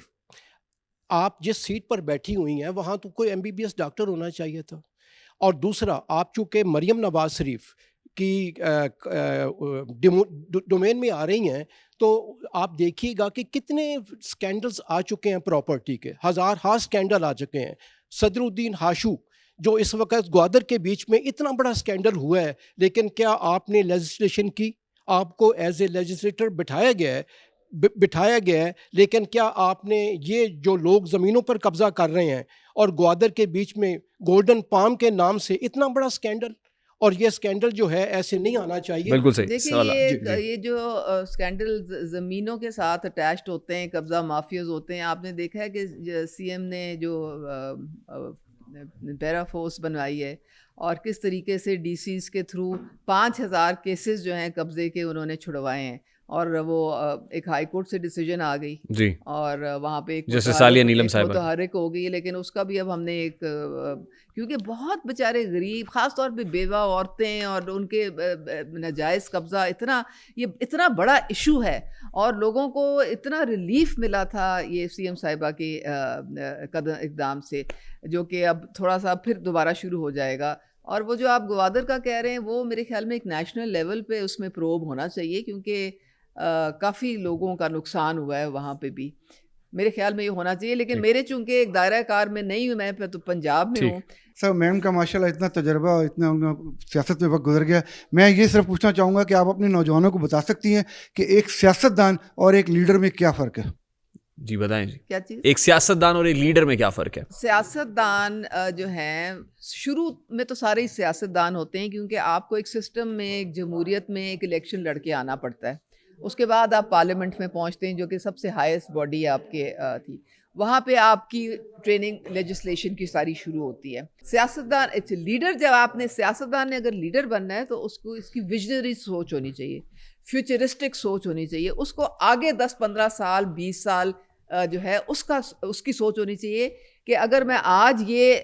آپ جس سیٹ پر بیٹھی ہوئی ہیں وہاں تو کوئی MBBS ڈاکٹر ہونا چاہیے تھا. اور دوسرا, آپ چونکہ مریم نواز شریف کی ڈومین میں آ رہی ہیں تو آپ دیکھیے گا کہ کتنے سکینڈلز آ چکے ہیں پراپرٹی کے, ہزار سکینڈل آ چکے ہیں. صدر الدین ہاشو جو اس وقت گوادر کے بیچ میں اتنا بڑا سکینڈل ہوا ہے, لیکن کیا آپ نے لیجسلیشن کی؟ آپ کو ایز اے لیجسلیٹر بٹھایا گیا ہے, لیکن کیا آپ نے یہ جو لوگ زمینوں پر قبضہ کر رہے ہیں اور گوادر کے بیچ میں گولڈن پام کے نام سے اتنا بڑا سکینڈل, اور یہ سکینڈل جو ہے ایسے نہیں آنا چاہیے. بالکل صحیح. دیکھیں یہ جو سکینڈل زمینوں کے ساتھ اٹیچڈ ہوتے ہیں, قبضہ مافیاز ہوتے ہیں. آپ نے دیکھا ہے کہ CM نے جو پیرا فورس بنوائی ہے اور کس طریقے سے DCs کے تھرو 5000 کیسز جو ہیں قبضے کے انہوں نے چھڑوائے ہیں, اور وہ ایک ہائی کورٹ سے ڈیسیجن آ گئی جی, اور وہاں پہ ایک متحرک ہو گئی. لیکن اس کا بھی اب ہم نے ایک, کیونکہ بہت بیچارے غریب, خاص طور پہ بیوہ عورتیں اور ان کے ناجائز قبضہ اتنا بڑا ایشو ہے, اور لوگوں کو اتنا ریلیف ملا تھا یہ CM صاحبہ کے اقدام سے, جو کہ اب تھوڑا سا پھر دوبارہ شروع ہو جائے گا. اور وہ جو آپ گوادر کا کہہ رہے ہیں وہ میرے خیال میں ایک نیشنل لیول پہ اس میں پروب ہونا چاہیے, کیونکہ کافی لوگوں کا نقصان ہوا ہے وہاں پہ بھی. میرے خیال میں یہ ہونا چاہیے, لیکن میرے چونکہ ایک دائرہ کار میں نہیں ہوں, میں تو پنجاب میں ہوں. سر میم کا ماشاءاللہ اتنا تجربہ اور اتنا سیاست میں وقت گزر گیا. میں یہ صرف پوچھنا چاہوں گا کہ آپ اپنے نوجوانوں کو بتا سکتی ہیں کہ ایک سیاستدان اور ایک لیڈر میں کیا فرق ہے؟ جی بتائیں جی. کیا چیز؟ ایک سیاستدان اور ایک لیڈر میں کیا فرق ہے؟ سیاستدان جو ہیں شروع میں تو سارے سیاستدان ہوتے ہیں, کیونکہ آپ کو ایک سسٹم میں, ایک جمہوریت میں ایک الیکشن لڑ کے آنا پڑتا ہے, اس کے بعد آپ پارلیمنٹ میں پہنچتے ہیں جو کہ سب سے ہائیسٹ باڈی آپ کے تھی. وہاں پہ آپ کی ٹریننگ لیجسلیشن کی ساری شروع ہوتی ہے. سیاستدان لیڈر جب آپ نے سیاستدان نے اگر لیڈر بننا ہے تو اس کو اس کی ویژنری سوچ ہونی چاہیے, فیوچرسٹک سوچ ہونی چاہیے, اس کو آگے 10-15 سال 20 سال جو ہے اس کی سوچ ہونی چاہیے کہ اگر میں آج یہ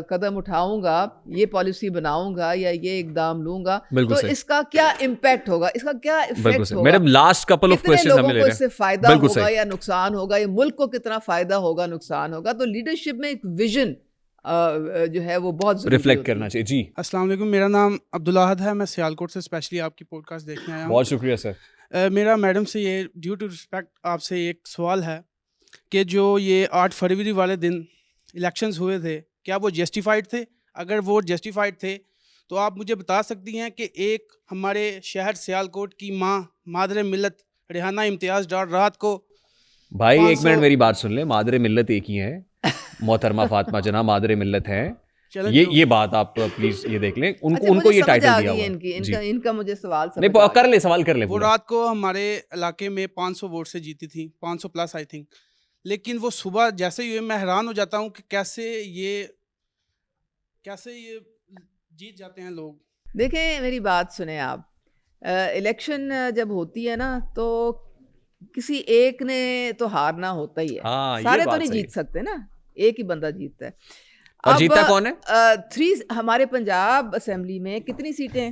قدم اٹھاؤں گا, یہ پالیسی بناؤں گا یا یہ اقدام لوں گا تو اس کا کیا امپیکٹ ہوگا, اس کا کیا افیکٹ ہوگا, madam last couple of questions ہم لے رہے ہیں, اس سے فائدہ ہوگا یا نقصان ہوگا, یا ملک کو کتنا فائدہ ہوگا نقصان ہوگا. تو لیڈرشپ میں ایک ویژن جو ہے وہ بہت ریفلیکٹ کرنا چاہیے. جی السلام علیکم, میرا نام عبدالاحد ہے, میں سیالکوٹ سے اسپیشلی آپ کی پوڈ کاسٹ دیکھنے آیا ہوں. بہت شکریہ سر. میرا میڈم سے یہ ڈیو ٹو رسپیکٹ آپ سے ایک سوال ہے کہ جو یہ 8 فروری والے دن الیکشنز ہوئے تھے, کیا وہ جسٹیفائڈ تھے؟ اگر وہ جسٹیفائڈ تھے تو آپ مجھے بتا سکتی ہیں کہ ایک ہمارے شہر سیالکوٹ کی ماں مادر ملت ریحانہ امتیاز ڈار رات کو بھائی ایک منٹ میری بات سن لیں, مادر ملت ایک ہی ہے, محترمہ فاطمہ جناح مادر ملت ہیں. یہ بات آپ پلیز یہ دیکھ لیں, ان کو یہ ٹائٹل دیا ہوا. ان کا مجھے سوال کر لیں. وہ رات کو ہمارے علاقے میں 500 ووٹ سے جیتی تھی, 500 پلس آئی تھنک, لیکن وہ صبح جیسے ہی میں حیران ہو جاتا ہوں کہ کیسے یہ جیت جاتے ہیں لوگ. دیکھیں میری بات سنیں آپ, الیکشن جب ہوتی ہے نا تو کسی ایک نے تو ہارنا ہوتا ہی ہے, سارے تو نہیں جیت سکتے نا, ایک ہی بندہ جیتتا ہے. اور جیتا کون ہے؟ 3 ہمارے پنجاب اسمبلی میں کتنی سیٹیں ہیں؟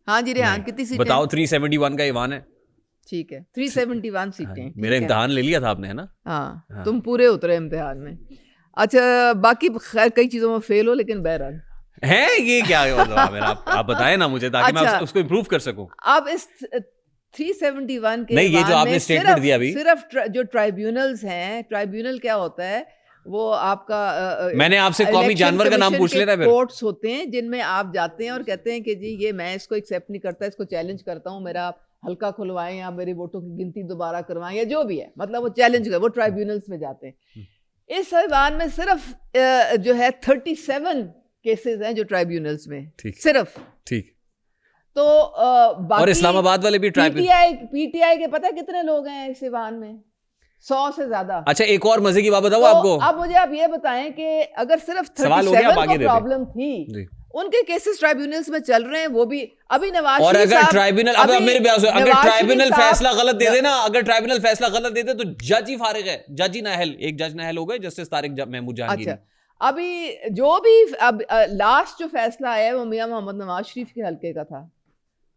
ہاں جی ریحان کتنی سیٹیں بتاؤ. 371 کا ایوان ہے. ٹھیک ہے 371 سیٹیں. میرا امتحان لے لیا تھا آپ نے, ہے نا؟ ہاں تم پورے اترے امتحان میں. اچھا باقی خیر کئی چیزوں میں فیل ہو, لیکن بہرحال ہے یہ کیا آپ بتائیں نا مجھے تاکہ میں اس کو امپروو کر سکوں. اب اس 371 کے نہیں, یہ جو آپ نے اسٹیٹمنٹ دیا ابھی, صرف جو ٹرائیبیونلز ہیں, ٹرائیبیونل کیا ہوتا ہے وہ آپ کا میں نے آپ سے قومی جانور کا نام پوچھ لینا. کورٹس ہوتے ہیں جن میں آپ جاتے ہیں اور کہتے ہیں کہ جی یہ میں اس کو ایکسیپٹ نہیں کرتا, اس کو چیلنج کرتا ہوں, میرا حلقہ کھلوائیں یا میری ووٹوں کی گنتی دوبارہ کروائیں یا جو بھی ہے, مطلب وہ چیلنج کر, وہ ٹرائیبیونلز میں جاتے ہیں. اس ایوان میں صرف جو ہے 37 کیسز ہیں جو ٹرائیبیونلز میں صرف. ٹھیک. تو اور اسلام آباد والے بھی پی ٹی آئی کے پتہ کتنے لوگ ہیں اس ایوان میں؟ 100 سے زیادہ. اچھا ایک اور مزے کی بات بتاؤ آپ کو. اب مجھے آپ یہ بتائیں کہ اگر صرف 37 کو پرابلم تھی, ان کے کیسز ٹرائیبیونلز میں چل رہے ہیں, وہ بھی ابھی نواز اور اگر ٹرائیبونل اگر ٹرائیبونل فیصلہ غلط دے دے نا, اگر ٹرائیبونل فیصلہ غلط دے دے تو جج ہی فارغ ہے, جج ہی نااہل, ایک جج نااہل ہو گئے, جسٹس طارق محمود جہانگیر. اچھا ابھی جو بھی اب لاسٹ جو فیصلہ آیا ہے وہ میاں محمد نواز شریف کے حلقے کا تھا,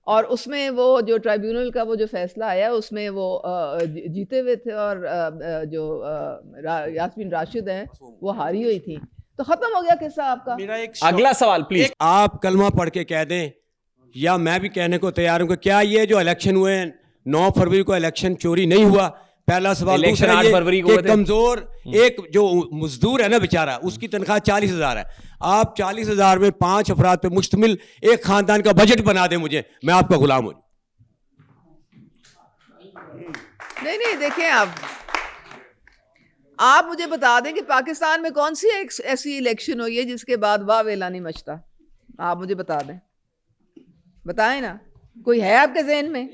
اور اس میں وہ جو ٹرائیبیونل کا وہ جو فیصلہ آیا اس میں وہ جیتے ہوئے تھے, اور جو یاسمین راشد ہیں وہ ہاری ہوئی تھی. تو ختم ہو گیا قصہ آپ کا. اگلا سوال پلیز. آپ کلمہ پڑھ کے کہہ دیں, یا میں بھی کہنے کو تیار ہوں کہ کیا یہ جو الیکشن ہوئے 9 فروری کو الیکشن چوری نہیں ہوا؟ پہلا سوال. دوسرا یہ کہ کمزور ایک جو مزدور ہے نا بیچارہ, اس کی تنخواہ 40,000 ہے. آپ 40,000 میں 5 افراد پہ مشتمل ایک خاندان کا بجٹ بنا دیں مجھے, میں آپ کا غلام ہوں. نہیں دیکھیں آپ مجھے بتا دیں کہ پاکستان میں کون سی ایسی الیکشن ہوئی ہے جس کے بعد واہ ویلا نہیں مچتا؟ آپ مجھے بتا دیں, بتائیں نا, کوئی ہے آپ کے ذہن میں؟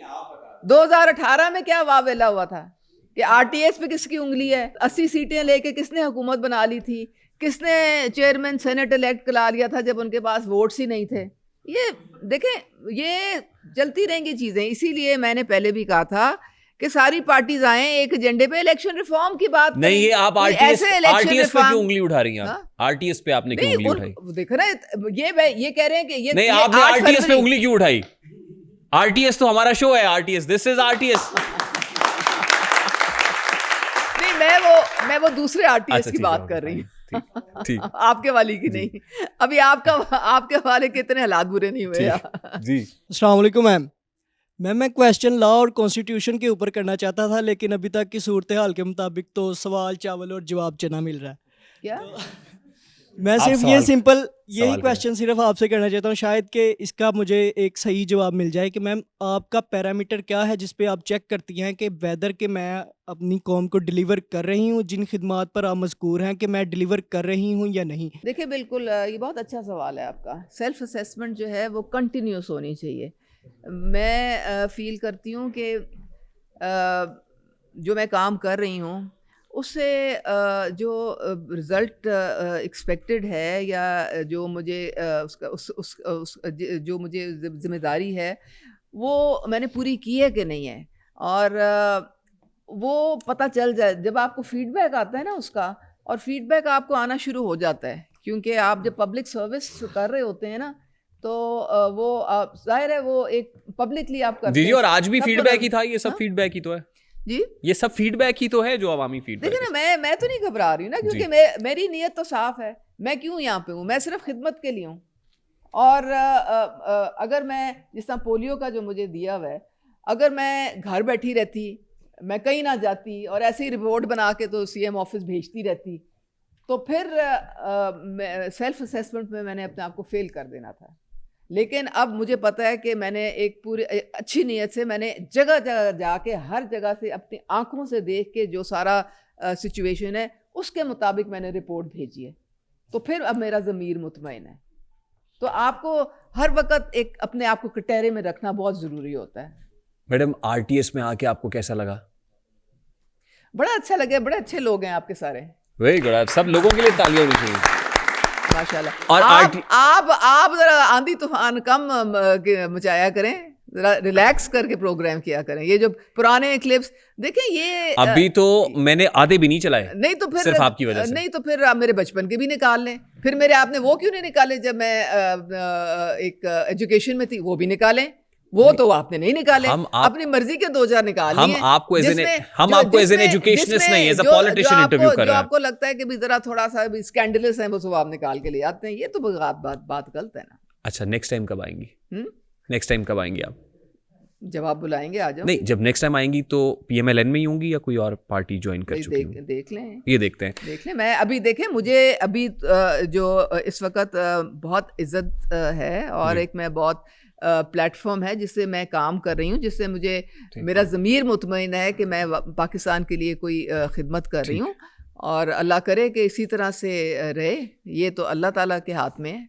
2018 میں کیا واہ ویلا ہوا تھا کہ آر ٹی ایس پہ کس کی انگلی ہے؟ 80 سیٹیں لے کے کس نے حکومت بنا لی تھی؟ کس نے چیئرمین سینٹ الیکٹ کرا لیا تھا جب ان کے پاس ووٹس ہی نہیں تھے؟ یہ دیکھیں یہ چلتی رہیں گی چیزیں. اسی لیے میں نے پہلے بھی کہا تھا کہ ساری پارٹیز آئیں ایک ایجنڈے پہ, الیکشن ریفارم کی بات نہیں. یہ آپ آر ٹی ایس پہ کیوں انگلی اٹھا رہی ہیں؟ آر ٹی ایس پہ آپ نے کیوں انگلی اٹھائی؟ دیکھ رہے یہ کہہ رہے ہیں کہ یہ نہیں, آپ نے آر ٹی ایس پہ انگلی کیوں اٹھائی؟ آر ٹی ایس تو ہمارا شو ہے, R T S, this is R T S. نہیں میں وہ دوسرے آر ٹی ایس کی بات کر رہی ہوں, آپ کے والی کی نہیں. ابھی آپ کے والے کتنے حالات برے نہیں ہوئے. جی السلام علیکم میم میں کویسچن لا اور کانسٹیٹیوشن کے اوپر کرنا چاہتا تھا, لیکن ابھی تک کی صورتحال کے مطابق تو سوال چاول اور جواب چنا مل رہا ہے. کیا میں صرف یہ سمپل یہی کویسچن صرف آپ سے کرنا چاہتا ہوں, شاید کہ اس کا مجھے ایک صحیح جواب مل جائے کہ میم آپ کا پیرامیٹر کیا ہے جس پہ آپ چیک کرتی ہیں کہ ویدر کہ میں اپنی قوم کو ڈیلیور کر رہی ہوں جن خدمات پر آپ مذکور ہیں, کہ میں ڈیلیور کر رہی ہوں یا نہیں؟ دیکھیں بالکل یہ بہت اچھا سوال ہے آپ کا. سیلف اسیسمنٹ جو ہے وہ کنٹینیوس ہونی چاہیے. میں فیل کرتی ہوں کہ جو میں کام کر رہی ہوں اس سے جو رزلٹ ایکسپیکٹڈ ہے یا جو مجھے جو مجھے ذمہ داری ہے وہ میں نے پوری کی ہے کہ نہیں ہے. اور وہ پتہ چل جائے جب آپ کو فیڈ بیک آتا ہے نا اس کا, اور فیڈ بیک آپ کو آنا شروع ہو جاتا ہے, کیونکہ آپ جب پبلک سروس کر رہے ہوتے ہیں نا تو وہ ظاہر ہے وہ ایک پبلکلی آپ کرتے ہیں. جی اور آج بھی فیڈ بیک ہی تھا, یہ سب فیڈ بیک ہی تو ہے. جی یہ سب فیڈ بیک ہی تو ہے جو عوامی فیڈ بیک. دیکھیں نا میں تو نہیں گھبرا رہی ہوں نا, کیونکہ میری نیت تو صاف ہے. میں کیوں یہاں پہ ہوں, میں صرف خدمت کے لیے ہوں. اور اگر میں جس طرح پولیو کا جو مجھے دیا ہوا ہے, اگر میں گھر بیٹھی رہتی, میں کہیں نہ جاتی اور ایسے ہی رپورٹ بنا کے تو سی ایم آفس بھیجتی رہتی, تو پھر سیلف اسیسمنٹ میں نے اپنے آپ کو فیل کر دینا تھا. لیکن اب مجھے پتہ ہے کہ میں نے ایک پوری اچھی نیت سے میں نے جگہ جگہ جا کے ہر جگہ سے اپنی آنکھوں سے دیکھ کے جو سارا سچویشن ہے اس کے مطابق میں نے رپورٹ بھیجی ہے. تو پھر اب میرا ضمیر مطمئن ہے. تو آپ کو ہر وقت ایک اپنے آپ کو کٹہرے میں رکھنا بہت ضروری ہوتا ہے. میڈم آر ٹی ایس میں آ کے آپ کو کیسا لگا؟ بڑا اچھا لگا, بڑے اچھے لوگ ہیں آپ کے سارے. ویری گڈ, سب لوگوں کے لیے تالیاں ہونی چاہیے ماشاءاللہ. اور آپ ذرا آندھی طوفان کم مچایا کریں, ذرا ریلیکس کر کے پروگرام کیا کریں. یہ جو پرانے کلپس دیکھیں, یہ ابھی تو میں نے آدھے بھی نہیں چلائے, نہیں تو پھر صرف آپ کی وجہ سے. نہیں تو پھر آپ میرے بچپن کے بھی نکال لیں. پھر میرے آپ نے وہ کیوں نہیں نکالے جب میں ایک ایجوکیشن میں تھی, وہ بھی نکالیں. وہ تو آپ نے نہیں نکالے, اپنی مرضی کے 2000 نکال لیے. ہم آپ کو ایز این ایجوکیشنسٹ نہیں, ایز اے پولیٹیشین انٹرویو کر رہے ہیں. جو آپ کو لگتا ہے کہ بھی ذرا تھوڑا سا بھی اسکینڈلس ہیں وہ آپ نکال کے لے آتے ہیں, یہ تو بات غلط ہے نا. اچھا نیکسٹ ٹائم کب آئیں گی؟ نیکسٹ ٹائم کب آئیں گی آپ؟ جب آپ بلائیں گے آ جاؤ. نہیں, جب نیکسٹ ٹائم آئیں گی تو پی ایم ایل این میں ہی ہوں گی یا کوئی اور پارٹی جوائن کر چکی ہوں؟ دیکھ لیں, یہ دیکھتے ہیں. دیکھ لیں. میں ابھی دیکھیں, مجھے ابھی جو اس وقت بہت عزت ہے اور ایک میں بہت پلیٹ فارم ہے جس سے میں کام کر رہی ہوں, جس سے مجھے میرا ضمیر مطمئن ہے کہ میں پاکستان کے لیے کوئی خدمت کر رہی ہوں, اور اللہ کرے کہ اسی طرح سے رہے. یہ تو اللہ تعالیٰ کے ہاتھ میں ہے.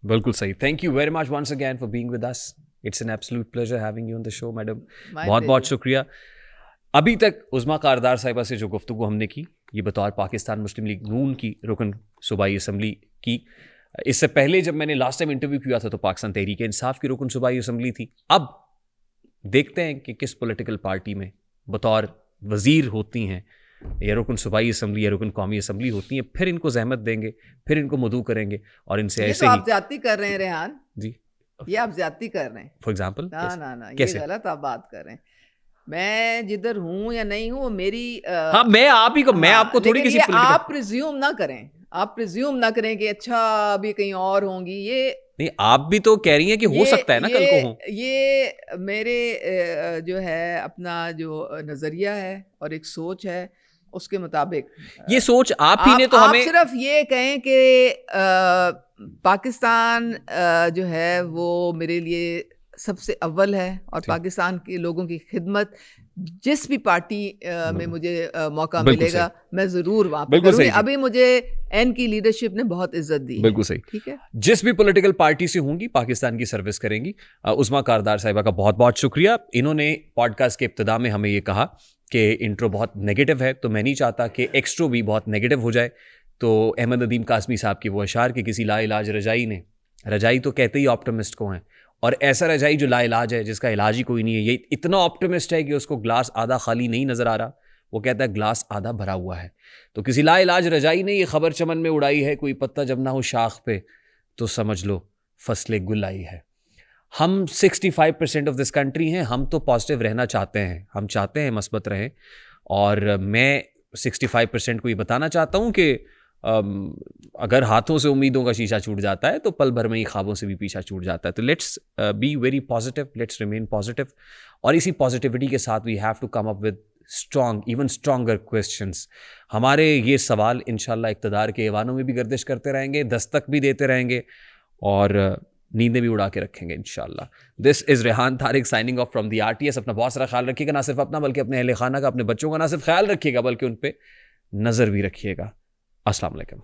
بالکل صحیح. Thank you very much once again for being with us. It's an absolute pleasure having you on the show madam. بہت بہت شکریہ. ابھی تک عظمیٰ کاردار صاحبہ سے جو گفتگو ہم نے کی, یہ بطور پاکستان مسلم لیگ نون کی رکن صوبائی اسمبلی کی. اس سے پہلے جب میں نے لاسٹ ٹائم انٹرویو کیا تھا تو پاکستان تحریک انصاف کی رکن صوبائی اسمبلی تھی. اب دیکھتے ہیں کہ کس پولیٹیکل پارٹی میں بطور وزیر ہوتی ہیں, یا رکن صوبائی اسمبلی یا رکن قومی اسمبلی ہوتی ہیں. پھر ان کو زحمت دیں گے, پھر ان کو مدعو کریں گے, اور ان سے ایسے ہی. آپ زیادتی کر رہے ہیں ریحان جی, یہ آپ زیادتی کر رہے ہیں. فار ایگزامپل نا یہ غلط آپ بات کر رہے ہیں. میں جدھر ہوں یا نہیں ہوں وہ میری میں آپ ہی کو, میں آپ کو تھوڑی کسی آپ پریزیوم نہ کریں, آپ پریزیوم نہ کریں کہ اچھا ابھی کہیں اور ہوں گی. یہ نہیں, آپ بھی تو کہہ رہی ہیں کہ ہو سکتا ہے نا کل کو ہوں. یہ میرے جو ہے اپنا جو نظریہ ہے اور ایک سوچ ہے, اس کے مطابق یہ سوچ آپ ہی نے تو ہمیں صرف یہ کہیں کہ پاکستان جو ہے وہ میرے لیے سب سے اول ہے, اور پاکستان کے لوگوں کی خدمت جس بھی پارٹی میں مجھے موقع ملے گا میں ضرور وہاں پہ کروں گی. ابھی مجھے این کی لیڈرشپ نے بہت عزت دی. بالکل صحیح. ٹھیک ہے, جس بھی پولیٹیکل پارٹی سے ہوں گی پاکستان کی سروس کریں گی. عظمیٰ کاردار صاحبہ کا بہت بہت شکریہ. انہوں نے پوڈ کاسٹ کے ابتدا میں ہمیں یہ کہا کہ انٹرو بہت نیگیٹو ہے, تو میں نہیں چاہتا کہ ایکسٹرو بھی بہت نیگیٹو ہو جائے. تو احمد ندیم قاسمی صاحب کے وہ اشعار کہ کسی لا علاج رجائی نے, رجائی تو کہتے ہی آپٹمسٹ کو ہیں, اور ایسا رجائی جو لا علاج ہے, جس کا علاج ہی کوئی نہیں ہے, یہ اتنا آپٹمسٹ ہے کہ اس کو گلاس آدھا خالی نہیں نظر آ رہا, وہ کہتا ہے گلاس آدھا بھرا ہوا ہے. تو کسی لا علاج رجائی نے یہ خبر چمن میں اڑائی ہے, کوئی پتہ جب نہ ہو شاخ پہ تو سمجھ لو فصل گل آئی ہے. ہم 65% آف دس کنٹری ہیں, ہم تو پازیٹیو رہنا چاہتے ہیں, ہم چاہتے ہیں مثبت رہیں, اور میں 65% کو یہ بتانا چاہتا ہوں کہ اگر ہاتھوں سے امیدوں کا شیشہ چھوٹ جاتا ہے تو پل بھر میں ہی خوابوں سے بھی پیچھا چھوٹ جاتا ہے. تو let's be very positive, let's remain positive, اور اسی پازیٹیوٹی کے ساتھ we have to come up with strong, even stronger questions. ہمارے یہ سوال انشاءاللہ اقتدار کے ایوانوں میں بھی گردش کرتے رہیں گے, دستک بھی دیتے رہیں گے, اور نیندیں بھی اڑا کے رکھیں گے انشاءاللہ. This is Rehan Tariq signing off from the RTS. اپنا بہت سارا خیال رکھیے گا, نہ صرف اپنا بلکہ اپنے اہل خانہ کا, اپنے بچوں کا نہ صرف خیال رکھیے گا بلکہ ان پہ نظر بھی رکھیے گا. السلام علیکم.